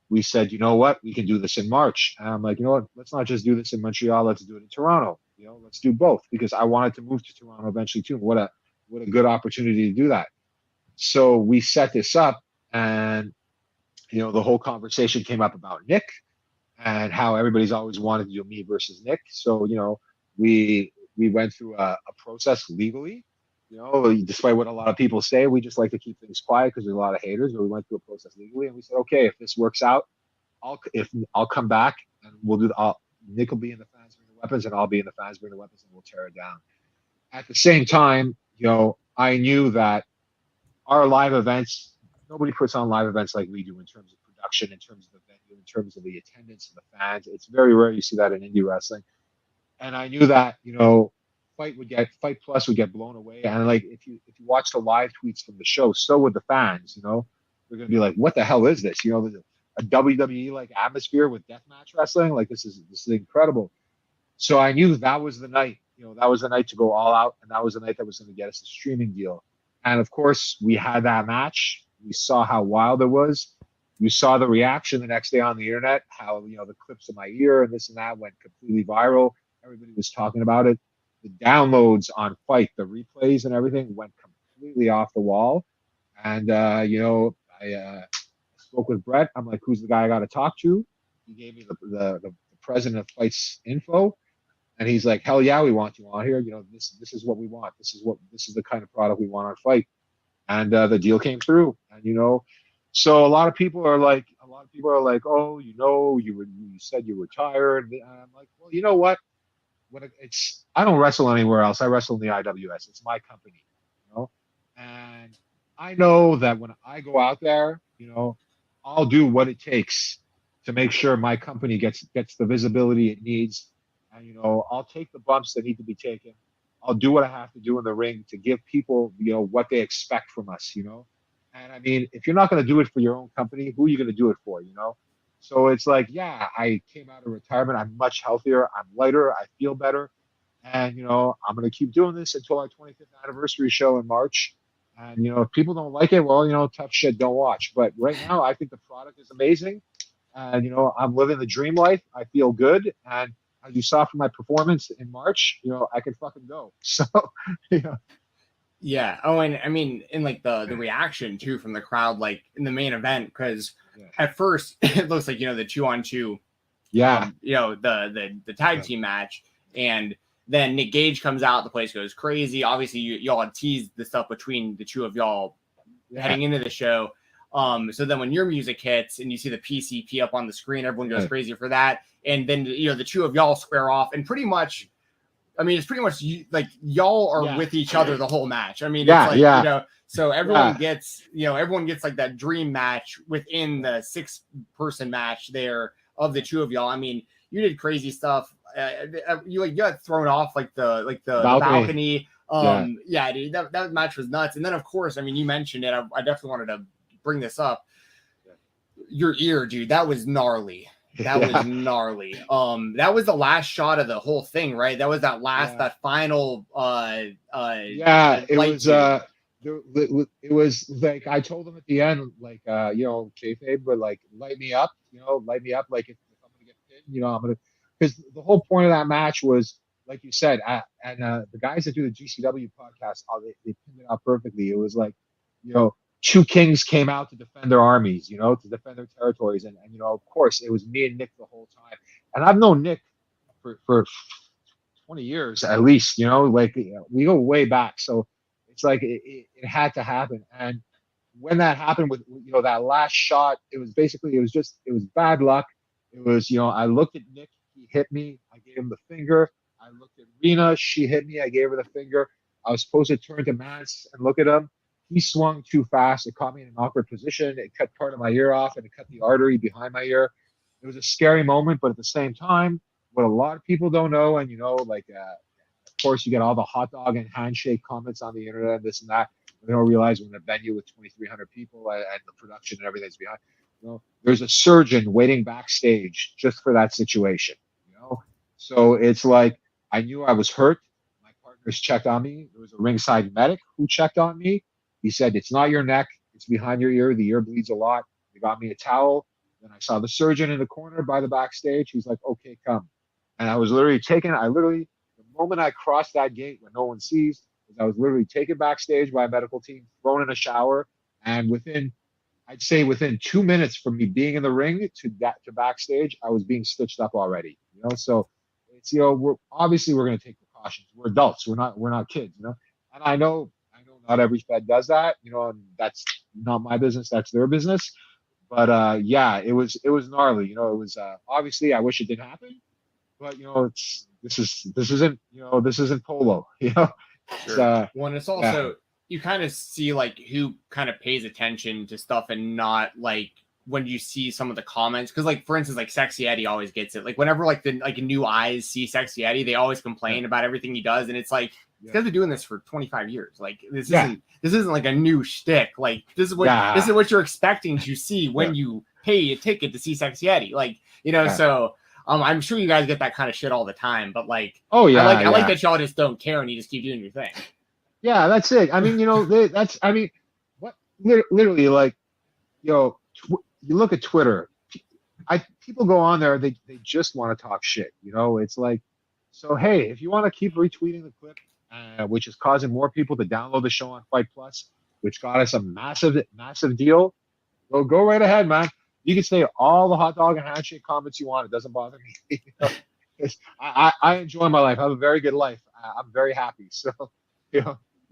we said, you know what, we can do this in March. And I'm like, you know what, let's not just do this in Montreal, let's do it in Toronto. Let's do both, because I wanted to move to Toronto eventually too. What a good opportunity to do that. So we set this up, and the whole conversation came up about Nick and how everybody's always wanted to do me versus Nick. So we went through a process legally. Despite what a lot of people say, we just like to keep things quiet because there's a lot of haters. But we went through a process legally, and we said, okay, if this works out, I'll come back and we'll do. Nick will be in the Fans Bring the Weapons, and I'll be in the Fans Bring the Weapons, and we'll tear it down. At the same time, I knew that our live events, nobody puts on live events like we do in terms of production, in terms of the venue, in terms of the attendance and the fans. It's very rare you see that in indie wrestling. And I knew that Fight Plus would get blown away, and like if you watch the live tweets from the show, so would the fans. They're gonna be like, "What the hell is this?" A WWE like atmosphere with deathmatch wrestling. Like this is incredible. So I knew that was the night. That was the night to go all out, and that was the night that was going to get us the streaming deal. And of course, we had that match. We saw how wild it was. You saw the reaction the next day on the internet. How the clips in my ear and this and that went completely viral. Everybody was talking about it. The downloads on FITE, the replays and everything went completely off the wall. And, I spoke with Brett. I'm like, who's the guy I got to talk to? He gave me the president of FITE's info. And he's like, hell yeah, we want you on here. This is what we want. This is the kind of product we want on FITE. And the deal came through. And, so a lot of people are like, oh, you said you were tired. And I'm like, well, you know what? I don't wrestle anywhere else. I wrestle in the IWS. It's my company, and I know that when I go out there, I'll do what it takes to make sure my company gets the visibility it needs. And, I'll take the bumps that need to be taken. I'll do what I have to do in the ring to give people, what they expect from us, And I mean, if you're not going to do it for your own company, who are you going to do it for, So it's like, yeah, I came out of retirement. I'm much healthier. I'm lighter. I feel better. And, I'm going to keep doing this until our 25th anniversary show in March. And, if people don't like it, well, tough shit, don't watch. But right now, I think the product is amazing. And, I'm living the dream life. I feel good. And as you saw from my performance in March, I can fucking go. So, Yeah. Oh, and I mean, in like the reaction too from the crowd, like in the main event, because at first it looks like, the 2-on-2, the tag team match, and then Nick Gage comes out, the place goes crazy. Obviously, y'all had teased the stuff between the two of y'all heading into the show. So then when your music hits and you see the PCP up on the screen, everyone goes crazy for that. And then, the two of y'all square off, and pretty much, I mean, it's pretty much like y'all are with each other the whole match. I mean, it's like, so everyone gets, everyone gets like that dream match within the 6-person match there of the two of y'all. I mean, you did crazy stuff. You got thrown off like the balcony. Yeah, dude, that match was nuts. And then, of course, I mean, you mentioned it. I definitely wanted to bring this up. Your ear, dude, that was gnarly. That was gnarly. That was the last shot of the whole thing, right? That was that final it was like I told him at the end, like kayfabe, but like light me up, like if I'm gonna get pinned, I'm gonna, because the whole point of that match was, like you said, and the guys that do the GCW podcast, they pinned it out perfectly. It was like, two kings came out to defend their armies, to defend their territories. And of course, it was me and Nick the whole time. And I've known Nick for 20 years at least, we go way back. So it's like it had to happen. And when that happened with, that last shot, it was bad luck. It was, I looked at Nick, he hit me, I gave him the finger. I looked at Rena, she hit me, I gave her the finger. I was supposed to turn to Mance and look at him. He swung too fast. It caught me in an awkward position. It cut part of my ear off, and it cut the artery behind my ear. It was a scary moment, but at the same time, what a lot of people don't know, and of course, you get all the hot dog and handshake comments on the internet, this and that. They don't realize when a venue with 2,300 people and the production and everything's behind, there's a surgeon waiting backstage just for that situation. So it's like I knew I was hurt. My partners checked on me. There was a ringside medic who checked on me. He said, it's not your neck. It's behind your ear. The ear bleeds a lot. They got me a towel. Then I saw the surgeon in the corner by the backstage. He's like, okay, come. And I was literally the moment I crossed that gate when no one sees, I was literally taken backstage by a medical team, thrown in a shower. And within 2 minutes from me being in the ring to backstage, I was being stitched up already. So it's, we're going to take precautions. We're adults. We're not kids, And I know not every Fed does that, and that's not my business. That's their business. But it was gnarly. It was obviously I wish it didn't happen, but this isn't polo. Sure. Well, it's also you kind of see like who kind of pays attention to stuff and not like when you see some of the comments, because like for instance, like Sexy Eddie always gets it. Like whenever like new eyes see Sexy Eddie, they always complain about everything he does, and it's like. These guys been doing this for 25 years. Like this isn't like a new shtick. Like this is what you're expecting to see when you pay a ticket to see Sexy Eddie. Like so I'm sure you guys get that kind of shit all the time. But like, I like that y'all just don't care and you just keep doing your thing. Yeah, that's it. I mean, what literally like, you look at Twitter. People go on there. They just want to talk shit. It's like, so hey, if you want to keep retweeting the clip. Which is causing more people to download the show on Fight Plus, which got us a massive deal. Go right ahead, man. You can say all the hot dog and handshake comments you want. It doesn't bother me. I enjoy my life. I have a very good life. I'm very happy. So,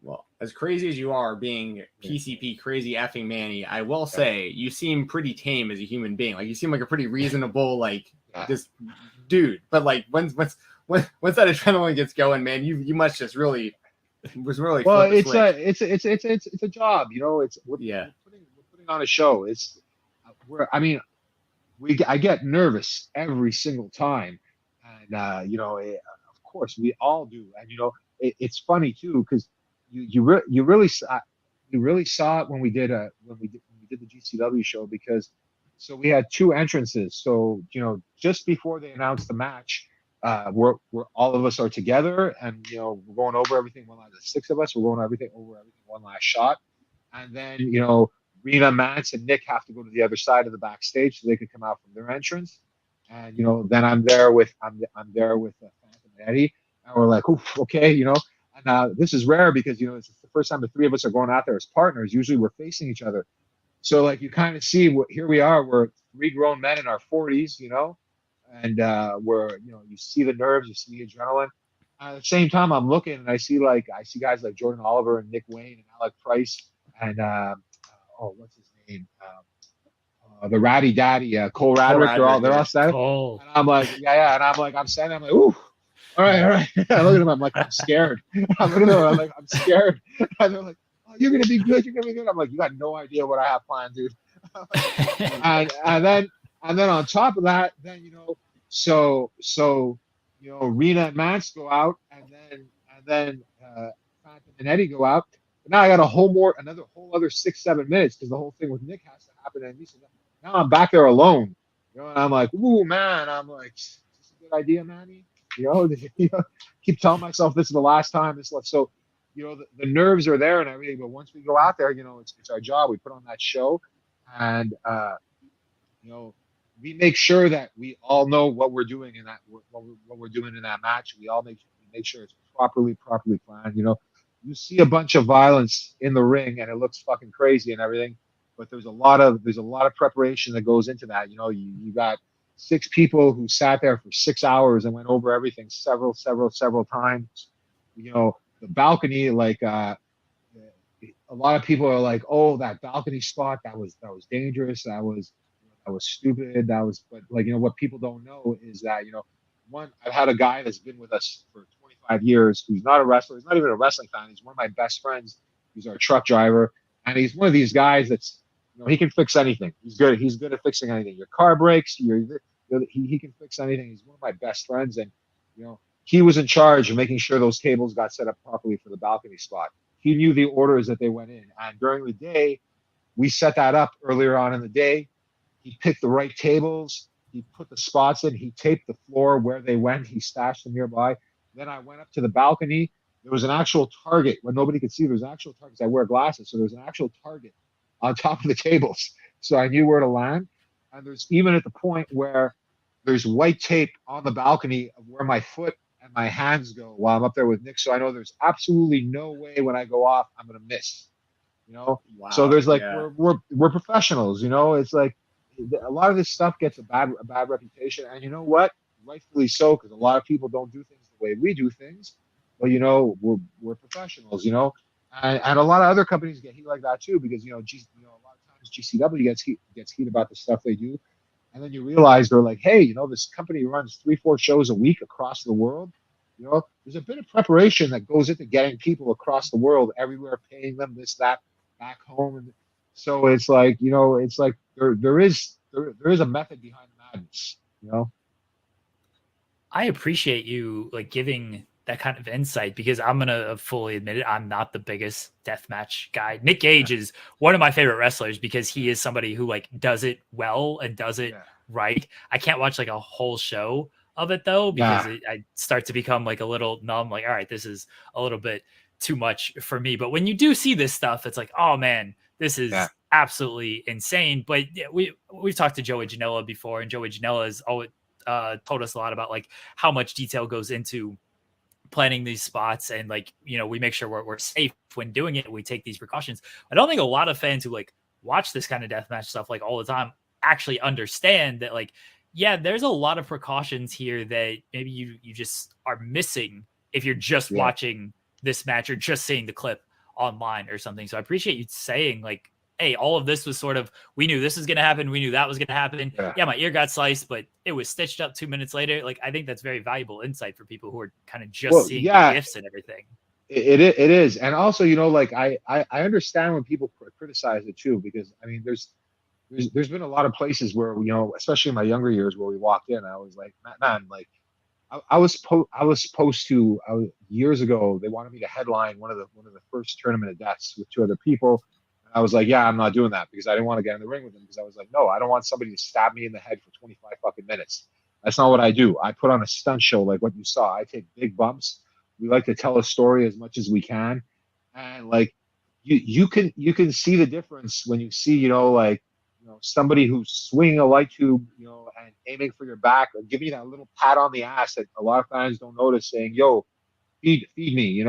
Well, as crazy as you are being PCP Crazy effing Manny, I will say you seem pretty tame as a human being. Like you seem like a pretty reasonable, this dude. But like once that adrenaline gets going, man, you must just really well. It's a job, we're putting on a show. I get nervous every single time, and of course we all do, and it's funny too because you really saw it when we did the GCW show, because so we had two entrances. So just before they announced the match. We're all of us are together, and we're going over everything. There's 6 of us. We're going over everything one last shot, and then Rena, Mance, and Nick have to go to the other side of the backstage so they can come out from their entrance. And then I'm there with Phantom and Eddie, and we're like, oof, okay, And this is rare because it's the first time the 3 of us are going out there as partners. Usually we're facing each other, so like you kind of see here we are. We're 3 grown men in our 40s, And you see the nerves, you see the adrenaline. At the same time, I'm looking and I see guys like Jordan Oliver and Nick Wayne and Alec Price and what's his name? The Ratty Daddy, Cole Radrick. They're all set. And I'm like, and I'm standing. I'm like, ooh, all right. I look at them. I'm like, I'm scared. I'm like, I'm scared. And they're like, oh, you're gonna be good. You're gonna be good. I'm like, you got no idea what I have planned, dude. And then on top of that, then Rena and Mance go out, and then Phantom and Eddie go out. But now I got another whole other 6-7 minutes because the whole thing with Nick has to happen. And now I'm back there alone. You know, and I'm like, ooh, man. I'm like, is this a good idea, Manny? Keep telling myself this is the last time this left. So, the nerves are there and everything. But once we go out there, it's our job. We put on that show, and we make sure that we all know what we're doing in that what we're doing in that match. We make sure it's properly planned. You see a bunch of violence in the ring and it looks fucking crazy and everything, but there's a lot of preparation that goes into that. You got 6 people who sat there for 6 hours and went over everything several times. The balcony, like a lot of people are like, oh, that balcony spot, that was dangerous, that was stupid, but what people don't know is that one, I've had a guy that's been with us for 25 years who's not a wrestler, he's not even a wrestling fan, he's one of my best friends, he's our truck driver, and he's one of these guys that's he can fix anything. He's good at fixing anything. Your car breaks, he can fix anything. He's one of my best friends, and he was in charge of making sure those tables got set up properly for the balcony spot. He knew the orders that they went in, and during the day, we set that up earlier on in the day. He picked the right tables. He put the spots in. He taped the floor where they went. He stashed them nearby. Then I went up to the balcony. There was an actual target when nobody could see. There was an actual target. I wear glasses, so there was an actual target on top of the tables. So I knew where to land. And there's even at the point where there's white tape on the balcony of where my foot and my hands go while I'm up there with Nick. So I know there's absolutely no way when I go off I'm gonna miss. Wow. So there's we're professionals. It's like a lot of this stuff gets a bad reputation, and you know what? Rightfully so, because a lot of people don't do things the way we do things. But we're professionals, and a lot of other companies get heat like that too, because a lot of times GCW gets heat about the stuff they do, and then you realize they're like, hey, this company runs 3-4 shows a week across the world. There's a bit of preparation that goes into getting people across the world, everywhere, paying them this, that, back home, and so it's like it's like there is a method behind the madness. I appreciate you giving that kind of insight, because I'm gonna fully admit it, I'm not the biggest deathmatch guy. Nick Gage is one of my favorite wrestlers because he is somebody who does it well and does it right. I can't watch a whole show of it though, because I start to become a little numb. All right, this is a little bit too much for me. But when you do see this stuff, it's like, oh man, this is absolutely insane. But we've talked to Joey Janela before, and Joey Janela has always told us a lot about how much detail goes into planning these spots, and we make sure we're safe when doing it. We take these precautions. I don't think a lot of fans who watch this kind of deathmatch stuff all the time actually understand that there's a lot of precautions here that maybe you just are missing if you're just watching this match or just seeing the clip online or something. So I appreciate you saying hey, all of this was sort of, we knew this was going to happen. We knew that was going to happen. Yeah, my ear got sliced, but it was stitched up 2 minutes later. I think that's very valuable insight for people who are kind of just seeing the gifts and everything. It is. And also, I understand when people criticize it too, because I mean, there's been a lot of places where, especially in my younger years where we walked in, I was like, man, I was supposed to, years ago, they wanted me to headline one of the first Tournament of Deaths with 2 other people. I was like, yeah, I'm not doing that, because I didn't want to get in the ring with them, because I was like, no, I don't want somebody to stab me in the head for 25 fucking minutes. That's not what I do. I put on a stunt show like what you saw. I take big bumps. We like to tell a story as much as we can. And you can see the difference when you see, somebody who's swinging a light tube, and aiming for your back, or giving you that little pat on the ass that a lot of fans don't notice, saying, yo, feed me,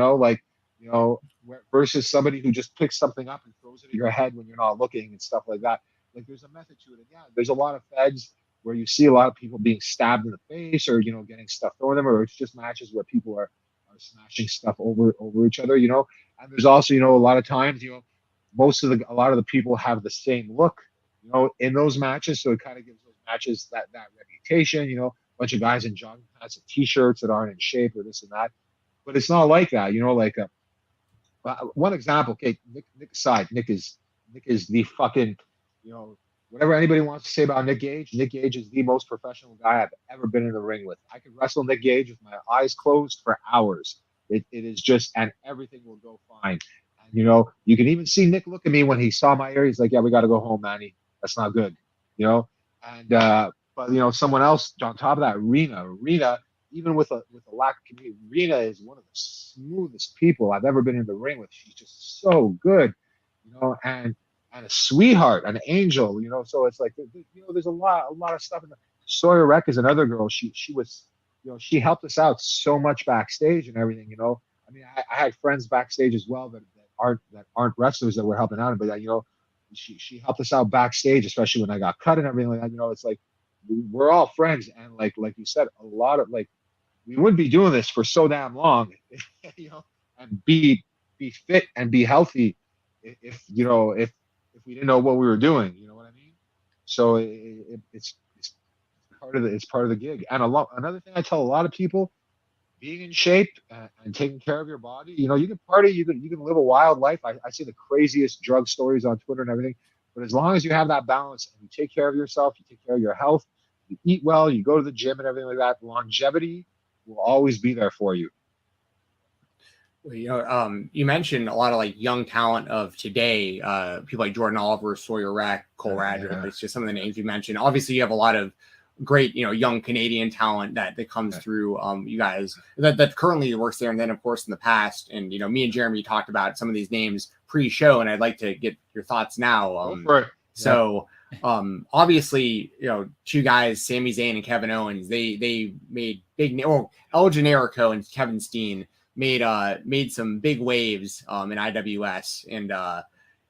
versus somebody who just picks something up and throws it at your head when you're not looking and stuff like that. There's a method to it. And there's a lot of feds where you see a lot of people being stabbed in the face, or, getting stuff thrown at them, or it's just matches where people are smashing stuff over each other, and there's also, a lot of times, a lot of the people have the same look, in those matches. So it kind of gives those matches that reputation, a bunch of guys in jogging pants and t-shirts that aren't in shape or this and that. But it's not like that, one example, okay, Nick aside, Nick is the fucking, whatever anybody wants to say about Nick Gage is the most professional guy I've ever been in the ring with. I could wrestle Nick Gage with my eyes closed for hours. It is just, and everything will go fine. And, you know, you can even see Nick look at me when he saw my ear. He's like, yeah, we got to go home, Manny. That's not good, you know? And, but, you know, someone else on top of that, Rena, even with a lack of community, Rena is one of the smoothest people I've ever been in the ring with. She's just so good, you know, and a sweetheart, an angel, you know. So it's like, you know, there's a lot of stuff. Sawyer Wreck is another girl. She was, you know, she helped us out so much backstage and everything, you know. I mean, I had friends backstage as well that aren't wrestlers that were helping out, but you know, she helped us out backstage, especially when I got cut and everything like that. You know, it's like we're all friends, and like you said, a lot of like we wouldn't be doing this for so damn long, you know, and be fit and be healthy if you know if we didn't know what we were doing. You know what I mean? So it's part of the gig. And another thing I tell a lot of people: being in shape and taking care of your body. You know, you can party, you can live a wild life. I see the craziest drug stories on Twitter and everything, but as long as you have that balance and you take care of yourself, you take care of your health, you eat well, you go to the gym and everything like that, longevity will always be there for you. Well, you know, you mentioned a lot of like young talent of today, people like Jordan Oliver, Sawyer Wreck, Cole Radrick. It's just some of the names you mentioned. Obviously, you have a lot of great, you know, young Canadian talent that comes through you guys that currently works there, and then of course in the past. And you know, me and Jeremy talked about some of these names pre-show, and I'd like to get your thoughts now. Go for it. So obviously, you know, two guys, Sami Zayn and Kevin Owens, they made big, or El Generico and Kevin Steen made some big waves in IWS. And I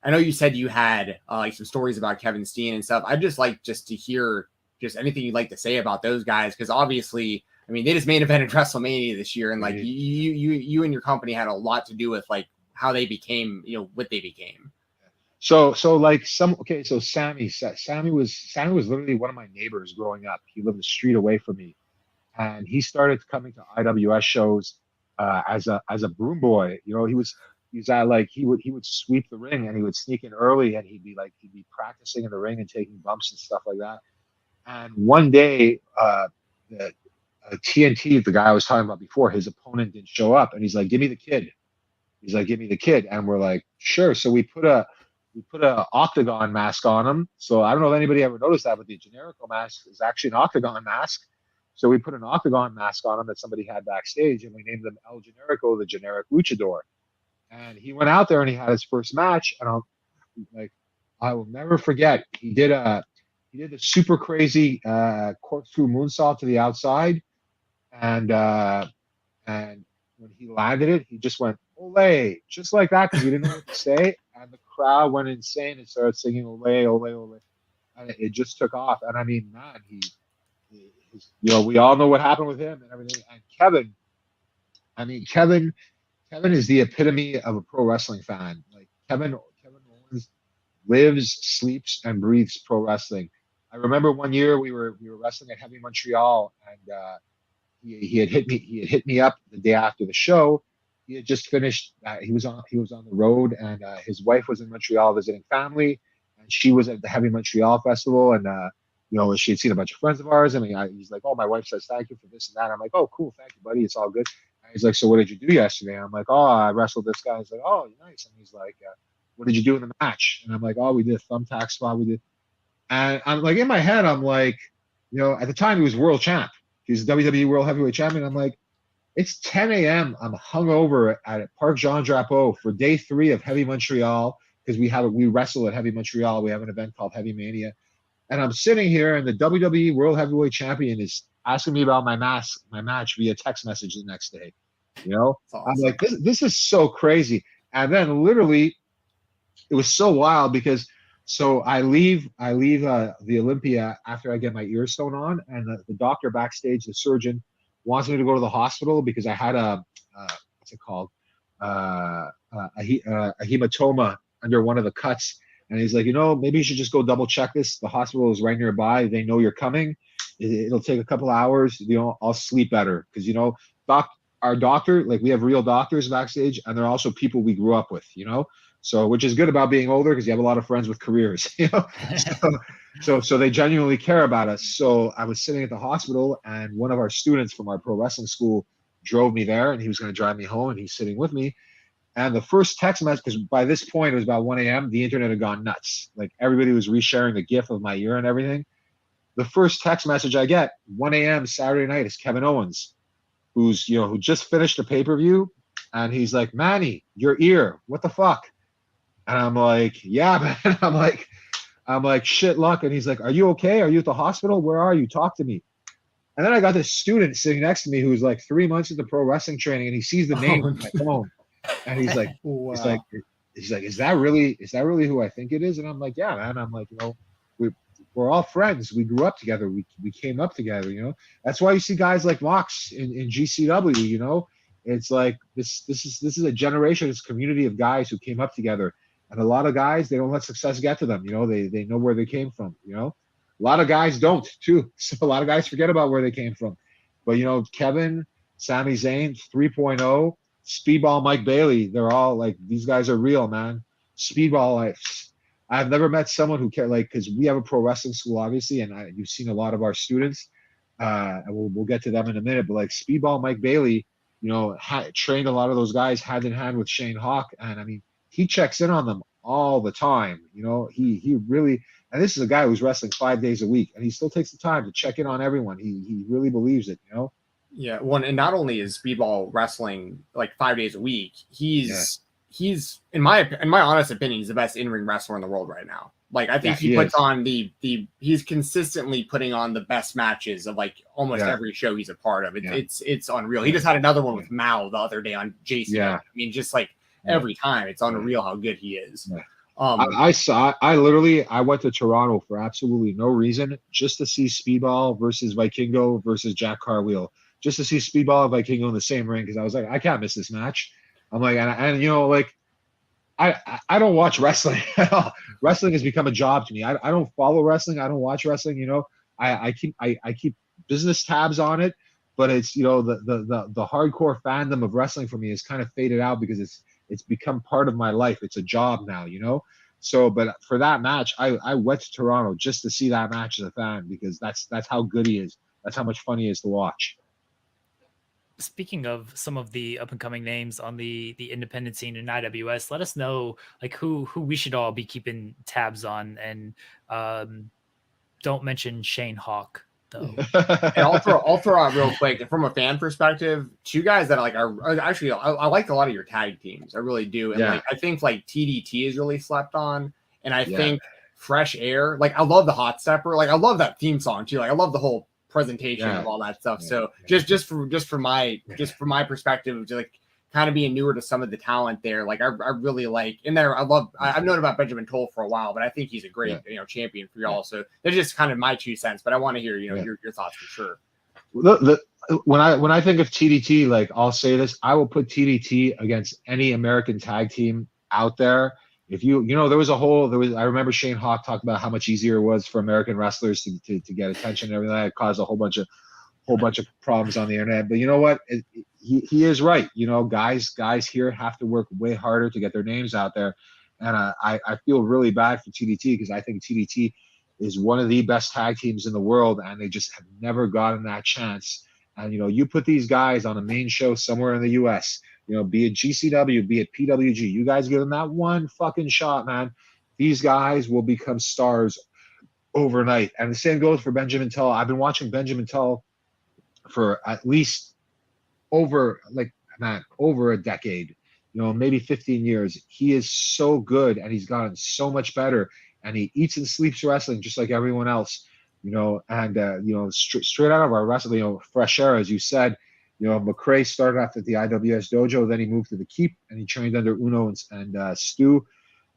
know you said you had like some stories about Kevin Steen and stuff. I'd just like to hear just anything you'd like to say about those guys, because obviously, I mean, they just main evented WrestleMania this year, and like you and your company had a lot to do with like how they became, you know, what they became. So like so Sami was literally one of my neighbors growing up. He lived a street away from me, and he started coming to IWS shows as a broom boy. You know, he's at like he would sweep the ring, and he would sneak in early, and he'd be practicing in the ring and taking bumps and stuff like that. And one day, the TNT, the guy I was talking about before, his opponent didn't show up, and he's like, "Give me the kid." He's like, "Give me the kid," and we're like, "Sure." So we put a octagon mask on him. So I don't know if anybody ever noticed that, but the Generico mask is actually an octagon mask. So we put an octagon mask on him that somebody had backstage, and we named him El Generico, the generic luchador. And he went out there and he had his first match, and I will never forget. He did the super crazy corkscrew moonsault to the outside, and when he landed it, he just went "Ole," just like that, because he didn't know what to say, and the crowd went insane and started singing "Ole, Ole, Ole," and it just took off. And I mean, man, you know, we all know what happened with him and everything. And Kevin is the epitome of a pro wrestling fan. Like Kevin Owens lives, sleeps, and breathes pro wrestling. I remember one year we were wrestling at Heavy Montreal, and he had hit me up the day after the show. He had just finished. He was on the road, and his wife was in Montreal visiting family, and she was at the Heavy Montreal festival, and you know, she had seen a bunch of friends of ours. I mean, he's like, "Oh, my wife says thank you for this and that." I'm like, "Oh, cool, thank you, buddy. It's all good." And he's like, "So what did you do yesterday?" I'm like, "Oh, I wrestled this guy." He's like, "Oh, nice." And he's like, "What did you do in the match?" And I'm like, "Oh, we did a thumbtack spot. We did." And I'm like, in my head, I'm like, you know, at the time he was world champ. He's WWE World Heavyweight Champion. I'm like, it's 10 a.m. I'm hungover at Parc Jean Drapeau for day 3 of Heavy Montreal, because we wrestle at Heavy Montreal. We have an event called Heavy Mania. And I'm sitting here, and the WWE World Heavyweight Champion is asking me about my match via text message the next day. You know, awesome. I'm like, this is so crazy. And then literally, it was so wild because so I leave the Olympia after I get my ear sewn on, and the doctor backstage, the surgeon, wants me to go to the hospital because I had a hematoma under one of the cuts. And he's like, you know, maybe you should just go double check this. The hospital is right nearby. They know you're coming. It'll take a couple of hours. You know, I'll sleep better. Because, you know, our doctor, like we have real doctors backstage, and they're also people we grew up with, you know. So, which is good about being older, because you have a lot of friends with careers, you know. So they genuinely care about us. So I was sitting at the hospital, and one of our students from our pro wrestling school drove me there, and he was going to drive me home, and he's sitting with me. And the first text message, because by this point it was about 1 a.m., the internet had gone nuts. Like everybody was resharing the GIF of my ear and everything. The first text message I get, 1 a.m. Saturday night, is Kevin Owens, who just finished a pay-per-view, and he's like, Manny, your ear, what the fuck? And I'm like, yeah, man. I'm like, shit luck. And he's like, are you okay? Are you at the hospital? Where are you? Talk to me. And then I got this student sitting next to me who's like 3 months into pro wrestling training, and he sees the name on my phone. And he's like, Wow. he's like, is that really who I think it is? And I'm like, yeah, man. I'm like, we're all friends. We grew up together. We came up together. That's why you see guys like Mox in GCW. It's like this is a generation, this community of guys who came up together. And a lot of guys, they don't let success get to them. They know where they came from. A lot of guys don't too. So a lot of guys forget about where they came from. But Kevin, Sami Zayn, 3.0. Speedball, Mike Bailey, they're all like, these guys are real, man. Speedball, I've never met someone who cares, like, because we have a pro wrestling school, obviously, and you've seen a lot of our students, and we'll get to them in a minute, but like Speedball, Mike Bailey, trained a lot of those guys hand in hand with Shane Hawk, and I mean, he checks in on them all the time. He really, and this is a guy who's wrestling 5 days a week, and he still takes the time to check in on everyone. He really believes it, Yeah, and not only is Speedball wrestling like 5 days a week, he's in my honest opinion, he's the best in-ring wrestler in the world right now. Like I think he puts on he's consistently putting on the best matches of like almost every show he's a part of. It's unreal. He just had another one with Mao the other day on Jason. Yeah. I mean, just like every time, it's unreal how good he is. Yeah. I went to Toronto for absolutely no reason, just to see Speedball versus Vikingo versus Jack Carwheel. Just to see Speedball and Vikingo in the same ring, because I was like, I can't miss this match. I'm like, and like, I don't watch wrestling at all. Wrestling has become a job to me. I don't follow wrestling. I don't watch wrestling. I keep business tabs on it, but it's the hardcore fandom of wrestling for me has kind of faded out because it's become part of my life. It's a job now. So, but for that match, I went to Toronto just to see that match as a fan, because that's how good he is. That's how much fun he is to watch. Speaking of some of the up and coming names on the independent scene in IWS, let us know like who we should all be keeping tabs on, and don't mention Shane Hawk though. And I'll throw out real quick from a fan perspective, two guys that are actually I like a lot of your tag teams. I really do. And like I think like TDT is really slept on, and I think Fresh Air. Like I love the Hot Stepper. Like I love that theme song too. Like I love the whole presentation of all that stuff. So just from my perspective, to like kind of being newer to some of the talent there, like I really like in there. I've known about Benjamin Toll for a while, but I think he's a great champion for y'all. So they're just kind of my 2 cents, but I want to hear your thoughts for sure. When I think of TDT, like I'll say this, I will put TDT against any American tag team out there. If there was I remember Shane Hawk talked about how much easier it was for American wrestlers to get attention and everything. That caused a whole bunch of problems on the internet. But you know what? He is right. Guys here have to work way harder to get their names out there. And I feel really bad for TDT, because I think TDT is one of the best tag teams in the world, and they just have never gotten that chance. And you put these guys on a main show somewhere in the US, be it GCW, be it PWG, you guys give them that one fucking shot, man. These guys will become stars overnight. And the same goes for Benjamin Tull. I've been watching Benjamin Tull for at least over a decade, maybe 15 years. He is so good, and he's gotten so much better, and he eats and sleeps wrestling just like everyone else, and straight out of our wrestling, Fresh Air, as you said. McRae started off at the IWS dojo, then he moved to the Keep, and he trained under Uno and Stu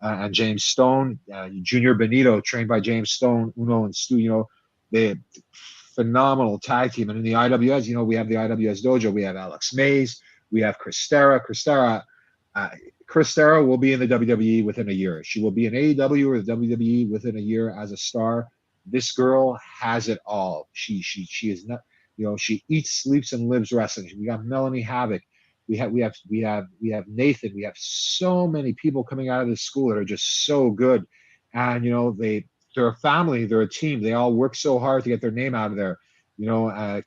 and James Stone. Junior Benito, trained by James Stone, Uno and Stu. They phenomenal tag team. And in the IWS, we have the IWS dojo. We have Alex Mays. We have Christera. Christera will be in the WWE within a year. She will be in AEW or the WWE within a year as a star. This girl has it all. She is not. She eats, sleeps, and lives wrestling. We got Melanie Havoc. We have Nathan. We have so many people coming out of this school that are just so good. And they're a family, they're a team. They all work so hard to get their name out of there.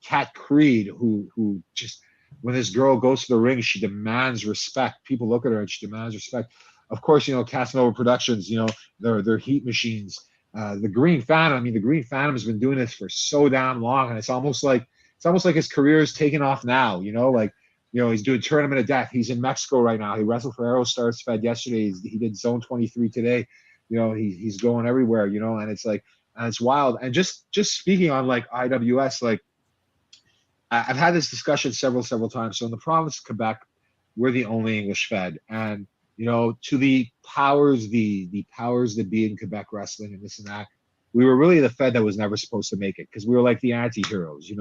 Kat Creed, who just when this girl goes to the ring, she demands respect. People look at her and she demands respect. Of course, Casanova Productions, they're heat machines. The Green Phantom, the Green Phantom has been doing this for so damn long, and it's almost like his career is taking off now. He's doing Tournament of Death. He's in Mexico right now. He wrestled for Aerostars Fed yesterday. He did Zone 23 today. He's going everywhere. And it's like, and it's wild. And just speaking on like IWS, like I've had this discussion several times. So in the province of Quebec, we're the only English Fed, and to the powers that be in Quebec wrestling and this and that, we were really the Fed that was never supposed to make it, because we were like the anti-heroes.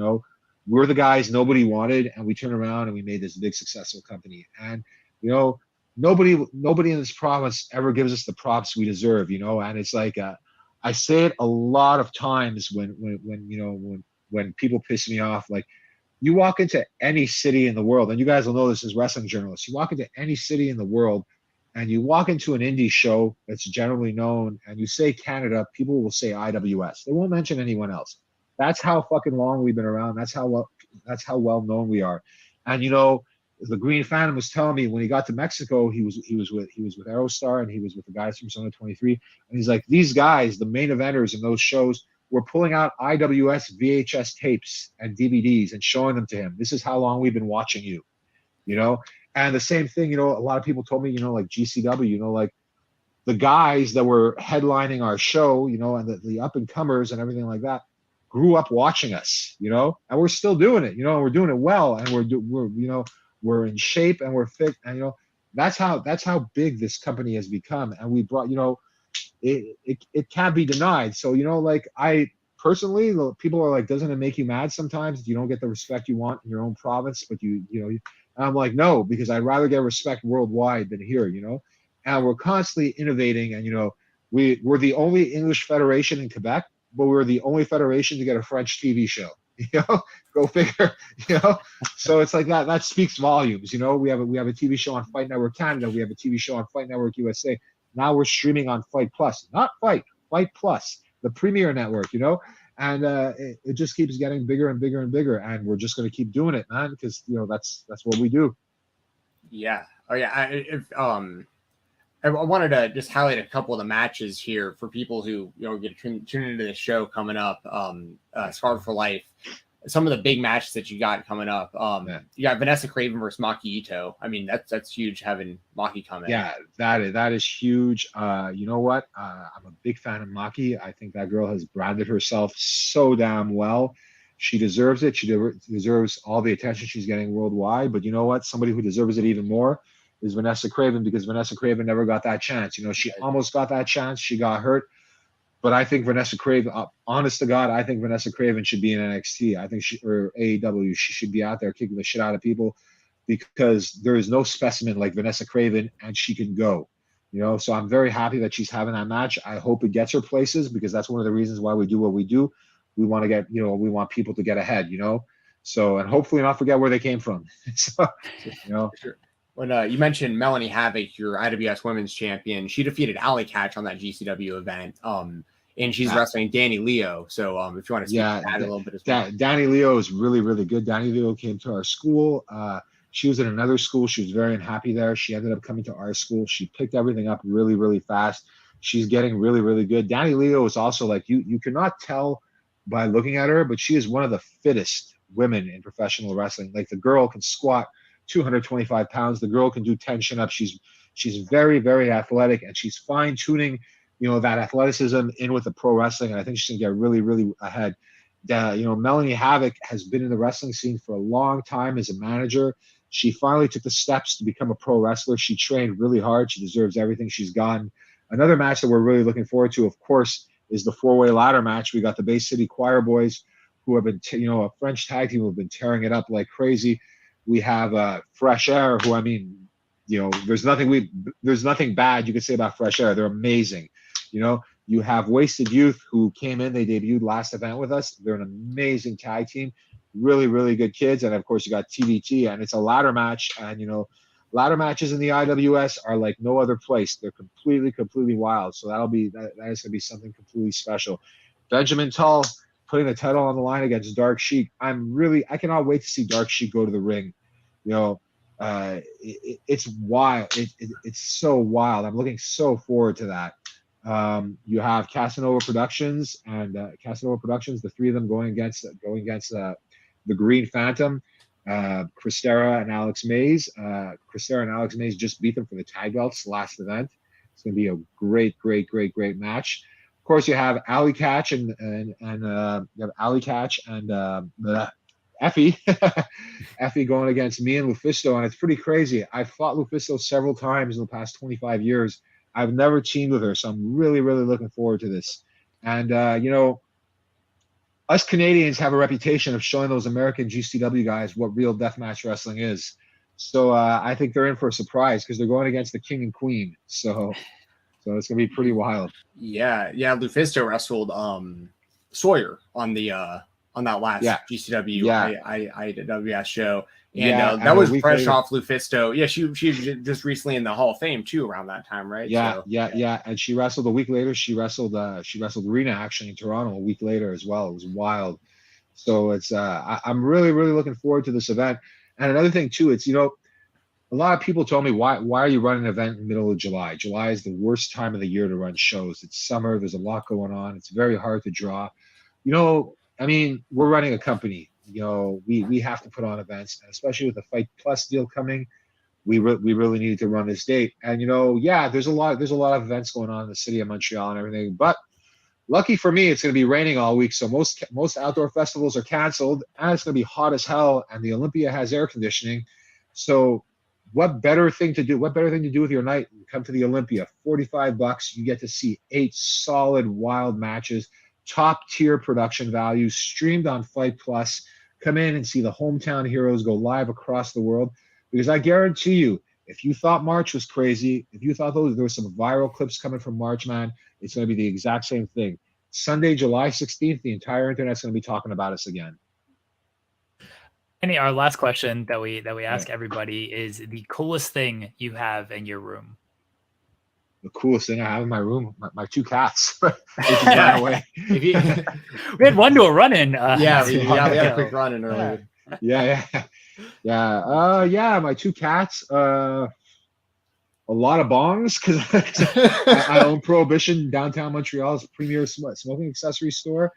We're the guys nobody wanted, and we turned around and we made this big successful company. And nobody in this province ever gives us the props we deserve. And it's like I say it a lot of times when people piss me off. Like, you walk into any city in the world, and you guys will know this as wrestling journalists. You walk into any city in the world, and you walk into an indie show that's generally known, and you say Canada, people will say IWS. They won't mention anyone else. That's how fucking long we've been around. That's how well known we are. And the Green Phantom was telling me when he got to Mexico, he was with Aerostar, and he was with the guys from Zone 23, and he's like, these guys, the main eventers in those shows, were pulling out IWS VHS tapes and DVDs and showing them to him. This is how long we've been watching you, And the same thing, a lot of people told me, like GCW, like the guys that were headlining our show, and the up and comers and everything like that, grew up watching us, and we're still doing it, and we're doing it well, and we're in shape and we're fit, and that's how big this company has become. And we brought, it can't be denied. So like, I personally, people are like, doesn't it make you mad sometimes if you don't get the respect you want in your own province? But and I'm like, no, because I'd rather get respect worldwide than here, and we're constantly innovating. And we're the only English federation in Quebec, but we're the only federation to get a French TV show. Go figure. So it's like that speaks volumes. We have a TV show on Fight Network Canada. We have a TV show on Fight Network USA. Now we're streaming on Fight Plus, not Fight Plus, the premier network. And it just keeps getting bigger and bigger and bigger, and we're just going to keep doing it, man, because that's what we do. Yeah. Oh yeah. I wanted to just highlight a couple of the matches here for people who get to tune into the show coming up. Scarred for Life. Some of the big matches that you got coming up. You got Vanessa Craven versus Maki Ito. That's huge having Maki come in. Yeah, that is huge. You know what? I'm a big fan of Maki. I think that girl has branded herself so damn well. She deserves it. She deserves all the attention she's getting worldwide. But you know what? Somebody who deserves it even more is Vanessa Craven, because Vanessa Craven never got that chance. She almost got that chance. She got hurt. But I think Vanessa Craven, honest to God, I think Vanessa Craven should be in NXT. I think or AEW, she should be out there kicking the shit out of people, because there is no specimen like Vanessa Craven, and she can go. So I'm very happy that she's having that match. I hope it gets her places, because that's one of the reasons why we do what we do. We want to get, we want people to get ahead, So, and hopefully not forget where they came from. So, Sure. When you mentioned Melanie Havoc, your IWS Women's Champion, she defeated Alley Catch on that GCW event. And she's wrestling Danny Leo. So if you want to speak to that a little bit as well. Danny Leo is really, really good. Danny Leo came to our school. She was in another school. She was very unhappy there. She ended up coming to our school. She picked everything up really, really fast. She's getting really, really good. Danny Leo is also like, you cannot tell by looking at her, but she is one of the fittest women in professional wrestling. Like, the girl can squat 225 pounds. The girl can do 10 chin-ups. She's very, very athletic, and she's fine-tuning, that athleticism in with the pro wrestling. And I think she's gonna get really, really ahead. Melanie Havoc has been in the wrestling scene for a long time as a manager. She finally took the steps to become a pro wrestler. She trained really hard. She deserves everything she's gotten. Another match that we're really looking forward to, of course, is the four-way ladder match. We got the Bay City Choir Boys, who have been, a French tag team who have been tearing it up like crazy. We have Fresh Air, who, there's nothing bad you could say about Fresh Air. They're amazing. You have Wasted Youth, who came in. They debuted last event with us. They're an amazing tag team. Really, really good kids. And, of course, you got TBT, and it's a ladder match. And, ladder matches in the IWS are like no other place. They're completely, completely wild. So that is going to be something completely special. Benjamin Tull putting the title on the line against Dark Sheik. I cannot wait to see Dark Sheik go to the ring. It's wild. It's so wild. I'm looking so forward to that. You have Casanova Productions the three of them going against the Green Phantom, Christera and Alex Mays. Christera and Alex Mays just beat them for the tag belts last event. It's going to be a great match. Of course, you have Ali Catch and Effie Effie going against me and Lufisto, and it's pretty crazy. I've fought Lufisto several times in the past 25 years. I've never teamed with her, so I'm really looking forward to this. And us Canadians have a reputation of showing those American GCW guys what real deathmatch wrestling is. So I think they're in for a surprise because they're going against the King and Queen. So it's gonna be pretty wild. Yeah. Lufisto wrestled Sawyer on that last GCW IWS show. And that was fresh off Lufisto. Yeah, she was just recently in the Hall of Fame too around that time, right? Yeah. And she wrestled a week later. She wrestled Rena actually in Toronto a week later as well. It was wild. So it's I'm really looking forward to this event. And another thing too, it's a lot of people told me why are you running an event in the middle of July? July is the worst time of the year to run shows. It's summer. There's a lot going on. It's very hard to draw. I mean, we're running a company. We have to put on events, and especially with the Fight Plus deal coming, we really needed to run this date. And there's a lot of events going on in the city of Montreal and everything. But lucky for me, it's going to be raining all week, so most outdoor festivals are canceled, and it's going to be hot as hell. And the Olympia has air conditioning, so what better thing to do with your night? Come to the Olympia. $45, you get to see 8 solid wild matches. Top tier production value, streamed on Fight Plus. Come in and see the hometown heroes go live across the world. Because I guarantee you, if you thought March was crazy, if you thought there were some viral clips coming from March, man, it's going to be the exact same thing. Sunday, July 16th, the entire internet's going to be talking about us again. Our last question that we ask everybody is the coolest thing you have in your room. The coolest thing I have in my room, my 2 cats. They just ran away. We had one to a run-in. We had a quick run-in earlier. Yeah. My 2 cats. A lot of bongs because I own Prohibition, downtown Montreal's premier smoking accessory store.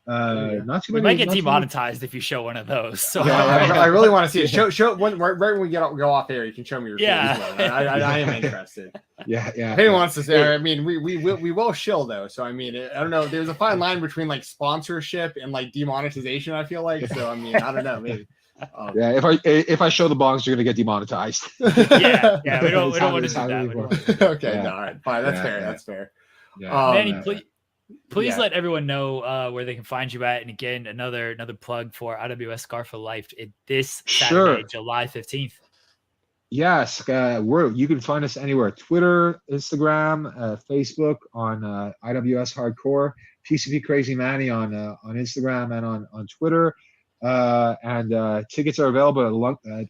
Not too many. We might get demonetized if you show one of those. So I really want to see it. Show right when we go off air. You can show me your. I am interested. Yeah. If anyone wants to say, I mean, we will shill though. So I mean, I don't know. There's a fine line between like sponsorship and like demonetization. I feel like so. I mean, I don't know. Maybe. If I show the bongs, you're gonna get demonetized. We don't want to do that. Okay, all right, fine. That's fair. That's fair. Manny, please let everyone know where they can find you at. And again, another plug for IWS Scar for Life this Saturday, July 15th. Yes, you can find us anywhere: Twitter, Instagram, Facebook, on IWS Hardcore, PCP Crazy Manny on Instagram and on Twitter. And tickets are available at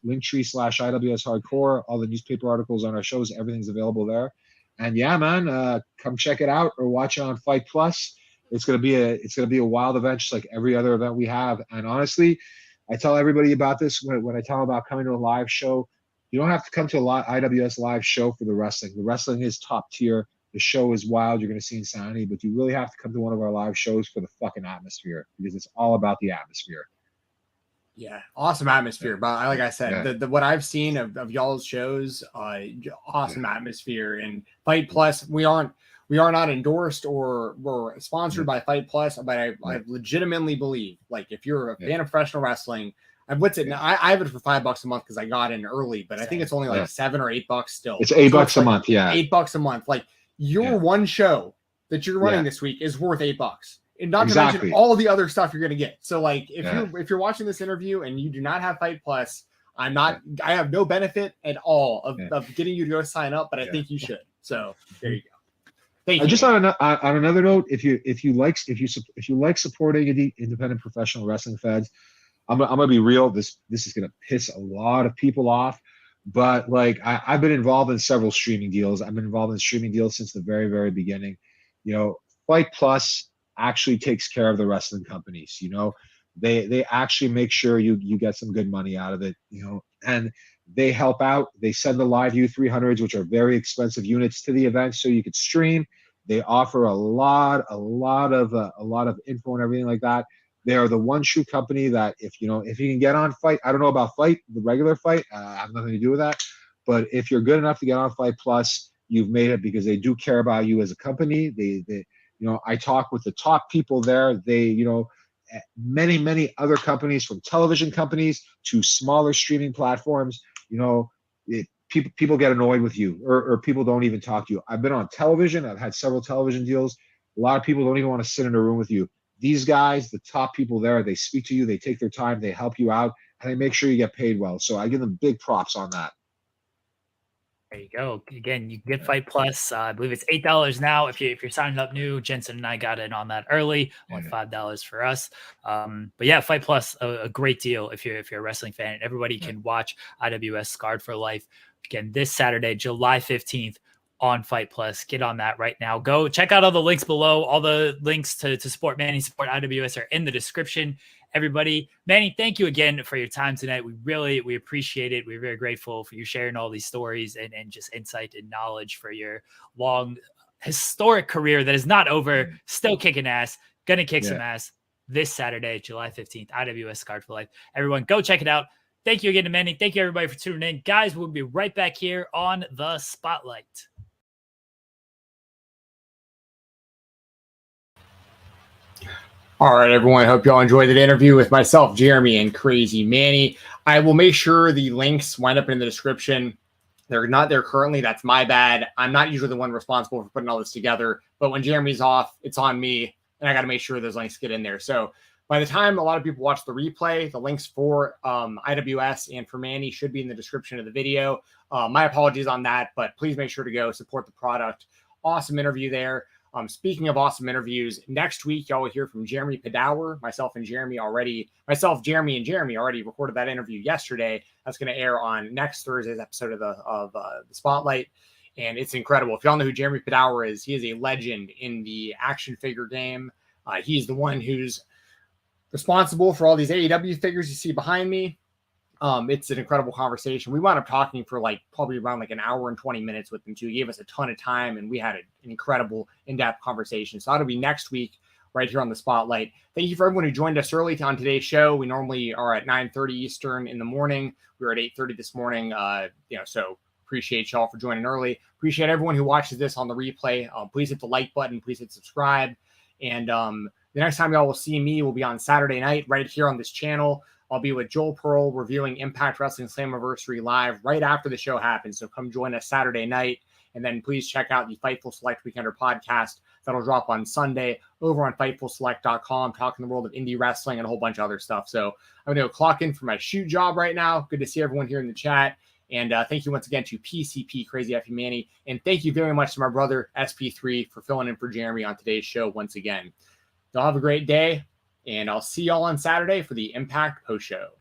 Linktree/IWS Hardcore. All the newspaper articles on our shows, everything's available there. And yeah, man, come check it out or watch it on Fight Plus. It's gonna be a wild event, just like every other event we have. And honestly, I tell everybody about this when I tell them about coming to a live show. You don't have to come to a IWS live show for the wrestling. The wrestling is top tier. The show is wild. You're gonna see insanity, but you really have to come to one of our live shows for the fucking atmosphere, because it's all about the atmosphere. Yeah, awesome atmosphere. But like I said, what I've seen of y'all's shows, awesome atmosphere. And Fight Plus, we are not endorsed or we're sponsored by Fight Plus, but I legitimately believe, like, if you're a fan of professional wrestling, what's it now? I have it for $5 a month because I got in early, but I think it's only like $7 or $8 still. It's $8 a month. Yeah, $8 a month. Like your one show that you're running this week is worth $8. And not to mention all the other stuff you're going to get. So, like, if you're watching this interview and you do not have Fight Plus, I have no benefit at all of getting you to go sign up, but I think you should. So there you go. Thank you. Just on another note, if you like supporting independent professional wrestling feds, I'm gonna be real. This is gonna piss a lot of people off, but like I've been involved in several streaming deals. I've been involved in streaming deals since the very, very beginning. Fight Plus actually takes care of the wrestling companies. They actually make sure you get some good money out of it, and they help out. They send the live U300s, which are very expensive units, to the event so you could stream. They offer a lot of info and everything like that. They are the one true company that if you can get on FITE, I don't know about FITE, the regular FITE, I have nothing to do with that. But if you're good enough to get on FITE Plus, you've made it, because they do care about you as a company. They I talk with the top people there. They, many other companies, from television companies to smaller streaming platforms, people get annoyed with you, or people don't even talk to you. I've been on television. I've had several television deals. A lot of people don't even want to sit in a room with you. These guys, the top people there, they speak to you, they take their time, they help you out, and they make sure you get paid well. So I give them big props on that. There you go. Again, you can get FITE Plus. I believe it's $8 now if you're signing up new. Jensen and I got in on that early, only $5 for us. But yeah, FITE Plus, a great deal if you're a wrestling fan. Everybody can watch IWS Scarred for Life again this Saturday, July 15th. On FITE Plus. Get on that right now. Go check out all the links below. All the links to support Manny, support IWS are in the description. Everybody, Manny, thank you again for your time tonight. We appreciate it. We're very grateful for you sharing all these stories and just insight and knowledge for your long historic career that is not over. Still kicking ass. Gonna kick some ass this Saturday, July 15th. IWS Scarred for Life. Everyone, go check it out. Thank you again to Manny. Thank you everybody for tuning in. Guys, we'll be right back here on the Spotlight. All right, everyone. Hope y'all enjoyed that interview with myself, Jeremy, and Crazy Manny. I will make sure the links wind up in the description. They're not there currently. That's my bad. I'm not usually the one responsible for putting all this together, but when Jeremy's off, it's on me, and I got to make sure those links get in there. So by the time a lot of people watch the replay, the links for IWS and for Manny should be in the description of the video. My apologies on that, but please make sure to go support the product. Awesome interview there. Speaking of awesome interviews, next week y'all will hear from Jeremy Padower. Myself, Jeremy, and Jeremy already recorded that interview yesterday. That's going to air on next Thursday's episode of the Spotlight, and it's incredible. If y'all know who Jeremy Padower is, he is a legend in the action figure game. He's the one who's responsible for all these AEW figures you see behind me. It's an incredible conversation. We wound up talking for probably around an hour and 20 minutes with him too. He gave us a ton of time, and we had an incredible in-depth conversation. So that'll be next week right here on the Spotlight. Thank you for everyone who joined us early on today's show. We normally are at 9:30 Eastern in the morning. We were at 8:30 this morning. So appreciate y'all for joining early. Appreciate everyone who watches this on the replay. Please hit the like button. Please hit subscribe. And the next time y'all will see me will be on Saturday night right here on this channel. I'll be with Joel Pearl reviewing Impact Wrestling Slammiversary live right after the show happens. So come join us Saturday night. And then please check out the Fightful Select Weekender podcast that'll drop on Sunday over on FightfulSelect.com, talking the world of indie wrestling and a whole bunch of other stuff. So I'm going to clock in for my shoot job right now. Good to see everyone here in the chat. And thank you once again to PCP, Crazy Effie Manny. And thank you very much to my brother, SP3, for filling in for Jeremy on today's show once again. Y'all have a great day. And I'll see y'all on Saturday for the Impact post show.